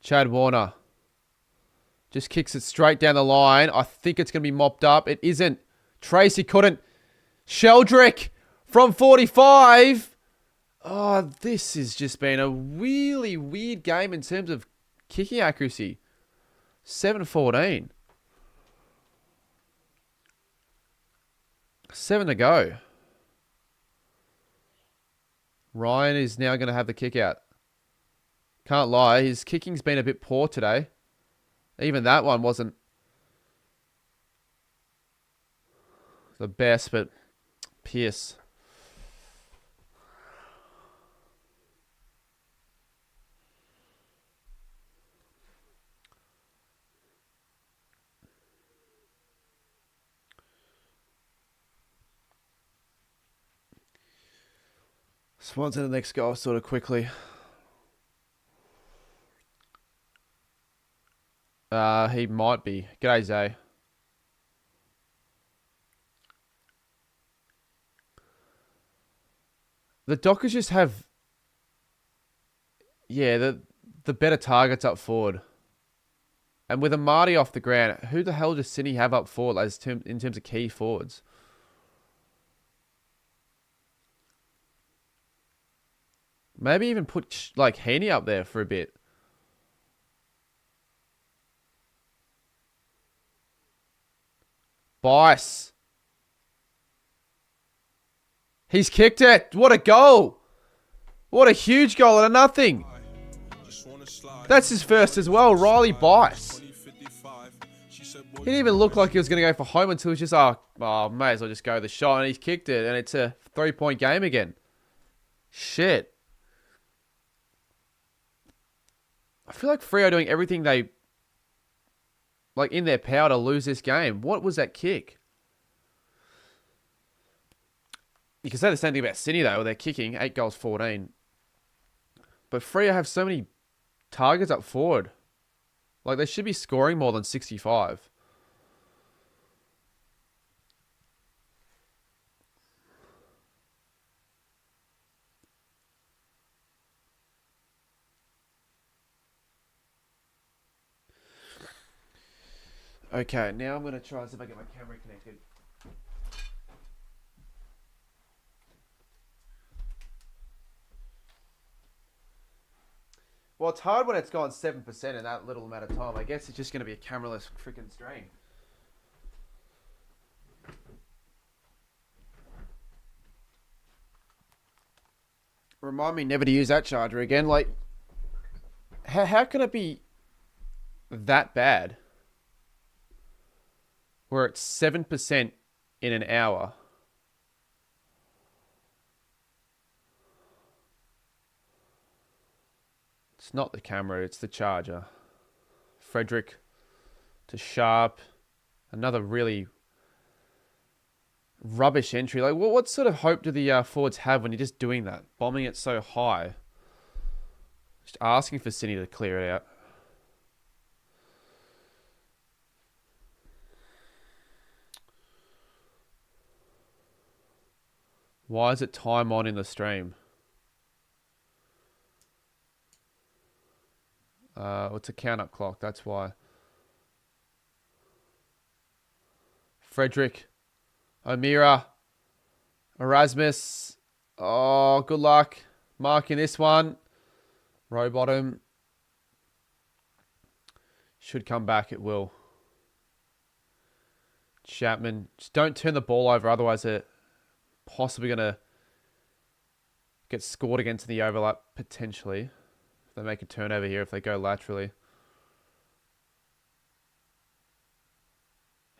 Chad Warner. Just kicks it straight down the line. I think it's going to be mopped up. It isn't. Tracy couldn't. Sheldrick from 45. Oh, this has just been a really weird game in terms of kicking accuracy. 7:14. 7 to go. Ryan is now going to have the kick out. Can't lie, his kicking's been a bit poor today. Even that one wasn't the best, but Pierce. Swans in the next goal sort of quickly. He might be. G'day, Zay. The Dockers just have, the better targets up forward. And with Amati off the ground, who the hell does Sydney have up forward in terms of key forwards? Maybe even put like Heaney up there for a bit. Bice. He's kicked it. What a goal. What a huge goal out of nothing. That's his first as well. Riley Bice. He didn't even look like he was going to go for home until he was just, may as well just go the shot. And he's kicked it. And it's a 3-point game again. Shit. I feel like Freo are doing everything they, like, in their power to lose this game. What was that kick? You can say the same thing about Sydney, though. They're kicking 8 goals, 14. But Freo have so many targets up forward. Like, they should be scoring more than 65. Okay, now I'm going to try and see if I get my camera connected. Well, it's hard when it's gone 7% in that little amount of time. I guess it's just going to be a cameraless freaking stream. Remind me never to use that charger again. Like, how can it be that bad? Where it's 7% in an hour. It's not the camera, it's the charger. Frederick to Sharp. Another really rubbish entry. Like, what sort of hope do the forwards have when you're just doing that? Bombing it so high. Just asking for Sydney to clear it out. Why is it time on in the stream? It's a count-up clock, that's why. Frederick. O'Meara. Erasmus. Oh, good luck. Marking this one. Row bottom. Should come back, it will. Chapman. Just don't turn the ball over, otherwise they're possibly going to get scored against in the overlap, potentially. If they make a turnover here, if they go laterally.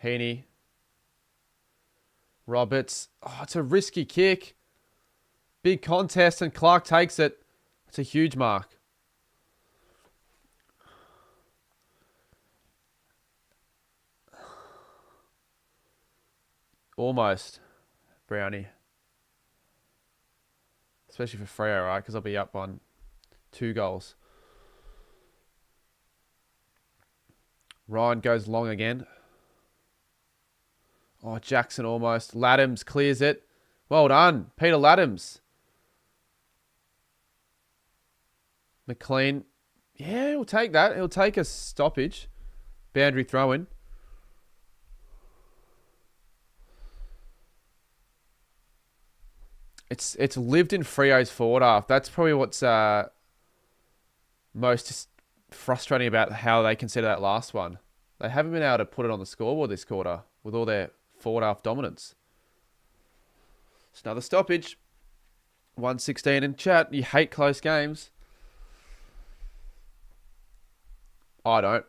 Heaney. Roberts. Oh, it's a risky kick. Big contest and Clark takes it. It's a huge mark. Almost. Brownie. Especially for Freo, right? Because I'll be up on 2 goals. Ryan goes long again. Oh, Jackson almost. Laddams clears it. Well done, Peter Laddams. McLean. Yeah, he'll take that. He'll take a stoppage. Boundary throw-in. It's lived in Freo's forward half. That's probably what's most frustrating about how they consider that last one. They haven't been able to put it on the scoreboard this quarter with all their forward half dominance. It's another stoppage. 116 in chat. You hate close games. I don't.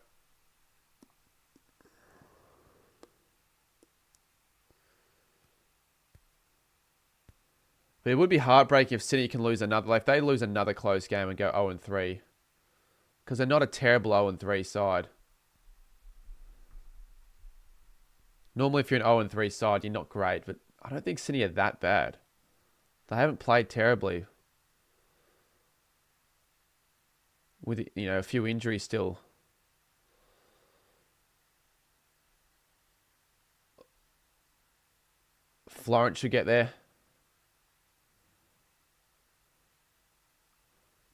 But it would be heartbreaking if City can lose another. Like if they lose another close game and go 0-3. Because they're not a terrible 0-3 side. Normally, if you're an 0-3 side, you're not great. But I don't think City are that bad. They haven't played terribly. With, you know, a few injuries still. Florence should get there.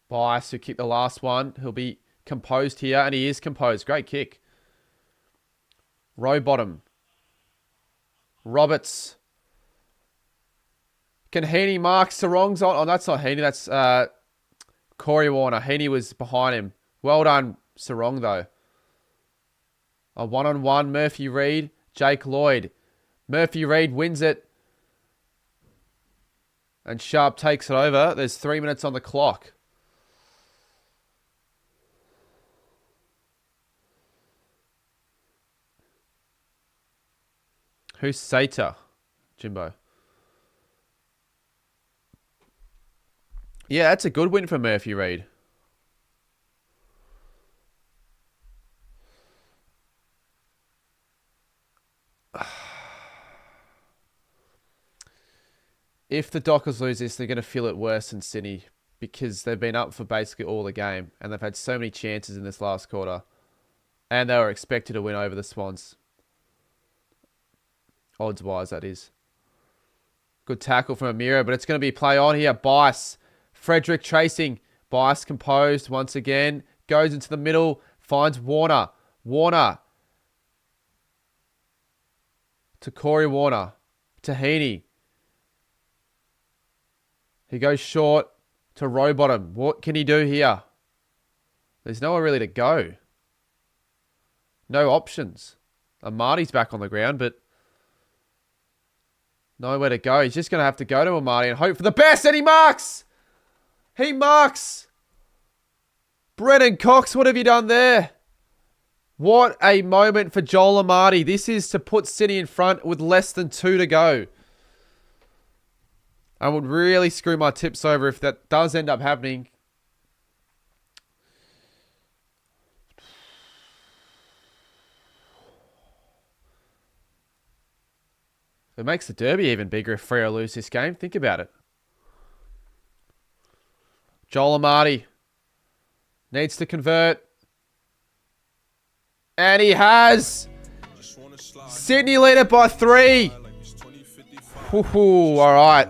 Bias, who kicked the last one. He'll be composed here, and he is composed. Great kick. Rowbottom. Roberts. Can Heaney mark Sarong's on? Oh, that's not Heaney. That's Corey Warner. Heaney was behind him. Well done, Sarong, though. A one-on-one. Murphy Reed. Jake Lloyd. Murphy Reed wins it. And Sharp takes it over. There's 3 minutes on the clock. Who's Sater? Jimbo. Yeah, that's a good win for Murphy Reed. If the Dockers lose this, they're going to feel it worse than Sydney because they've been up for basically all the game and they've had so many chances in this last quarter. And they were expected to win over the Swans. Odds-wise, that is. Good tackle from Amira, but it's going to be play on here. Bice. Frederick chasing. Bice composed once again. Goes into the middle. Finds Warner. Warner. To Corey Warner. To Heaney. He goes short to Rowbottom. What can he do here? There's nowhere really to go. No options. Amati's back on the ground, but nowhere to go. He's just going to have to go to Amati and hope for the best. And he marks! He marks! Brennan Cox, what have you done there? What a moment for Joel Amati. This is to put City in front with less than 2 to go. I would really screw my tips over if that does end up happening. It makes the derby even bigger if Freo lose this game. Think about it. Joel Amati needs to convert. And he has. Sydney lead it by 3. All right.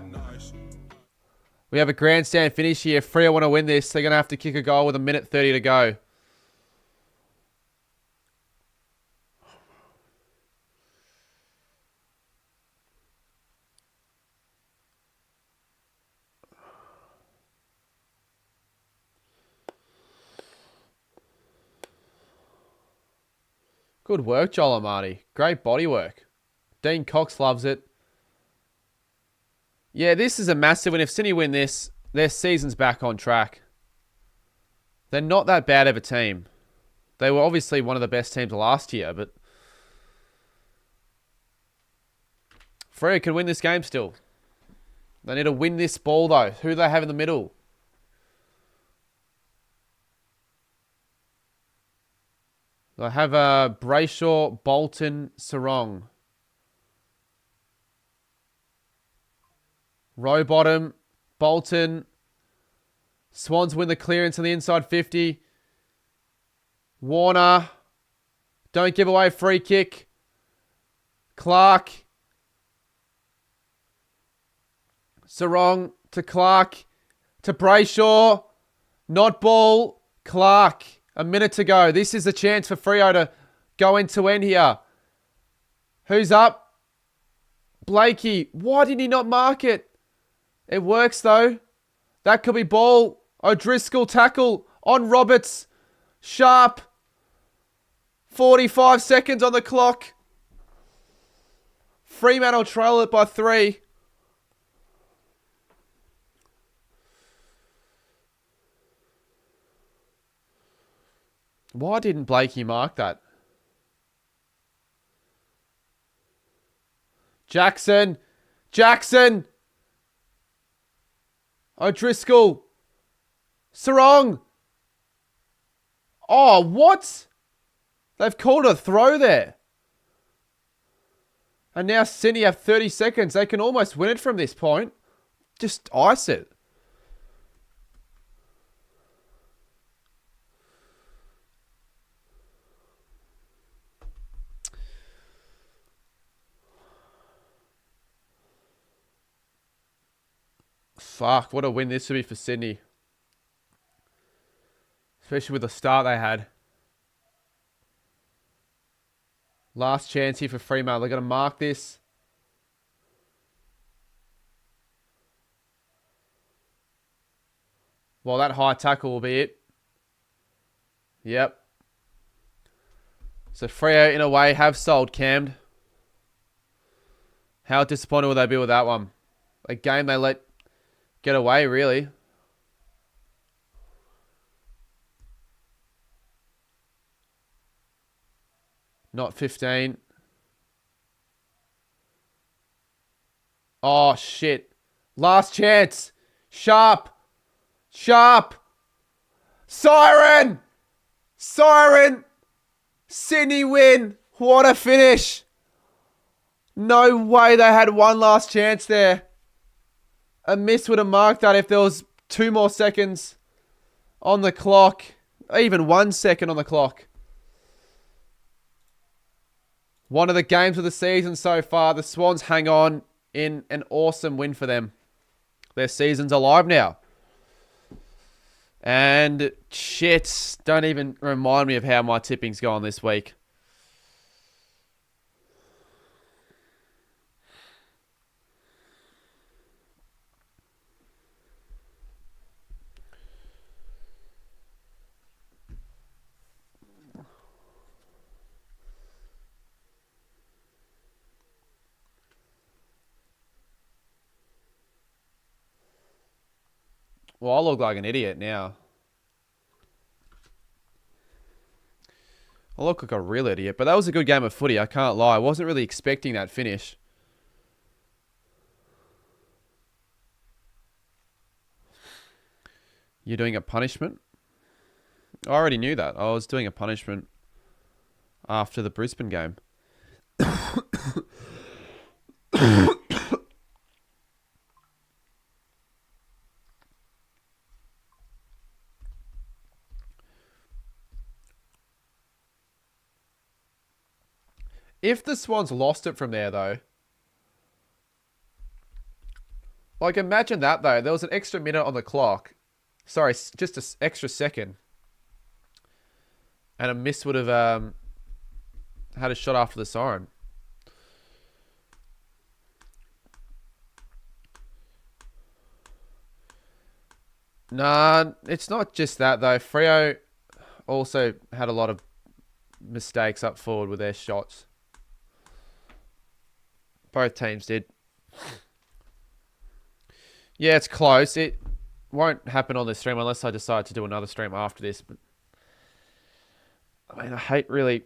We have a grandstand finish here. If Freo want to win this, they're going to have to kick a goal with 1:30 to go. Good work, Joel Amati. Great body work. Dean Cox loves it. Yeah, this is a massive win. If Sydney win this, their season's back on track. They're not that bad of a team. They were obviously one of the best teams last year, but Freo can win this game still. They need to win this ball, though. Who do they have in the middle? They have Brayshaw, Bolton, Sarong. Rowbottom, Bolton. Swans win the clearance on the inside 50. Warner. Don't give away a free kick. Clark. Sarong to Clark. To Brayshaw. Not ball. Clark. 1 minute to go. This is the chance for Freo to go end to end here. Who's up? Blakey. Why did he not mark it? It works, though. That could be ball. O'Driscoll tackle on Roberts. Sharp. 45 seconds on the clock. Fremantle trail it by 3. Why didn't Blakey mark that? Jackson. Jackson. O'Driscoll. Sarong. Oh, what? They've called a throw there. And now Sydney have 30 seconds. They can almost win it from this point. Just ice it. Fuck, what a win this would be for Sydney. Especially with the start they had. Last chance here for Fremantle. They're going to mark this. Well, that high tackle will be it. Yep. So Freo, in a way, have sold Cammed. How disappointed will they be with that one? A game they let get away, really. Not 15. Oh, shit. Last chance. Sharp. Sharp. Siren. Siren. Sydney win. What a finish. No way they had one last chance there. A miss would have marked that if there was 2 more seconds on the clock. Even 1 second on the clock. One of the games of the season so far. The Swans hang on in an awesome win for them. Their season's alive now. And shit, don't even remind me of how my tipping's gone this week. Well, I look like an idiot now. I look like a real idiot. But that was a good game of footy, I can't lie. I wasn't really expecting that finish. You're doing a punishment? I already knew that. I was doing a punishment after the Brisbane game. If the Swans lost it from there, though. Like, imagine that, though. There was an extra minute on the clock. Sorry, just an extra second. And a miss would have had a shot after the siren. Nah, it's not just that, though. Freo also had a lot of mistakes up forward with their shots. Both teams did. Yeah, it's close. It won't happen on this stream unless I decide to do another stream after this. But I mean, I hate really...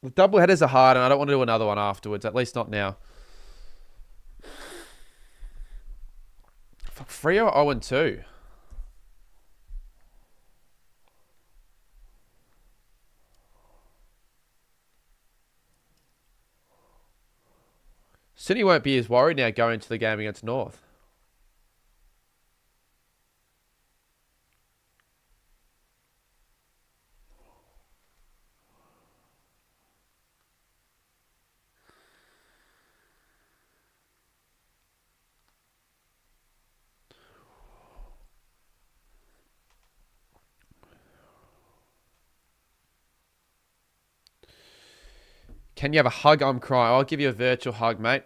The double headers are hard and I don't want to do another one afterwards. At least not now. Fuck, Freo 0-2. Sydney won't be as worried now going into the game against North. Can you have a hug? I'm crying. I'll give you a virtual hug, mate.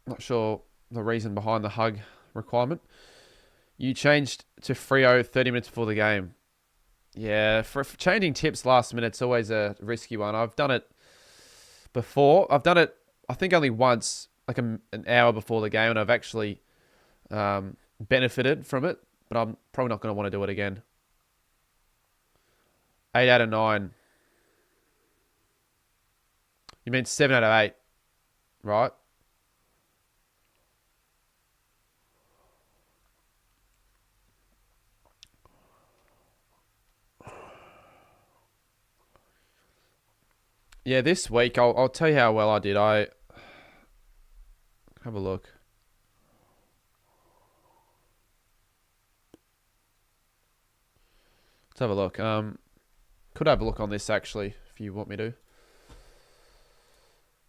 Not sure the reason behind the hug requirement. You changed to Freo 30 minutes before the game. Yeah, for changing tips last minute, it's always a risky one. I've done it before. I've done it, I think, only once, like an hour before the game, and I've actually benefited from it, but I'm probably not going to want to do it again. 8 out of 9. You mean 7 out of 8, right? Yeah, this week, I'll tell you how well I did. I have a look. Let's have a look. Could have a look on this actually, if you want me to.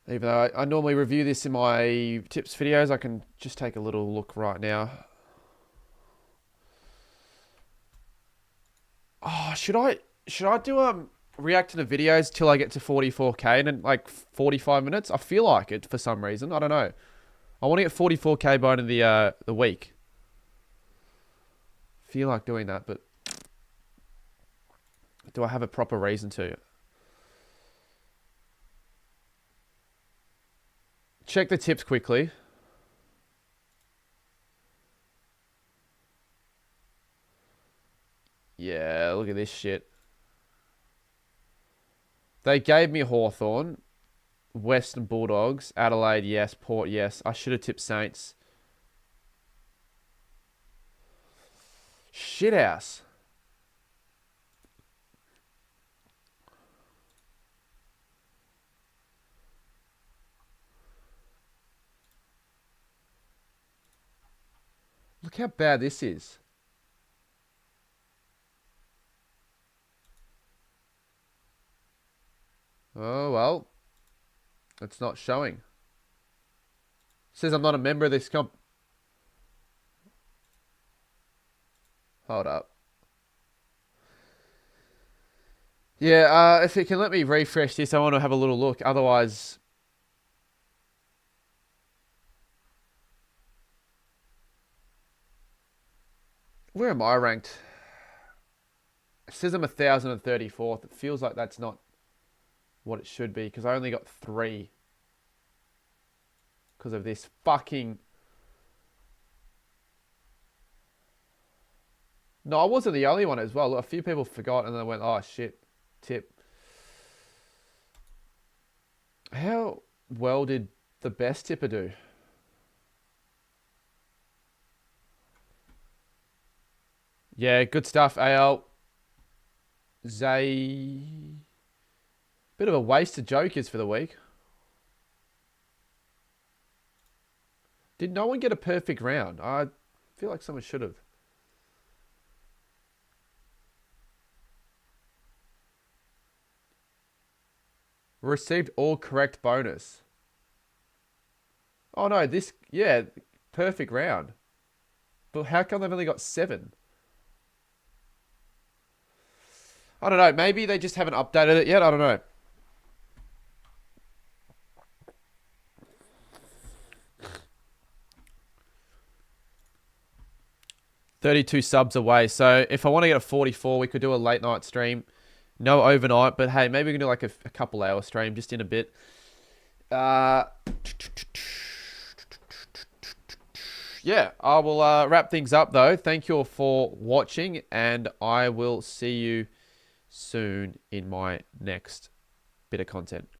Even though I normally review this in my tips videos, I can just take a little look right now. Oh, should I do react to the videos till I get to 44k and in like 45 minutes? I feel like it for some reason. I don't know. I want to get 44k by the end of the week. Feel like doing that, but do I have a proper reason to? Check the tips quickly. Yeah, look at this shit. They gave me Hawthorn, Western Bulldogs, Adelaide, yes, Port, yes. I should have tipped Saints. Shithouse. Look how bad this is. Oh, well. It's not showing. It says I'm not a member of this comp. Hold up. Yeah, if it can let me refresh this, I want to have a little look. Otherwise... Where am I ranked? It says I'm 1,034th. It feels like that's not what it should be because I only got 3 because of this fucking... No, I wasn't the only one as well. A few people forgot and then went, oh shit, tip. How well did the best tipper do? Yeah, good stuff, AL. Zay. Bit of a waste of jokers for the week. Did no one get a perfect round? I feel like someone should have. Received all correct bonus. Oh no, this, yeah, perfect round. But how come they've only got 7? I don't know. Maybe they just haven't updated it yet. I don't know. $32 subs away. So if I want to get a 44, we could do a late night stream. No overnight, but hey, maybe we can do like a couple hour stream just in a bit. Yeah, I will wrap things up though. Thank you all for watching, and I will see you soon in my next bit of content.